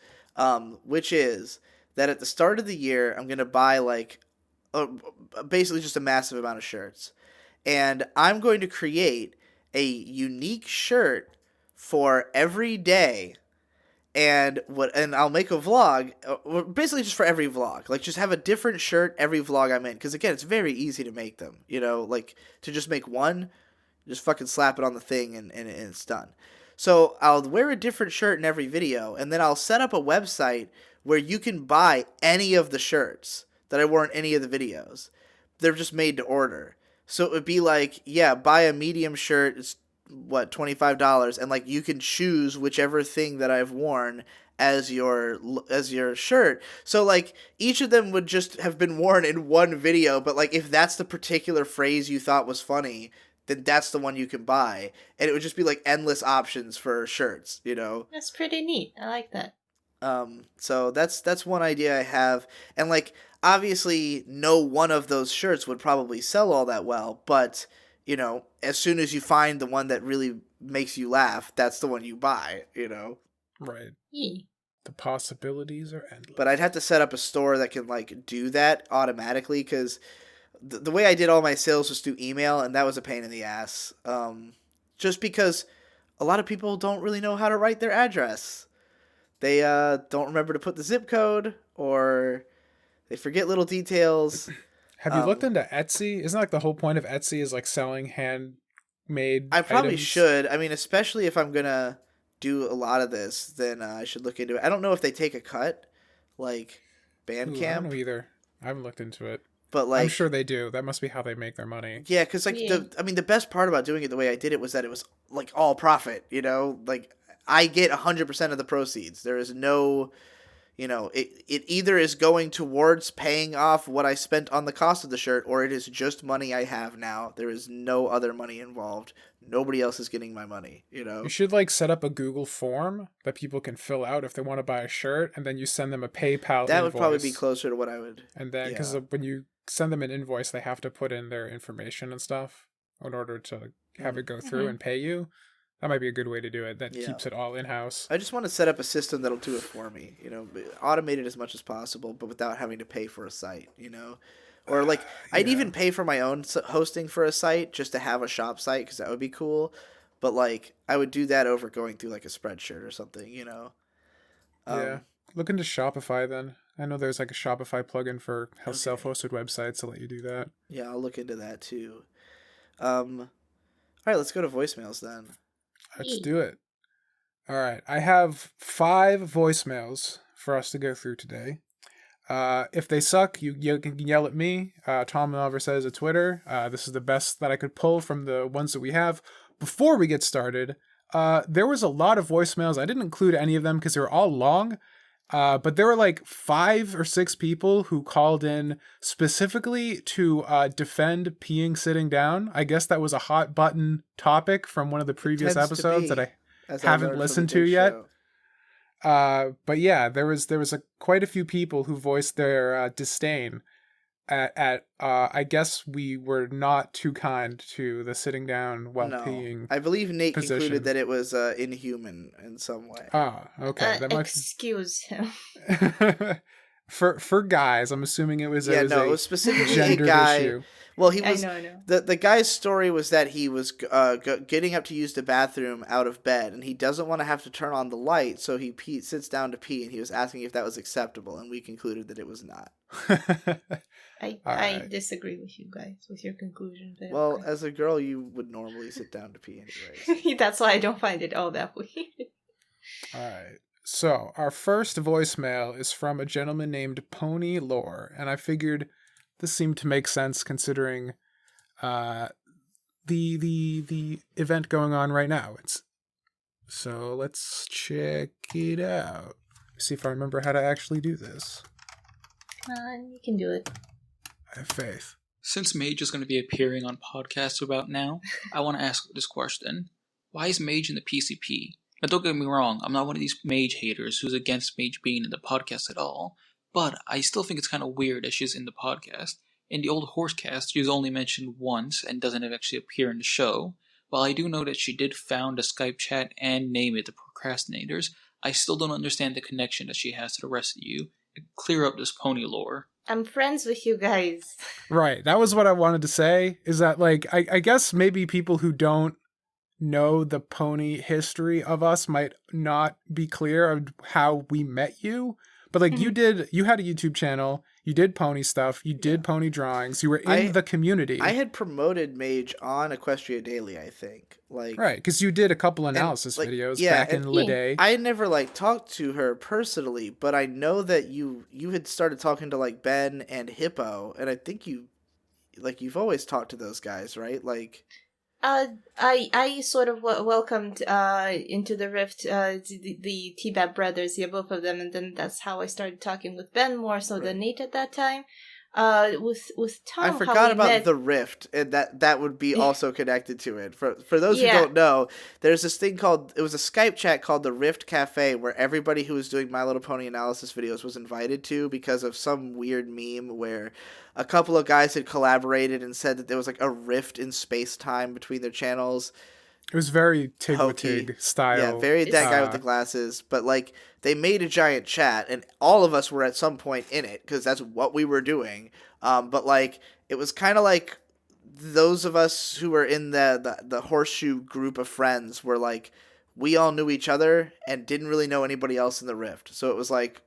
Speaker 1: Which is that at the start of the year, I'm gonna buy like basically just a massive amount of shirts, and I'm going to create a unique shirt for every day. And I'll make a vlog, basically just for every vlog. Like, just have a different shirt every vlog I'm in. Because, again, it's very easy to make them, you know? Like, to just make one, just fucking slap it on the thing and it's done. So, I'll wear a different shirt in every video, and then I'll set up a website where you can buy any of the shirts that I wore in any of the videos. They're just made to order. So, it would be like, yeah, buy a medium shirt, it's $25, and like you can choose whichever thing that I've worn as your shirt. So like each of them would just have been worn in one video, but like if that's the particular phrase you thought was funny, then that's the one you can buy, and it would just be like endless options for shirts, you know.
Speaker 2: That's pretty neat. I like that.
Speaker 1: So that's one idea I have, and like obviously no one of those shirts would probably sell all that well, but you know, as soon as you find the one that really makes you laugh, that's the one you buy, you know?
Speaker 3: Right.
Speaker 2: Yeah.
Speaker 3: The possibilities are endless.
Speaker 1: But I'd have to set up a store that can, like, do that automatically, because the way I did all my sales was through email, and that was a pain in the ass. Just because a lot of people don't really know how to write their address. They don't remember to put the zip code, or they forget little details.
Speaker 3: Have you looked into Etsy? Isn't like the whole point of Etsy is like selling handmade
Speaker 1: I probably
Speaker 3: items?
Speaker 1: should. I mean, especially if I'm going to do a lot of this, then I should look into it. I don't know if they take a cut, like Bandcamp.
Speaker 3: I don't know either. I haven't looked into it.
Speaker 1: But like,
Speaker 3: I'm sure they do. That must be how they make their money.
Speaker 1: yeah, because like the best part about doing it the way I did it was that it was like all profit, you know? Like I get 100% of the proceeds. There is no... You know, it either is going towards paying off what I spent on the cost of the shirt, or it is just money I have now. There is no other money involved. Nobody else is getting my money, you know?
Speaker 3: You should like set up a Google form that people can fill out if they want to buy a shirt, and then you send them a PayPal
Speaker 1: That
Speaker 3: invoice.
Speaker 1: would probably be closer to what I would...
Speaker 3: And then, because when you send them an invoice, they have to put in their information and stuff in order to have it go through and pay you. That might be a good way to do it. That keeps it all in-house.
Speaker 1: I just want to set up a system that'll do it for me, you know, automate it as much as possible, but without having to pay for a site, you know? Or like, I'd even pay for my own hosting for a site just to have a shop site, because that would be cool. But like, I would do that over going through like a Spreadshirt or something, you know?
Speaker 3: Yeah. Look into Shopify then. I know there's like a Shopify plugin for self-hosted websites to let you do that.
Speaker 1: Yeah, I'll look into that too. All right, let's go to voicemails then.
Speaker 3: Let's do it. All right. I have 5 voicemails for us to go through today. If they suck, you can yell at me. Tom Oliver says at Twitter. This is the best that I could pull from the ones that we have. Before we get started, there was a lot of voicemails. I didn't include any of them because they were all long. But there were like 5 or 6 people who called in specifically to defend peeing sitting down. I guess that was a hot button topic from one of the previous episodes that I haven't listened to yet. But yeah, there was quite a few people who voiced their disdain at I guess we were not too kind to the sitting down while peeing.
Speaker 1: I believe Nate
Speaker 3: position.
Speaker 1: Concluded that it was inhuman in some way.
Speaker 3: Ah, okay.
Speaker 2: Excuse him.
Speaker 3: for guys, I'm assuming it was
Speaker 1: it was specifically a guy.
Speaker 3: Issue.
Speaker 1: Well, he was.
Speaker 2: I know.
Speaker 1: The guy's story was that he was getting up to use the bathroom out of bed, and he doesn't want to have to turn on the light, so he sits down to pee, and he was asking if that was acceptable, and we concluded that it was not.
Speaker 2: I disagree with you guys, with your conclusion.
Speaker 1: Well, as a girl, you would normally sit down to pee anyways.
Speaker 2: That's why I don't find it all that weird.
Speaker 3: All right. So, our first voicemail is from a gentleman named Pony Lore, and I figured this seemed to make sense considering the event going on right now. So let's check it out. See if I remember how to actually do this.
Speaker 2: Come on, you can do it.
Speaker 3: I have faith.
Speaker 5: Since Mage is going to be appearing on podcasts about now, I want to ask this question. Why is Mage in the PCP? Now, don't get me wrong, I'm not one of these Mage haters who's against Mage being in the podcast at all, but I still think it's kind of weird that she's in the podcast. In the old Horsecast, she was only mentioned once and doesn't actually appear in the show. While I do know that she did found a Skype chat and name it the Procrastinators, I still don't understand the connection that she has to the rest of you. Clear up this pony lore.
Speaker 2: I'm friends with you guys.
Speaker 3: Right. That was what I wanted to say, is that, like, I guess maybe people who don't know the pony history of us might not be clear of how we met you. But, like, you had a YouTube channel, you did pony stuff, you did pony drawings, you were in the community.
Speaker 1: I had promoted Mage on Equestria Daily, I think. Like,
Speaker 3: right, because you did a couple analysis videos back in the day.
Speaker 1: I had never, like, talked to her personally, but I know that you had started talking to, like, Ben and Hippo, and I think you've always talked to those guys, right? Like...
Speaker 2: I sort of welcomed into the Rift the T-Bab brothers, yeah, both of them, and then that's how I started talking with Ben more so than Nate at that time. With Tom,
Speaker 1: I forgot about the Rift, and that would be also connected to it. For those who don't know, there's this thing it was a Skype chat called the Rift Cafe, where everybody who was doing My Little Pony analysis videos was invited to because of some weird meme where a couple of guys had collaborated and said that there was like a rift in space-time between their channels.
Speaker 3: It was very Tig with Tig style.
Speaker 1: Yeah, very that guy with the glasses. But, like, they made a giant chat, and all of us were at some point in it, because that's what we were doing. But, like, it was kind of like those of us who were in the Horseshoe group of friends were, like, we all knew each other and didn't really know anybody else in the Rift. So it was like,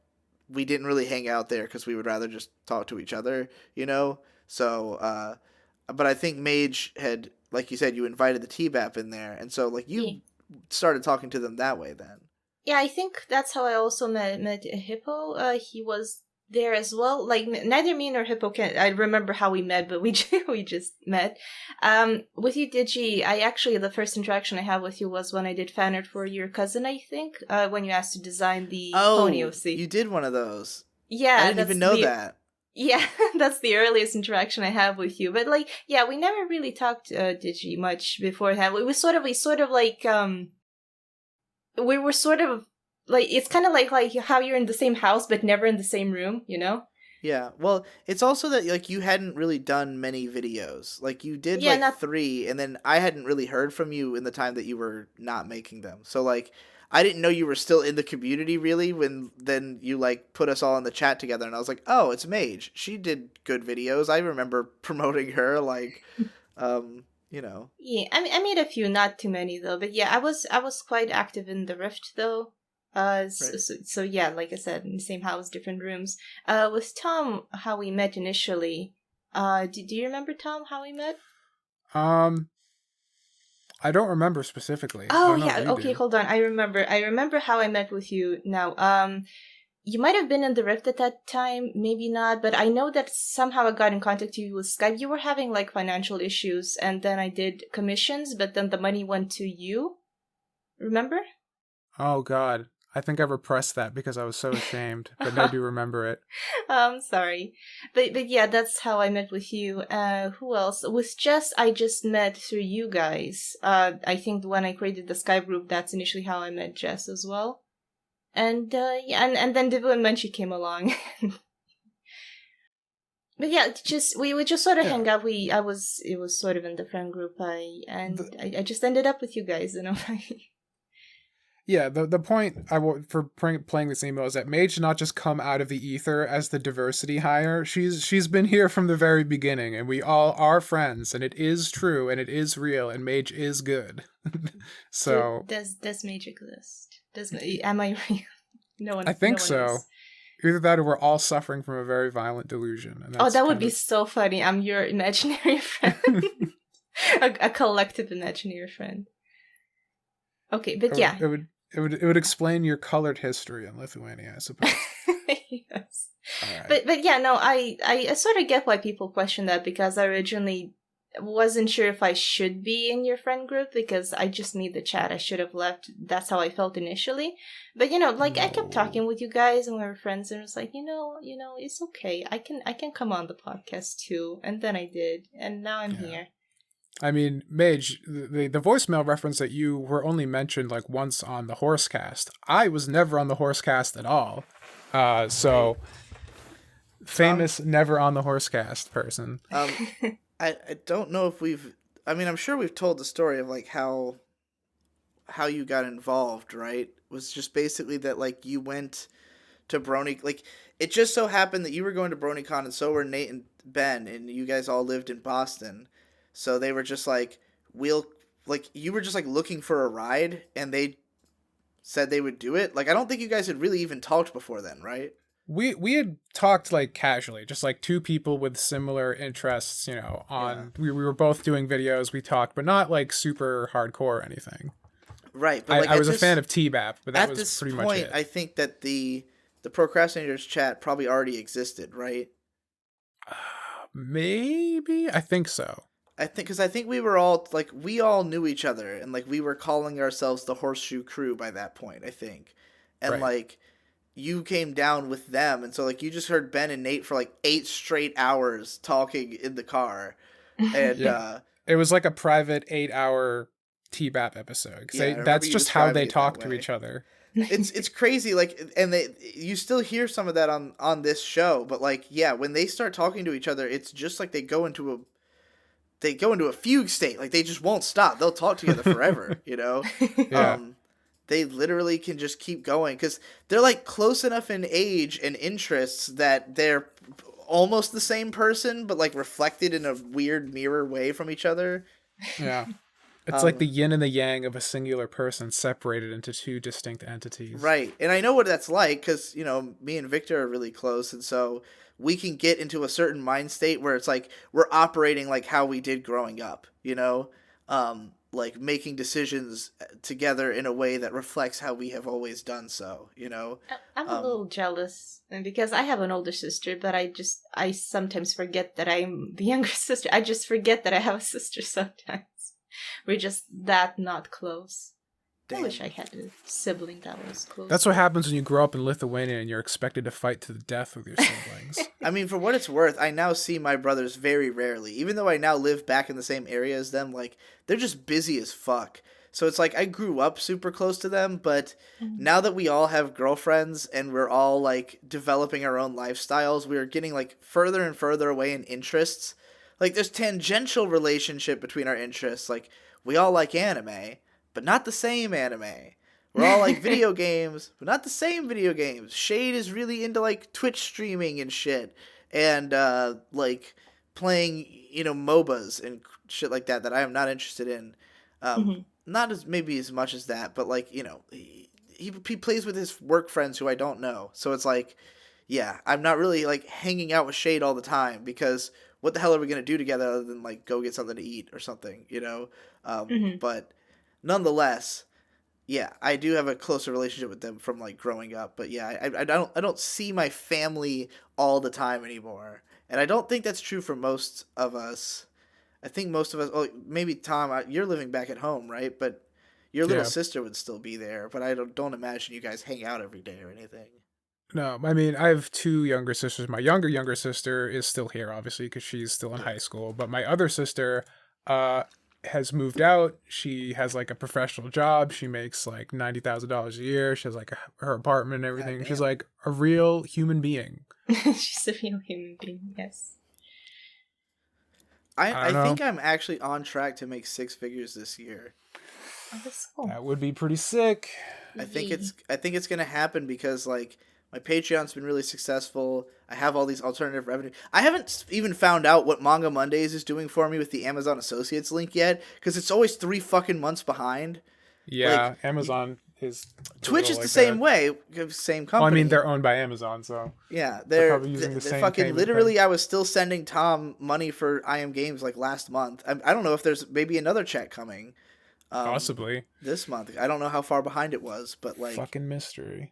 Speaker 1: we didn't really hang out there because we would rather just talk to each other, you know? So, but I think Mage had... Like you said, you invited the T-Bap in there, and so, like, you started talking to them that way then.
Speaker 2: Yeah, I think that's how I also met Hippo. He was there as well. Like, neither me nor Hippo I remember how we met, but we just met. With you, Digi, the first interaction I had with you was when I did fan art for your cousin, I think, when you asked to design the Pony OC.
Speaker 1: You did one of those.
Speaker 2: Yeah.
Speaker 1: I didn't even know that.
Speaker 2: Yeah, that's the earliest interaction I have with you. But, like, yeah, we never really talked Digi much beforehand. We were sort of like, we were sort of, like, it's kind of like how you're in the same house but never in the same room, you know?
Speaker 1: Yeah, well, it's also that, like, you hadn't really done many videos. Like, you did, 3, and then I hadn't really heard from you in the time that you were not making them. So, like... I didn't know you were still in the community, really, when then you, like, put us all in the chat together, and I was like, oh, it's Mage. She did good videos. I remember promoting her, like, you know.
Speaker 2: Yeah, I made a few, not too many, though. But, yeah, I was quite active in the Rift, though.
Speaker 1: Right.
Speaker 2: So, yeah, like I said, in the same house, different rooms. With Tom, how we met initially, do you remember, Tom, how we met?
Speaker 3: I don't remember specifically.
Speaker 2: Oh, yeah. Okay, hold on. I remember how I met with you now. You might have been in the Rift at that time, maybe not, but I know that somehow I got in contact with you with Skype. You were having, like, financial issues, and then I did commissions, but then the money went to you. Remember?
Speaker 3: Oh, God. I think I repressed that because I was so ashamed, but I do remember it.
Speaker 2: I'm sorry. But yeah, that's how I met with you. Who else? With Jess, I just met through you guys. I think when I created the Skype group, that's initially how I met Jess as well. And yeah, and then Divu and Munchie came along. But yeah, we would just sort of hang out. It was sort of in the friend group. I just ended up with you guys, you know.
Speaker 3: Yeah, the point for playing this email is that Mage did not just come out of the ether as the diversity hire. She's been here from the very beginning, and we all are friends, and it is true, and it is real, and Mage is good. So
Speaker 2: does Mage exist? Am I real? No one.
Speaker 3: I think
Speaker 2: no one
Speaker 3: so.
Speaker 2: is.
Speaker 3: Either that, or we're all suffering from a very violent delusion. And that's
Speaker 2: that would be so funny. I'm your imaginary friend, a collective imaginary friend. Okay, but yeah.
Speaker 3: It would explain your colored history in Lithuania, I suppose.
Speaker 2: Yes.
Speaker 3: Right.
Speaker 2: But yeah, no, I sort of get why people question that, because I originally wasn't sure if I should be in your friend group because I just need the chat. I should have left. That's how I felt initially. But I kept talking with you guys and we were friends, and it was like, it's okay. I can come on the podcast too. And then I did, and now I'm here.
Speaker 3: I mean, Mage, the voicemail reference that you were only mentioned like once on the Horsecast. I was never on the Horsecast at all. So famous never on the Horsecast person.
Speaker 1: I don't know if I mean, I'm sure we've told the story of like how you got involved, right? It was just basically that like you went to Brony, like it just so happened that you were going to BronyCon and so were Nate and Ben, and you guys all lived in Boston. So they were just like, you were just like looking for a ride, and they said they would do it. Like, I don't think you guys had really even talked before then, right?
Speaker 3: We had talked like casually, just like two people with similar interests, you know, we were both doing videos, we talked, but not like super hardcore or anything.
Speaker 1: Right. But like,
Speaker 3: I was a fan of T-Bap, but that was pretty much it.
Speaker 1: I think that the Pro Crastinators chat probably already existed, right?
Speaker 3: Maybe? I think so.
Speaker 1: I think we were all, like, we all knew each other, and, like, we were calling ourselves the Horseshoe Crew by that point, I think. And,
Speaker 3: Right.
Speaker 1: like, you came down with them, and so, like, you just heard Ben and Nate for, like, 8 straight hours talking in the car. And,
Speaker 3: Yeah. It was like a private 8-hour T-Bap episode.
Speaker 1: Yeah,
Speaker 3: that's just how they talk to
Speaker 1: way.
Speaker 3: each other.
Speaker 1: It's crazy, like, and you still hear some of that on this show, but, like, yeah, when they start talking to each other, it's just like they go into a fugue state. Like, they just won't stop. They'll talk together forever, you know?
Speaker 3: Yeah.
Speaker 1: They literally can just keep going because they're, like, close enough in age and interests that they're almost the same person, but, like, reflected in a weird mirror way from each other.
Speaker 3: Yeah. It's like the yin and the yang of a singular person separated into two distinct entities.
Speaker 1: Right. And I know what that's like because, you know, me and Victor are really close, and so we can get into a certain mind state where it's like we're operating like how we did growing up, you know? Like making decisions together in a way that reflects how we have always done so, you know?
Speaker 2: I'm a little jealous because I have an older sister, but I sometimes forget that I'm the younger sister. I just forget that I have a sister sometimes. We're just that not close.
Speaker 1: Damn.
Speaker 2: I wish I had a sibling that was close.
Speaker 3: That's what happens when you grow up in Lithuania and you're expected to fight to the death with your siblings.
Speaker 1: I mean, for what it's worth, I now see my brothers very rarely. Even though I now live back in the same area as them, like, they're just busy as fuck. So it's like I grew up super close to them, but now that we all have girlfriends and we're all, like, developing our own lifestyles, we're getting, like, further and further away in interests. Like, there's tangential relationship between our interests. Like, we all like anime, but not the same anime. We're all like video games, but not the same video games. Shade is really into, like, Twitch streaming and shit. And, like, playing, you know, MOBAs and shit like that I am not interested in. Not as maybe as much as that, but, like, you know, he plays with his work friends who I don't know. So it's like, yeah, I'm not really, like, hanging out with Shade all the time because what the hell are we going to do together other than, like, go get something to eat or something, you know? But nonetheless, yeah, I do have a closer relationship with them from, like, growing up. But yeah, I don't see my family all the time anymore. And I don't think that's true for most of us. I think most of us, oh, maybe Tom, you're living back at home, right? But your little sister would still be there. But I don't imagine you guys hang out every day or anything.
Speaker 3: No, I mean, I have two younger sisters. My younger sister is still here, obviously, because she's still in high school. But my other sister has moved out. She has, like, a professional job. She makes, like, $90,000 a year. She has, like, her apartment and everything. She's, like, a real human being.
Speaker 2: She's a real human being, yes.
Speaker 1: I think I'm actually on track to make 6 figures this year.
Speaker 2: Oh, that's cool.
Speaker 3: That would be pretty sick.
Speaker 1: I think it's gonna happen because, like, my Patreon's been really successful. I have all these alternative revenue. I haven't even found out what Manga Mondays is doing for me with the Amazon Associates link yet, because it's always 3 fucking months behind.
Speaker 3: Yeah,
Speaker 1: like,
Speaker 3: Amazon is...
Speaker 1: Twitch is the same way, same company.
Speaker 3: Well, I mean, they're owned by Amazon, so...
Speaker 1: Yeah,
Speaker 3: they're probably using the same
Speaker 1: fucking literally
Speaker 3: thing.
Speaker 1: I was still sending Tom money for IM Games, like, last month. I don't know if there's maybe another check coming.
Speaker 3: Possibly.
Speaker 1: This month. I don't know how far behind it was, but, like...
Speaker 3: Fucking mystery.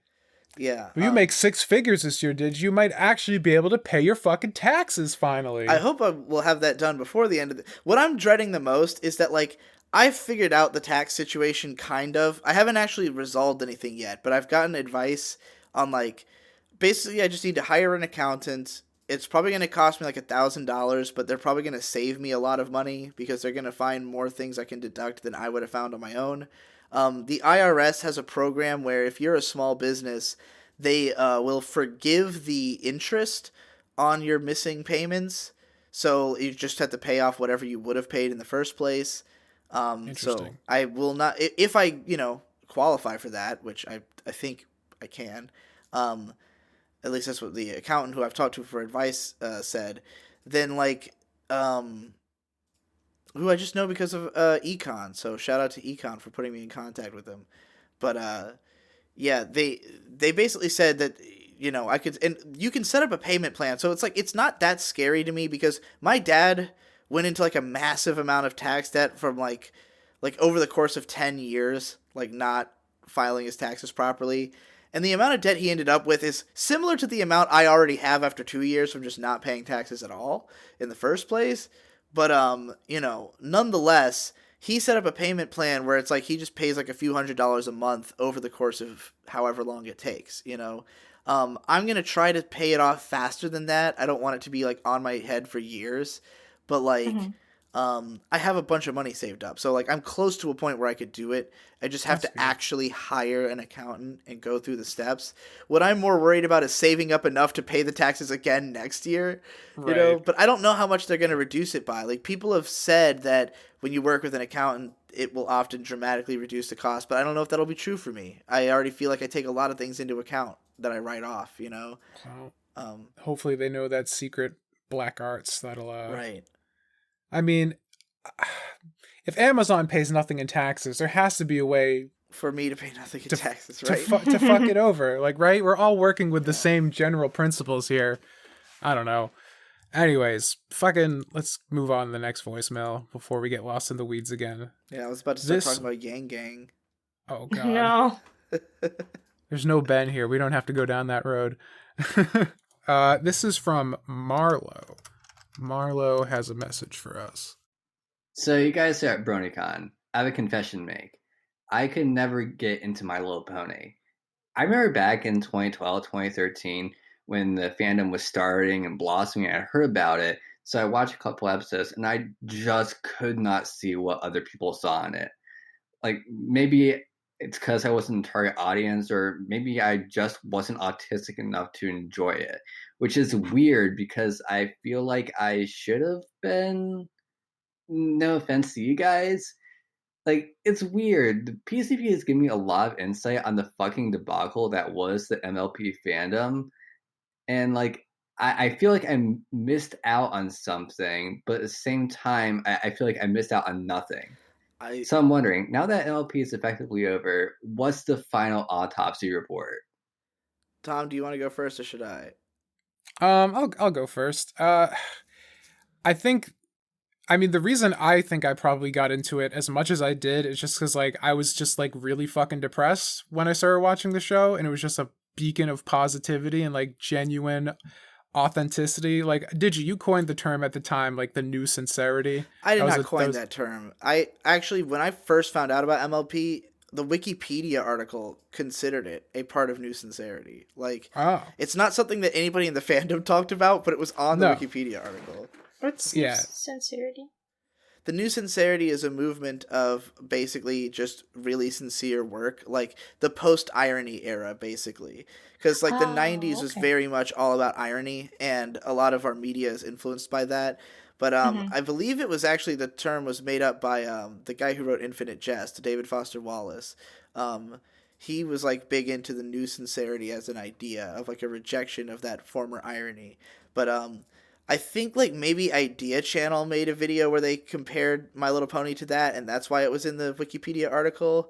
Speaker 1: Yeah.
Speaker 3: If you make 6 figures this year, you might actually be able to pay your fucking taxes finally.
Speaker 1: I hope I will have that done before the end of What I'm dreading the most is that, like, I've figured out the tax situation, kind of. I haven't actually resolved anything yet, but I've gotten advice on, like, basically I just need to hire an accountant it's probably going to cost me like $1,000, but they're probably going to save me a lot of money because they're going to find more things I can deduct than I would have found on my own. The IRS has a program where if you're a small business, they will forgive the interest on your missing payments. So you just have to pay off whatever you would have paid in the first place. So
Speaker 3: Interesting.
Speaker 1: I will not, if I, qualify for that, which I think I can. At least that's what the accountant who I've talked to for advice said. Then who I just know because of Econ. So shout out to Econ for putting me in contact with them. But yeah, they basically said that I could, and you can set up a payment plan. So it's not that scary to me because my dad went into like a massive amount of tax debt from like over the course of 10 years, like not filing his taxes properly. And the amount of debt he ended up with is similar to the amount I already have after 2 years from just not paying taxes at all in the first place. But, nonetheless, he set up a payment plan where it's like he just pays like a few $100s a month over the course of however long it takes, I'm going to try to pay it off faster than that. I don't want it to be like on my head for years, but I have a bunch of money saved up. So I'm close to a point where I could do it. I just have
Speaker 3: That's
Speaker 1: to
Speaker 3: good.
Speaker 1: actually hire an accountant and go through the steps. What I'm more worried about is saving up enough to pay the taxes again next year,
Speaker 3: Right.
Speaker 1: but I don't know how much they're going to reduce it by. Like people have said that when you work with an accountant, it will often dramatically reduce the cost, but I don't know if that'll be true for me. I already feel like I take a lot of things into account that I write off,
Speaker 3: Well, hopefully they know that secret black arts that'll
Speaker 1: Right.
Speaker 3: I mean, if Amazon pays nothing in taxes, there has to be a way
Speaker 1: For me to pay nothing in
Speaker 3: to
Speaker 1: taxes,
Speaker 3: to,
Speaker 1: right?
Speaker 3: to fuck it over. Like, right? We're all working with the same general principles here. I don't know. Anyways, let's move on to the next voicemail before we get lost in the weeds again.
Speaker 1: Yeah, I was about to start
Speaker 3: This-
Speaker 1: talking about Yang Gang.
Speaker 3: Oh, God.
Speaker 2: No.
Speaker 3: There's no Ben here. We don't have to go down that road. This is from Marlo. Marlo has a message for us.
Speaker 6: So you guys are at BronyCon. I have a confession to make. I could never get into My Little Pony. I remember back in 2012, 2013, when the fandom was starting and blossoming, I heard about it. So I watched a couple episodes, and I just could not see what other people saw in it. Like, maybe it's because I wasn't the target audience, or maybe I just wasn't autistic enough to enjoy it, which is weird because I feel like I should have been. No offense to you guys. Like, it's weird. The PCP has given me a lot of insight on the fucking debacle that was the MLP fandom. And, I feel like I missed out on something, but at the same time, I feel like I missed out on nothing. So I'm wondering, now that MLP is effectively over, what's the final autopsy report?
Speaker 1: Tom, do you want to go first or should I?
Speaker 3: I'll go first. The reason I think I probably got into it as much as I did is just because I was just really fucking depressed when I started watching the show, and it was just a beacon of positivity and genuine authenticity. Digi, you coined the term at the time, the new sincerity.
Speaker 1: I did not coin that term. I actually, when I first found out about MLP, the Wikipedia article considered it a part of new sincerity. It's not something that anybody in the fandom talked about, but it was on the Wikipedia article.
Speaker 2: What's sincerity?
Speaker 1: The new sincerity is a movement of basically just really sincere work, like the post-irony era, basically. Because the 90s was very much all about irony, and a lot of our media is influenced by that. But I believe it was actually, the term was made up by the guy who wrote Infinite Jest, David Foster Wallace. He was big into the new sincerity as an idea of a rejection of that former irony. But I think maybe Idea Channel made a video where they compared My Little Pony to that, and that's why it was in the Wikipedia article.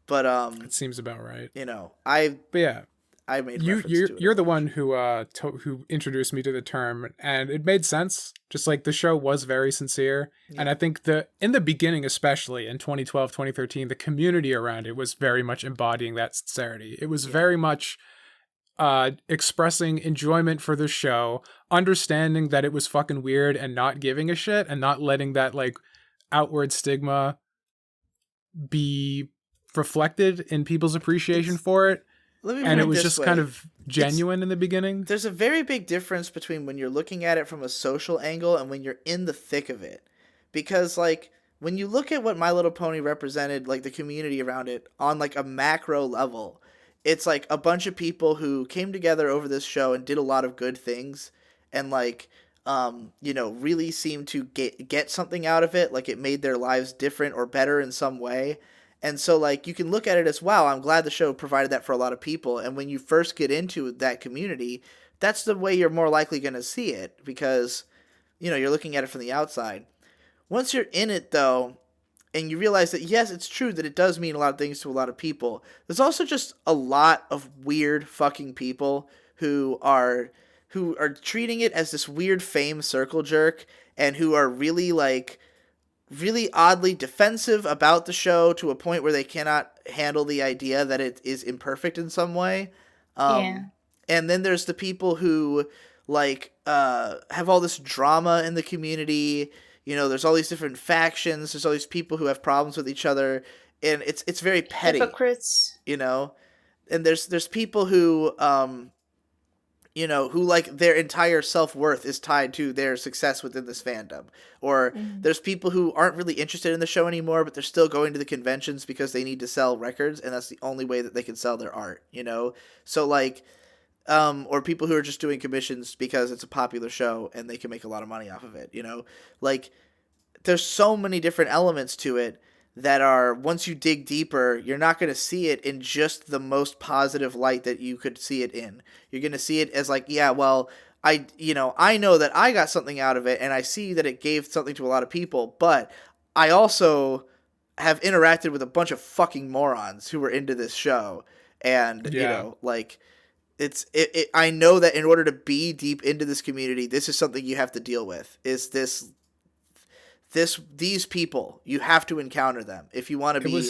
Speaker 1: But
Speaker 3: it seems about right.
Speaker 1: I made reference to it.
Speaker 3: You're the one who introduced me to the term, and it made sense. Just the show was very sincere, and I think in the beginning, especially in 2012, 2013, the community around it was very much embodying that sincerity. It was very much expressing enjoyment for the show, understanding that it was fucking weird and not giving a shit, and not letting that outward stigma be reflected in people's appreciation for it.
Speaker 1: let me put
Speaker 3: And it
Speaker 1: it
Speaker 3: was
Speaker 1: this
Speaker 3: just
Speaker 1: way.
Speaker 3: kind of genuine in the beginning.
Speaker 1: There's a very big difference between when you're looking at it from a social angle and when you're in the thick of it. Because, like, when you look at what My Little Pony represented, like, the community around it on, like, a macro level, it's, like, a bunch of people who came together over this show and did a lot of good things and, like, really seemed to get something out of it. Like, it made their lives different or better in some way. And so, like, you can look at it as, wow, I'm glad the show provided that for a lot of people. And when you first get into that community, that's the way you're more likely going to see it because, you're looking at it from the outside. Once you're in it, though, and you realize that, yes, it's true that it does mean a lot of things to a lot of people, there's also just a lot of weird fucking people who are treating it as this weird fame circle jerk and who are really, like, really oddly defensive about the show to a point where they cannot handle the idea that it is imperfect in some way.
Speaker 2: Yeah.
Speaker 1: And then there's the people who, like, have all this drama in the community. There's all these different factions. There's all these people who have problems with each other. And it's very petty.
Speaker 2: Hypocrites.
Speaker 1: And there's people who, who, like, their entire self-worth is tied to their success within this fandom. Or there's people who aren't really interested in the show anymore, but they're still going to the conventions because they need to sell records, and that's the only way that they can sell their art, So, like, or people who are just doing commissions because it's a popular show and they can make a lot of money off of it, Like, there's so many different elements to it that are, once you dig deeper, you're not going to see it in just the most positive light that you could see it in. You're going to see it as, like, yeah, well, I know that I got something out of it, and I see that it gave something to a lot of people, but I also have interacted with a bunch of fucking morons who were into this show, and, like, I know that in order to be deep into this community, this is something you have to deal with, is these people. You have to encounter them if you want to be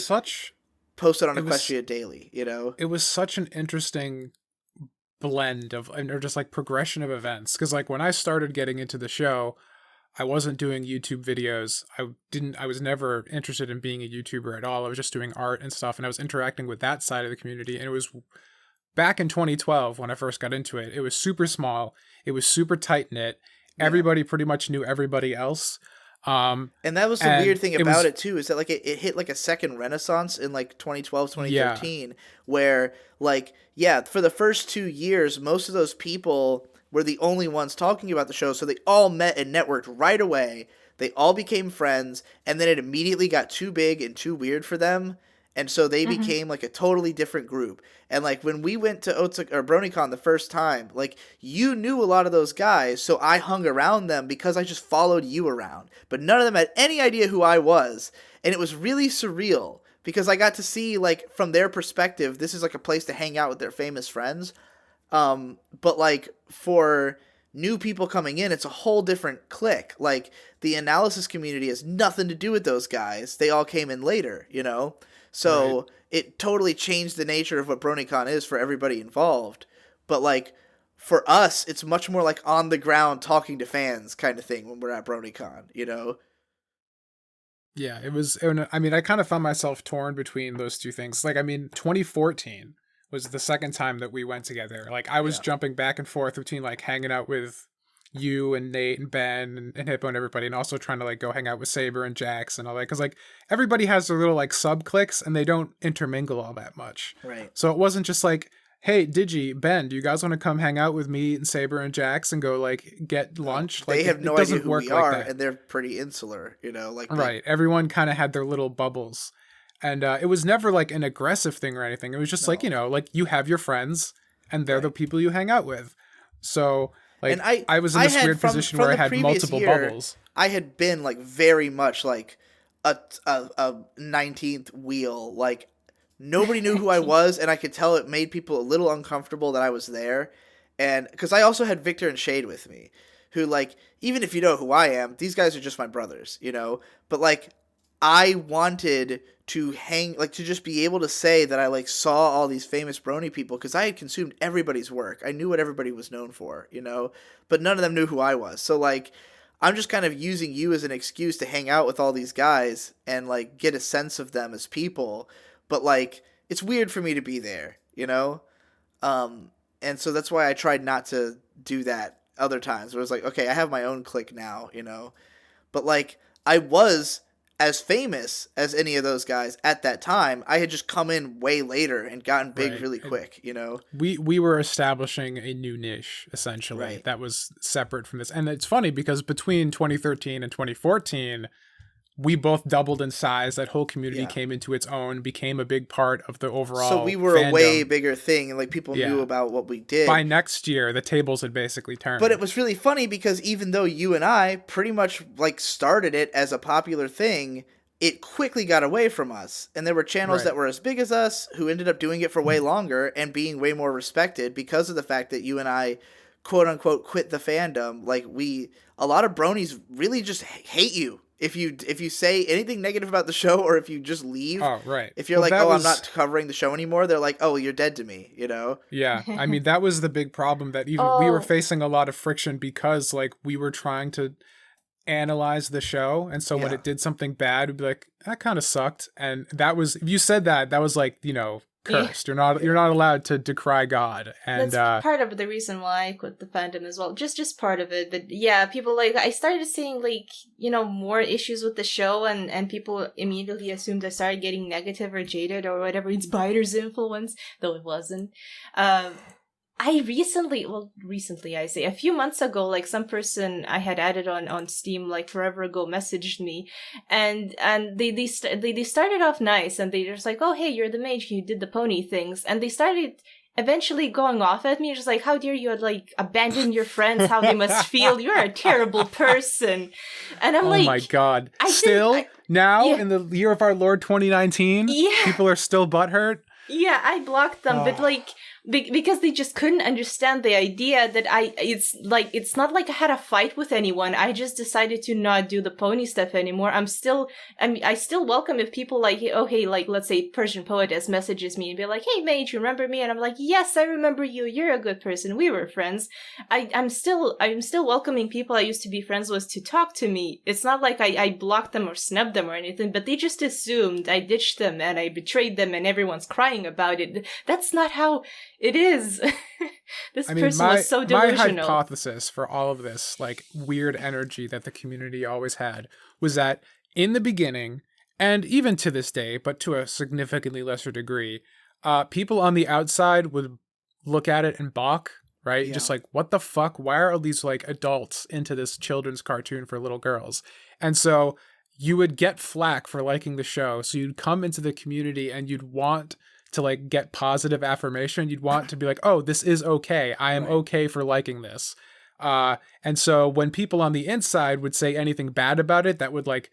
Speaker 1: posted on Equestria Daily, It
Speaker 3: was such an interesting blend of, or just like progression of events. Because, like, when I started getting into the show, I wasn't doing YouTube videos. I was never interested in being a YouTuber at all. I was just doing art and stuff, and I was interacting with that side of the community. And it was back in 2012 when I first got into it. It was super small. It was super tight knit. Yeah. Everybody pretty much knew everybody else.
Speaker 1: And that was the weird thing about it too, is that, like, it hit, like, a second renaissance in, like, 2012, 2013, where, like, for the first 2 years, most of those people were the only ones talking about the show, so they all met and networked right away. They all became friends, and then it immediately got too big and too weird for them, and so they became, like, a totally different group. And, like, when we went to BronyCon the first time, like, you knew a lot of those guys, so I hung around them because I just followed you around. But none of them had any idea who I was. And it was really surreal because I got to see, like, from their perspective, this is, like, a place to hang out with their famous friends. But, like, for new people coming in, it's a whole different clique. Like, the analysis community has nothing to do with those guys. They all came in later, So right. It totally changed the nature of what BronyCon is for everybody involved. But, like, for us, it's much more like on the ground talking to fans kind of thing when we're at BronyCon,
Speaker 3: Yeah, it was, I mean, I kind of found myself torn between those two things. Like, I mean, 2014 was the second time that we went together. Like, I was jumping back and forth between, like, hanging out with you and Nate and Ben and Hippo and everybody, and also trying to, like, go hang out with Saber and Jax and all that, because, like, everybody has their little, like, sub cliques and they don't intermingle all that much.
Speaker 1: Right.
Speaker 3: So it wasn't just like, hey, Digi, Ben, do you guys want to come hang out with me and Saber and Jax and go, like, get lunch?
Speaker 1: They
Speaker 3: like,
Speaker 1: have no idea who we are,
Speaker 3: like,
Speaker 1: and they're pretty insular, like,
Speaker 3: right. Everyone kind of had their little bubbles, and it was never like an aggressive thing or anything. It was just like, like, you have your friends and they're the people you hang out with. So, like, and I was in this weird position where I had multiple bubbles.
Speaker 1: I had been, like, very much like a 19th wheel. Like, nobody knew who I was, and I could tell it made people a little uncomfortable that I was there. And because I also had Victor and Shade with me, who, like, even if you know who I am, these guys are just my brothers, But, like, I wanted to to just be able to say that I, like, saw all these famous Brony people, because I had consumed everybody's work. I knew what everybody was known for, but none of them knew who I was. So, like, I'm just kind of using you as an excuse to hang out with all these guys and, like, get a sense of them as people. But, like, it's weird for me to be there, And so that's why I tried not to do that other times. It was like, okay, I have my own clique now, you know? But, like, I was as famous as any of those guys at that time. I had just come in way later and gotten big really quick, you know?
Speaker 3: We were establishing a new niche, essentially,
Speaker 1: Right.
Speaker 3: that was separate from this. And it's funny because between 2013 and 2014, we both doubled in size. That whole community came into its own, became a big part of the overall
Speaker 1: So we were
Speaker 3: fandom.
Speaker 1: a way bigger thing, and like people knew about what we did.
Speaker 3: By next year, the tables had basically turned.
Speaker 1: But it was really funny because even though you and I pretty much like started it as a popular thing, it quickly got away from us. And there were channels that were as big as us who ended up doing it for way longer and being way more respected because of the fact that you and I, quote unquote, quit the fandom. Like a lot of bronies really just hate you. If you say anything negative about the show, or if you just leave, if you're I'm not covering the show anymore, they're like, oh, you're dead to me, you know?
Speaker 3: Yeah, I mean, that was the big problem, that even we were facing a lot of friction because, like, we were trying to analyze the show, and so when it did something bad, we'd be like, that kind of sucked, and that was, if you said that was like, you know, cursed. You're not allowed to decry God, and
Speaker 2: that's part of the reason why I quit the fandom as well. Just part of it, but yeah, people like I started seeing like, you know, more issues with the show, and people immediately assumed I started getting negative or jaded or whatever. It's Biter's influence, though it wasn't. I recently I say a few months ago, like some person I had added on Steam like forever ago messaged me, and they started off nice, and they just like, oh hey, you're the mage, you did the pony things, and they started eventually going off at me, just like, how dare you like abandon your friends, how they must feel, you're a terrible person. And I'm like, oh
Speaker 3: my god, in the year of our Lord 2019, people are still butthurt.
Speaker 2: Yeah, I blocked them, but like because they just couldn't understand the idea that it's not like I had a fight with anyone. I just decided to not do the pony stuff anymore. I still welcome if people like, oh hey, like let's say Persian Poetess messages me and be like, hey Mage, you remember me? And I'm like, yes, I remember you. You're a good person. We were friends. I'm still welcoming people I used to be friends with to talk to me. It's not like I blocked them or snubbed them or anything, but they just assumed I ditched them and I betrayed them and everyone's crying about it. That's not how it is. This person was so delusional.
Speaker 3: My hypothesis for all of this, like, weird energy that the community always had, was that in the beginning, and even to this day, but to a significantly lesser degree, people on the outside would look at it and balk, right? Yeah. Just like, what the fuck? Why are all these, like, adults into this children's cartoon for little girls? And so you would get flack for liking the show. So you'd come into the community and you'd want to like get positive affirmation. You'd want to be like, oh, this is okay. I am okay for liking this. And so when people on the inside would say anything bad about it, that would like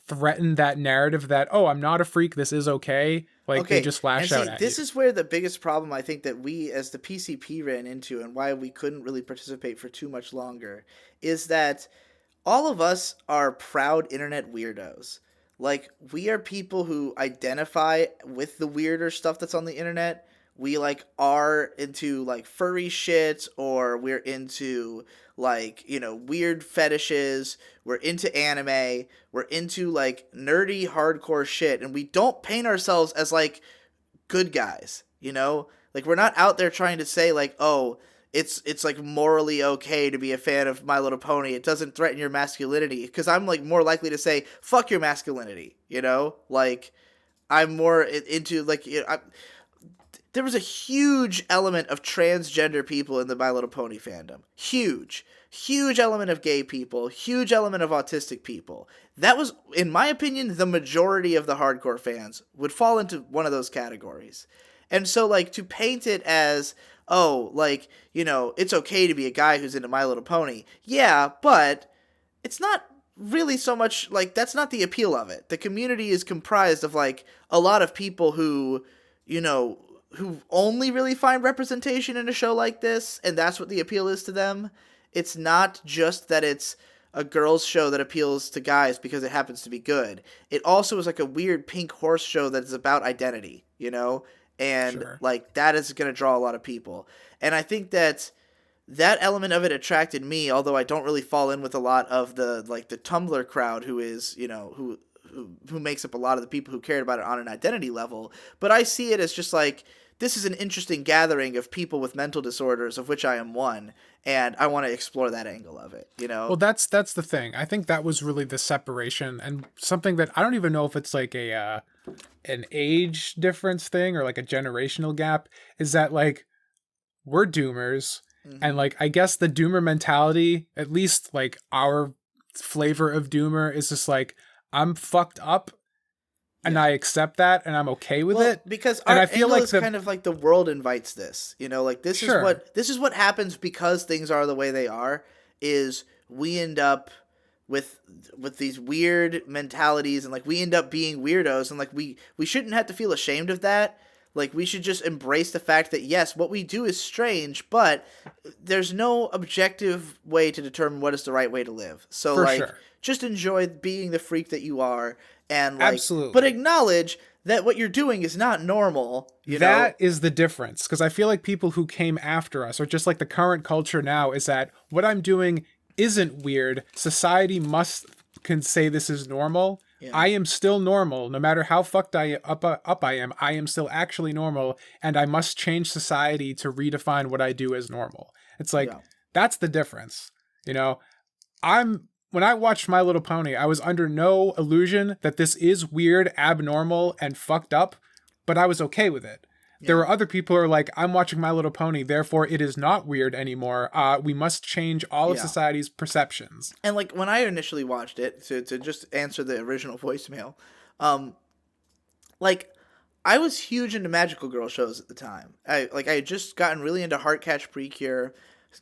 Speaker 3: threaten that narrative that, oh, I'm not a freak, this is okay. Like they just lash out at
Speaker 1: this
Speaker 3: you.
Speaker 1: is where the biggest problem I think that we as the PCP ran into, and why we couldn't really participate for too much longer, is that all of us are proud internet weirdos. Like, we are people who identify with the weirder stuff that's on the internet. We, like, are into, like, furry shit, or we're into, like, you know, weird fetishes. We're into anime. We're into, like, nerdy, hardcore shit. And we don't paint ourselves as, like, good guys, you know? Like, we're not out there trying to say, like, oh, it's like morally okay to be a fan of My Little Pony. It doesn't threaten your masculinity, because I'm like more likely to say fuck your masculinity, you know? Like, I'm more into like, you know, there was a huge element of transgender people in the My Little Pony fandom. Huge element of gay people, huge element of autistic people. That was, in my opinion, the majority of the hardcore fans would fall into one of those categories. And so, like, to paint it as, oh, like, you know, it's okay to be a guy who's into My Little Pony. Yeah, but it's not really so much, like, that's not the appeal of it. The community is comprised of, like, a lot of people who, you know, who only really find representation in a show like this, and that's what the appeal is to them. It's not just that it's a girls' show that appeals to guys because it happens to be good. It also is, like, a weird pink horse show that is about identity, you know? And, like, that is going to draw a lot of people. And I think that element of it attracted me, although I don't really fall in with a lot of the, like, the Tumblr crowd who is, you know, who makes up a lot of the people who cared about it on an identity level. But I see it as just, like, this is an interesting gathering of people with mental disorders, of which I am one, and I want to explore that angle of it, you know?
Speaker 3: Well, that's the thing. I think that was really the separation, and something that I don't even know if it's like a an age difference thing or like a generational gap, is that like we're doomers, and like I guess the doomer mentality, at least like our flavor of doomer, is just like, I'm fucked up and I accept that and I'm okay with it.
Speaker 1: Because
Speaker 3: and
Speaker 1: our
Speaker 3: I feel
Speaker 1: angle
Speaker 3: like
Speaker 1: is kind of like the world invites this, you know, like this is what happens because things are the way they are, is we end up with these weird mentalities, and like we end up being weirdos, and like we shouldn't have to feel ashamed of that. Like, we should just embrace the fact that, yes, what we do is strange, but there's no objective way to determine what is the right way to live. So, just enjoy being the freak that you are, and like,
Speaker 3: absolutely,
Speaker 1: but acknowledge that what you're doing is not normal.
Speaker 3: That is the difference, because I feel like people who came after us, or just like the current culture now, is that what I'm doing isn't weird. Society can say this is normal. Yeah. I am still normal, no matter how fucked up I am. I am still actually normal, and I must change society to redefine what I do as normal. It's like, that's the difference. You know, when I watched My Little Pony, I was under no illusion that this is weird, abnormal, and fucked up, but I was okay with it. Yeah. There were other people who are like, I'm watching My Little Pony, therefore it is not weird anymore. We must change all of society's perceptions.
Speaker 1: And like, when I initially watched it, to just answer the original voicemail, like, I was huge into magical girl shows at the time. I had just gotten really into Heartcatch Precure,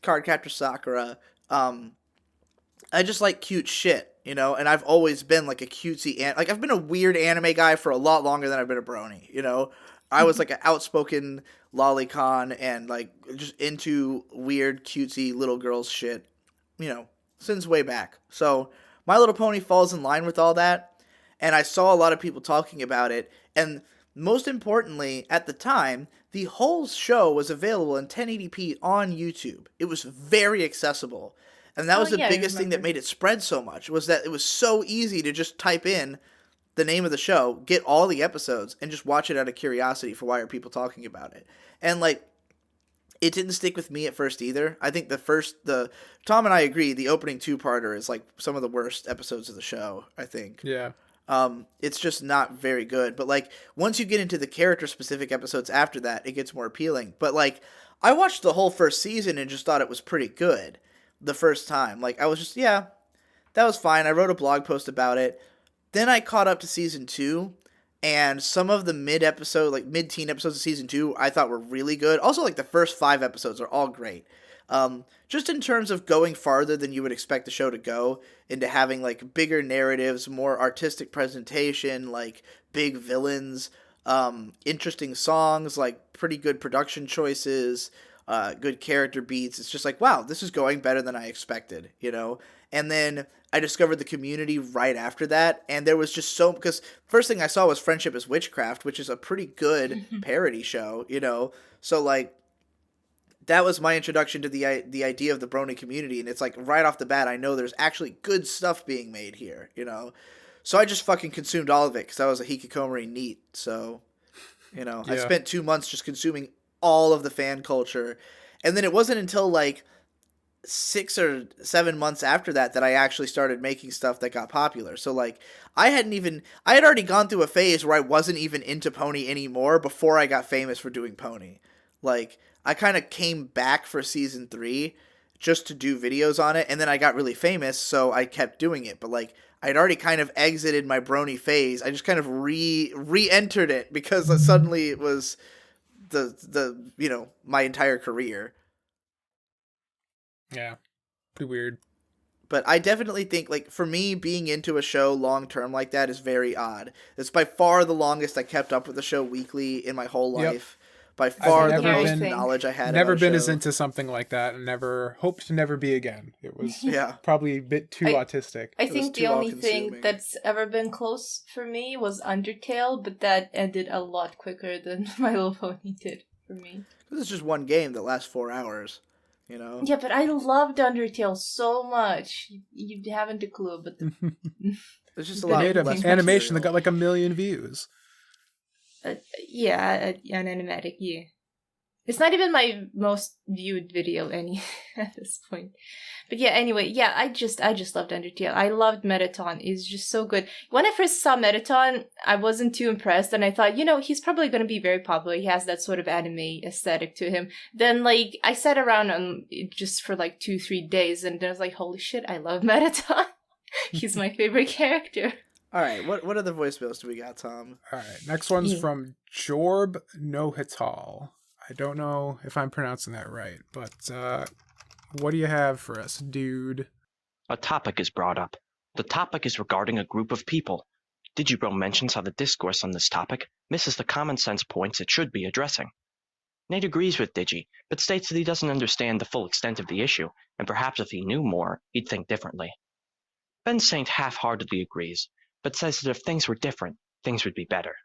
Speaker 1: Cardcaptor Sakura. I just like cute shit, you know, and I've always been like a cutesy, like, I've been a weird anime guy for a lot longer than I've been a brony, you know. I was like an outspoken lolicon and like just into weird cutesy little girls shit, you know, since way back. So My Little Pony falls in line with all that, and I saw a lot of people talking about it, and most importantly, at the time, the whole show was available in 1080p on YouTube. It was very accessible, and that was the biggest thing that made it spread so much, was that it was so easy to just type in the name of the show, get all the episodes, and just watch it out of curiosity for why are people talking about it. And like, it didn't stick with me at first either. I think Tom and I agree, the opening two-parter is like some of the worst episodes of the show, I think.
Speaker 3: Yeah.
Speaker 1: It's just not very good. But like, once you get into the character-specific episodes after that, it gets more appealing. But like, I watched the whole first season and just thought it was pretty good the first time. Like, I was just, that was fine. I wrote a blog post about it. Then I caught up to season 2, and some of the mid-teen episodes of season 2 I thought were really good. Also, like, the first 5 episodes are all great. Just in terms of going farther than you would expect the show to go, into having, like, bigger narratives, more artistic presentation, like, big villains, interesting songs, like, pretty good production choices, good character beats. It's just like, wow, this is going better than I expected, you know? And then I discovered the community right after that, and there was just because first thing I saw was Friendship is Witchcraft, which is a pretty good parody show, you know? So, like, that was my introduction to the idea of the brony community, and it's like, right off the bat, I know there's actually good stuff being made here, you know? So I just fucking consumed all of it, because I was a hikikomori neat, so, you know, I spent 2 months just consuming all of the fan culture, and then it wasn't until, like, 6 or 7 months after that I actually started making stuff that got popular. So like, I had already gone through a phase where I wasn't even into Pony anymore before I got famous for doing Pony. Like, I kind of came back for season 3 just to do videos on it, and then I got really famous, so I kept doing it. But like, I'd already kind of exited my brony phase. I just kind of re-entered it because suddenly it was the you know, my entire career.
Speaker 3: Yeah, pretty weird.
Speaker 1: But I definitely think, like, for me, being into a show long-term like that is very odd. It's by far the longest I kept up with the show weekly in my whole life. By far the most knowledge I had.
Speaker 3: Never been as into something like that, and never hoped to never be again. It was probably a bit too autistic.
Speaker 2: I think the only thing that's ever been close for me was Undertale, but that ended a lot quicker than My Little Pony did for me.
Speaker 1: This is just one game that lasts 4 hours. You know?
Speaker 2: Yeah, but I loved Undertale so much. You haven't a clue, but
Speaker 1: there's just a lot
Speaker 3: of animation that got like 1 million views.
Speaker 2: Yeah, an animatic, yeah. It's not even my most viewed video at this point. But yeah, anyway, yeah, I just loved Undertale. I loved Metaton. It's just so good. When I first saw Metaton, I wasn't too impressed, and I thought, he's probably going to be very popular. He has that sort of anime aesthetic to him. Then, like, I sat around on just for like 2-3 days, and I was like, holy shit, I love Metaton. He's my favorite character.
Speaker 1: All right, what other voicemails do we got, Tom?
Speaker 3: All right, next one's from Jorb Nohital. I don't know if I'm pronouncing that right, but what do you have for us, dude?
Speaker 7: A topic is brought up. The topic is regarding a group of people. Digibro mentions how the discourse on this topic misses the common sense points it should be addressing. Nate agrees with Digi, but states that he doesn't understand the full extent of the issue, and perhaps if he knew more, he'd think differently. Ben Saint half-heartedly agrees, but says that if things were different, things would be better.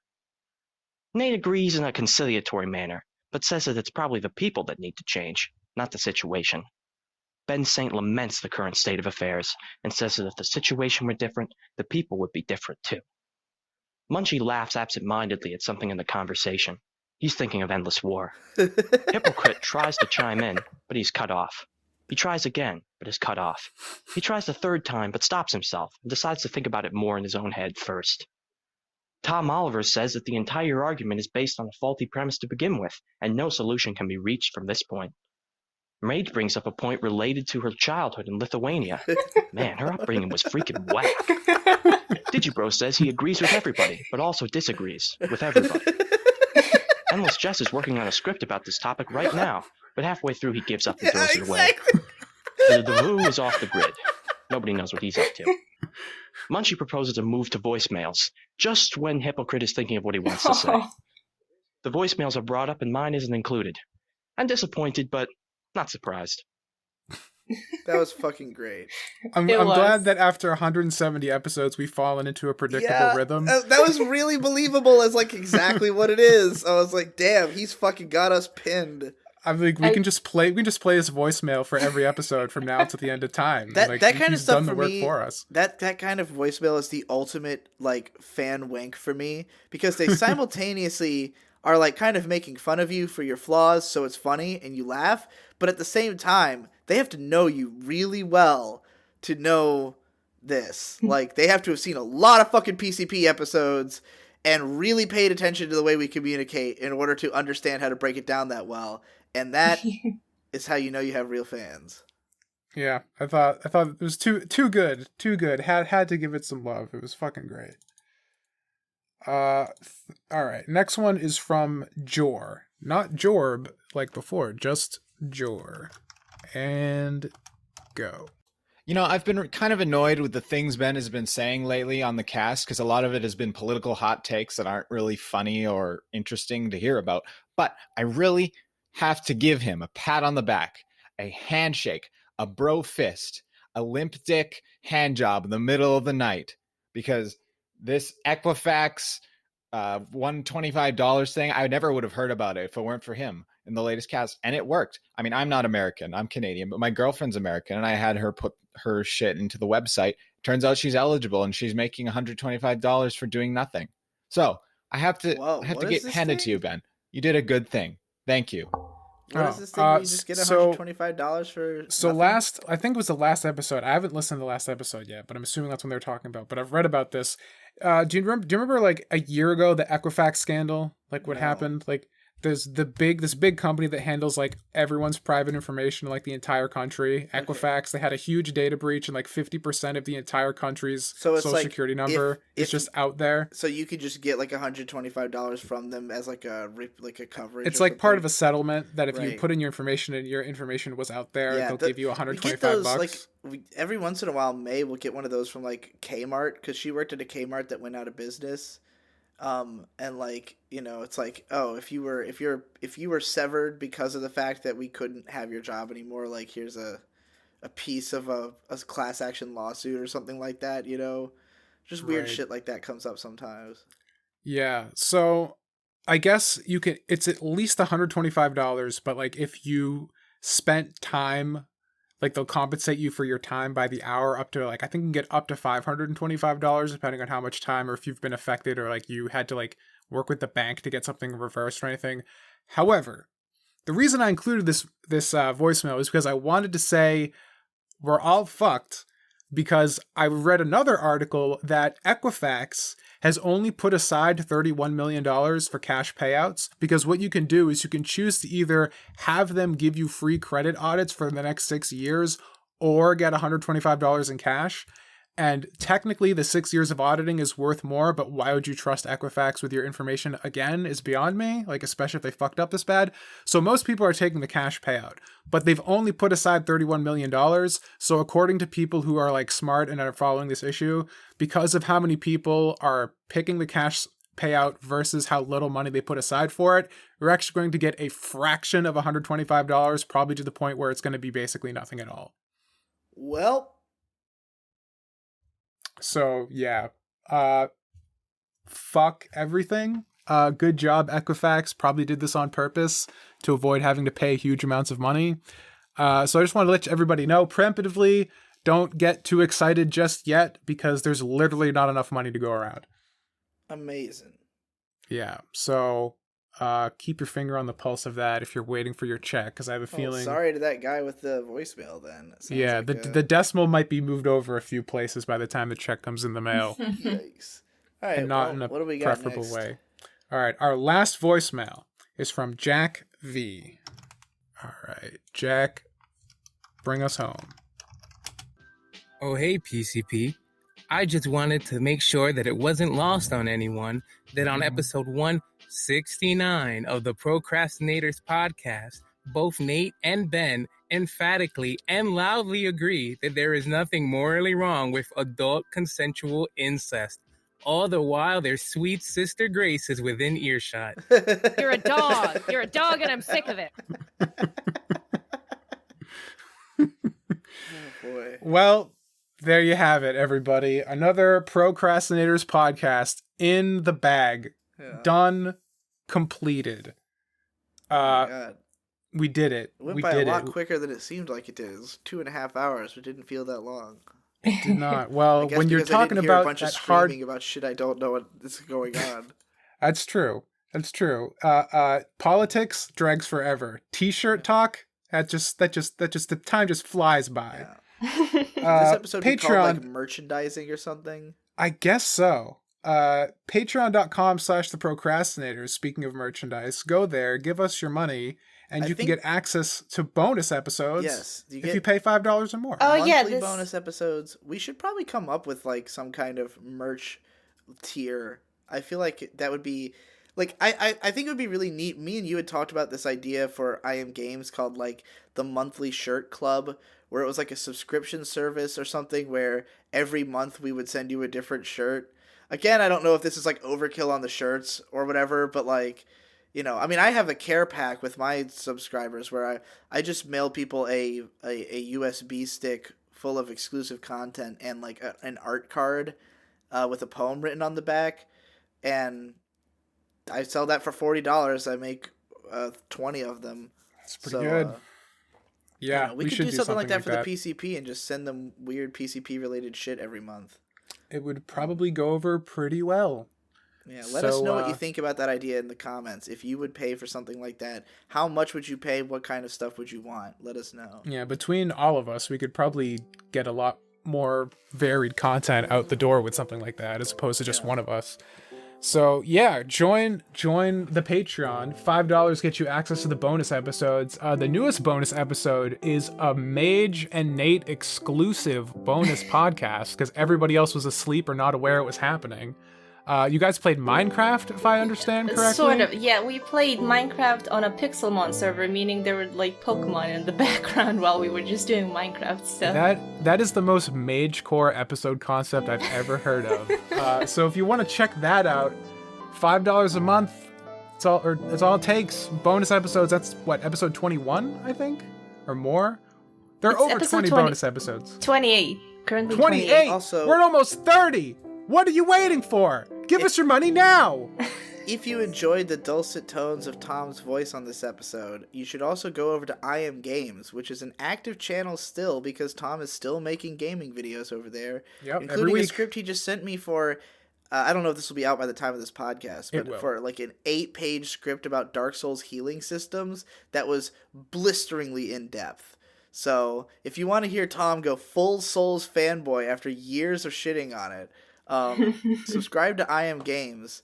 Speaker 7: Nate agrees in a conciliatory manner, but says that it's probably the people that need to change, not the situation. Ben Saint laments the current state of affairs, and says that if the situation were different, the people would be different too. Munchie laughs absent-mindedly at something in the conversation. He's thinking of endless war. Hypocrite tries to chime in, but he's cut off. He tries again, but is cut off. He tries a third time, but stops himself, and decides to think about it more in his own head first. Tom Oliver says that the entire argument is based on a faulty premise to begin with, and no solution can be reached from this point. Mage brings up a point related to her childhood in Lithuania. Man, her upbringing was freaking whack. Digibro says he agrees with everybody, but also disagrees with everybody. Endless Je is working on a script about this topic right now, but halfway through he gives up and throws it away. The Who is off the grid. Nobody knows what he's up to. Munchie proposes a move to voicemails, just when Hypocrite is thinking of what he wants to say. The voicemails are brought up and mine isn't included. I'm disappointed, but not surprised.
Speaker 1: That was fucking great.
Speaker 3: I'm glad that after 170 episodes, we've fallen into a predictable rhythm.
Speaker 1: That was really believable as like exactly what it is. I was like, damn, he's fucking got us pinned.
Speaker 3: I'm like, we can just play this voicemail for every episode from now to the end of time.
Speaker 1: That kind of stuff
Speaker 3: done the
Speaker 1: for
Speaker 3: work
Speaker 1: me,
Speaker 3: for us.
Speaker 1: That kind of voicemail is the ultimate like fan wank for me, because they simultaneously are like kind of making fun of you for your flaws, so it's funny and you laugh, but at the same time, they have to know you really well to know this. Like, they have to have seen a lot of fucking PCP episodes and really paid attention to the way we communicate in order to understand how to break it down that well. And that is how you know you have real fans.
Speaker 3: Yeah, I thought it was too good. Had to give it some love. It was fucking great. All right. Next one is from Jor, not Jorb like before, just Jor. And go.
Speaker 8: You know, I've been kind of annoyed with the things Ben has been saying lately on the cast, because a lot of it has been political hot takes that aren't really funny or interesting to hear about. But I really have to give him a pat on the back, a handshake, a bro fist, a limp dick hand job in the middle of the night, because this Equifax $125 thing, I never would have heard about it if it weren't for him in the latest cast, and it worked. I mean, I'm not American, I'm Canadian, but my girlfriend's American, and I had her put her shit into the website. Turns out she's eligible, and she's making $125 for doing nothing. So I have to get handed to you, Ben. You did a good thing. Thank you.
Speaker 1: What is this thing where you just get $125 for nothing?
Speaker 3: I think it was the last episode. I haven't listened to the last episode yet, but I'm assuming that's when they're talking about. But I've read about this. Do you remember like a year ago, the Equifax scandal? Like what happened? Like there's this big company that handles like everyone's private information in like the entire country. Equifax, they had a huge data breach, and like 50% of the entire country's social security number is just out there.
Speaker 1: So you could just get like $125 from them as like a coverage.
Speaker 3: It's like part of a settlement that if you put in your information and your information was out there, they'll give you $125.
Speaker 1: Like every once in a while, May will get one of those from like Kmart, because she worked at a Kmart that went out of business. And like, you know, it's like, oh, if you were severed because of the fact that we couldn't have your job anymore, like here's a piece of a class action lawsuit or something like that, you know, just weird shit like that comes up sometimes.
Speaker 3: Yeah. So I guess it's at least $125, but like if you spent time Like they'll compensate you for your time by the hour up to like, I think you can get up to $525 depending on how much time or if you've been affected or like you had to like work with the bank to get something reversed or anything. However, the reason I included this voicemail is because I wanted to say we're all fucked, because I read another article that Equifax has only put aside $31 million for cash payouts, because what you can do is you can choose to either have them give you free credit audits for the next 6 years or get $125 in cash. And technically the 6 years of auditing is worth more, but why would you trust Equifax with your information again is beyond me, like especially if they fucked up this bad. So most people are taking the cash payout, but they've only put aside $31 million. So according to people who are like smart and are following this issue, because of how many people are picking the cash payout versus how little money they put aside for it, we're actually going to get a fraction of $125, probably to the point where it's going to be basically nothing at all.
Speaker 1: Well,
Speaker 3: so yeah, fuck everything. Good job, Equifax. Probably did this on purpose to avoid having to pay huge amounts of money. So I just want to let everybody know preemptively, don't get too excited just yet, because there's literally not enough money to go around.
Speaker 1: Amazing.
Speaker 3: Yeah. So keep your finger on the pulse of that if you're waiting for your check, because I have a feeling.
Speaker 1: Sorry to that guy with the voicemail then.
Speaker 3: Yeah, like the decimal might be moved over a few places by the time the check comes in the mail.
Speaker 1: Yikes. All right,
Speaker 3: and not in a
Speaker 1: what do we got
Speaker 3: preferable
Speaker 1: next?
Speaker 3: way. All right, our last voicemail is from Jack V. All right, Jack, bring us home.
Speaker 9: Oh, hey, PCP. I just wanted to make sure that it wasn't lost on anyone that on episode 169 of the Procrastinators podcast, both Nate and Ben emphatically and loudly agree that there is nothing morally wrong with adult consensual incest, all the while their sweet sister Grace is within earshot.
Speaker 10: You're a dog. You're a dog, and I'm sick of it.
Speaker 1: Oh, boy.
Speaker 3: Well, there you have it, everybody. Another Procrastinators podcast in the bag.
Speaker 1: Yeah.
Speaker 3: Done. Completed.
Speaker 1: Oh my God.
Speaker 3: We did it.
Speaker 1: It went
Speaker 3: We
Speaker 1: by
Speaker 3: did
Speaker 1: a lot
Speaker 3: it.
Speaker 1: quicker than it seemed like it did. It was 2.5 hours. It didn't feel that long.
Speaker 3: It did not.
Speaker 1: I
Speaker 3: Well,
Speaker 1: guess
Speaker 3: when you're
Speaker 1: because I
Speaker 3: talking
Speaker 1: didn't hear
Speaker 3: about
Speaker 1: a bunch of
Speaker 3: that hard,
Speaker 1: screaming about shit I don't know what is going on.
Speaker 3: that's true. That's true. Politics drags forever. T-shirt talk. That just the time just flies by.
Speaker 1: Yeah. This episode be called like
Speaker 3: Patreon,
Speaker 1: merchandising or something.
Speaker 3: I guess so. Patreon.com/theprocrastinators. Speaking of merchandise, go there, give us your money, and you can get access to bonus episodes.
Speaker 1: Yes,
Speaker 3: if you pay $5 or more.
Speaker 1: Monthly bonus episodes. We should probably come up with like some kind of merch tier. I feel like that would be like I think it would be really neat. Me and you had talked about this idea for I Am Games called like the monthly shirt club, where it was like a subscription service or something where every month we would send you a different shirt. Again, I don't know if this is like overkill on the shirts or whatever, but like, you know, I mean, I have a care pack with my subscribers where I just mail people a USB stick full of exclusive content and like an art card with a poem written on the back, and I sell that for $40. I make 20 of them.
Speaker 3: That's pretty good. Yeah,
Speaker 1: we could
Speaker 3: should
Speaker 1: do something like that for
Speaker 3: that.
Speaker 1: the PCP and just send them weird PCP related shit every month.
Speaker 3: It would probably go over pretty well.
Speaker 1: Yeah, let us know what you think about that idea in the comments. If you would pay for something like that, how much would you pay? What kind of stuff would you want? Let us know.
Speaker 3: Yeah, between all of us, we could probably get a lot more varied content out the door with something like that, as opposed to just one of us. So yeah, join the Patreon. $5 gets you access to the bonus episodes. The newest bonus episode is a Mage and Nate exclusive bonus podcast because everybody else was asleep or not aware it was happening. You guys played Minecraft, if I understand correctly?
Speaker 2: Sort of, yeah. We played Minecraft on a Pixelmon server, meaning there were like Pokemon in the background while we were just doing Minecraft stuff.
Speaker 3: That is the most Mage-core episode concept I've ever heard of. So if you want to check that out, $5 a month, it's all it takes. Bonus episodes, that's what, episode 21, I think? Or more? There are over 20 bonus episodes.
Speaker 2: 28. Currently
Speaker 3: 28!
Speaker 1: Also,
Speaker 3: we're almost 30! What are you waiting for? Give us your money now!
Speaker 1: if you enjoyed the dulcet tones of Tom's voice on this episode, you should also go over to I Am Games, which is an active channel still because Tom is still making gaming videos over there, including a script he just sent me for. I don't know if this will be out by the time of this podcast, but for like an 8-page script about Dark Souls healing systems that was blisteringly in depth. So if you want to hear Tom go full Souls fanboy after years of shitting on it, subscribe to I Am Games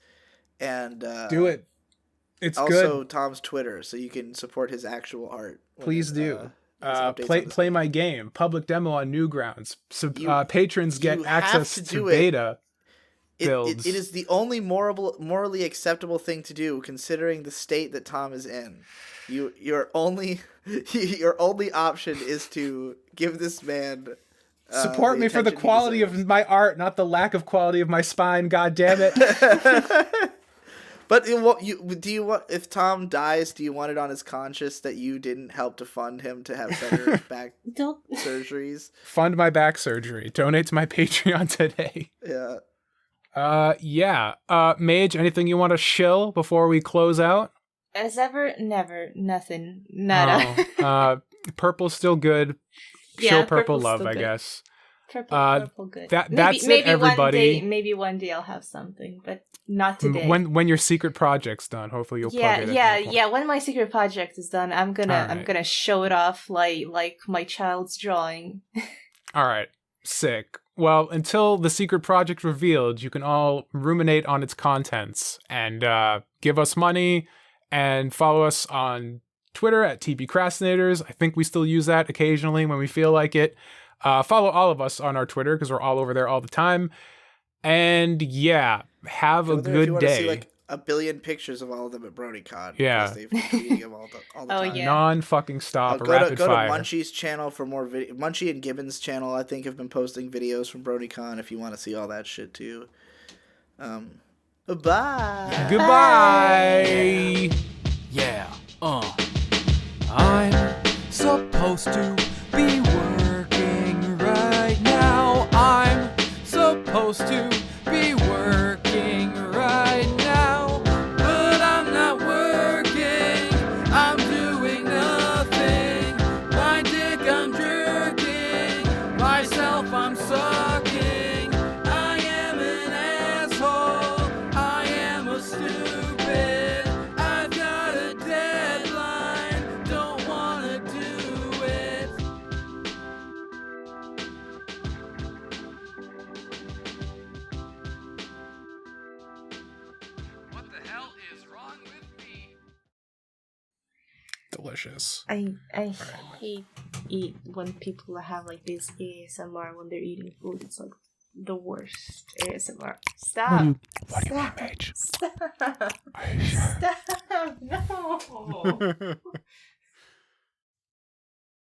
Speaker 1: and
Speaker 3: do it. It's
Speaker 1: also
Speaker 3: good.
Speaker 1: Also Tom's Twitter, so you can support his actual art.
Speaker 3: Please do. Play my game. Public demo on Newgrounds. So patrons get access to beta builds.
Speaker 1: It is the only morally acceptable thing to do, considering the state that Tom is in. Your only option is to give this man
Speaker 3: support me for the quality of my art, not the lack of quality of my spine. God damn it!
Speaker 1: But if Tom dies, do you want it on his conscience that you didn't help to fund him to have better back surgeries?
Speaker 3: Fund my back surgery. Donate to my Patreon today.
Speaker 1: Yeah.
Speaker 3: Mage, anything you want to shill before we close out?
Speaker 2: As ever, never, nothing, nada.
Speaker 3: Purple's still good. Show Purple love, I guess.
Speaker 2: Purple good.
Speaker 3: That's it, everybody.
Speaker 2: Maybe one day I'll have something, but not today.
Speaker 3: When your secret project's done, hopefully you'll plug it.
Speaker 2: Yeah. When my secret project is done, I'm gonna show it off like my child's drawing.
Speaker 3: All right, sick. Well, until the secret project revealed, you can all ruminate on its contents and give us money and follow us on Twitter at TBCrastinators. I think we still use that occasionally when we feel like it. Follow all of us on our Twitter because we're all over there all the time. And yeah, have a good day.
Speaker 1: See, like, a billion pictures of all of them at BronyCon.
Speaker 3: Yeah.
Speaker 1: They've been tweeting them all the time.
Speaker 2: Yeah.
Speaker 3: Non-fucking stop.
Speaker 1: Go to Munchie's channel for more video. Munchie and Gibbons' channel, I think, have been posting videos from BronyCon if you want to see all that shit too. Bye.
Speaker 3: Goodbye.
Speaker 11: Yeah. I'm supposed to be working right now. I'm supposed to be working right now, but I'm not working. I'm doing nothing. My dick I'm jerking. Myself I'm sucking. I am an asshole. I am a stupid. I've got a deadline. Don't wanna do it. What the hell is wrong with me?
Speaker 3: Delicious.
Speaker 2: I hate when people have like this ASMR when they're eating food. It's like the worst ASMR. Stop.
Speaker 3: What do you want, Mage?
Speaker 2: Stop. Stop. No.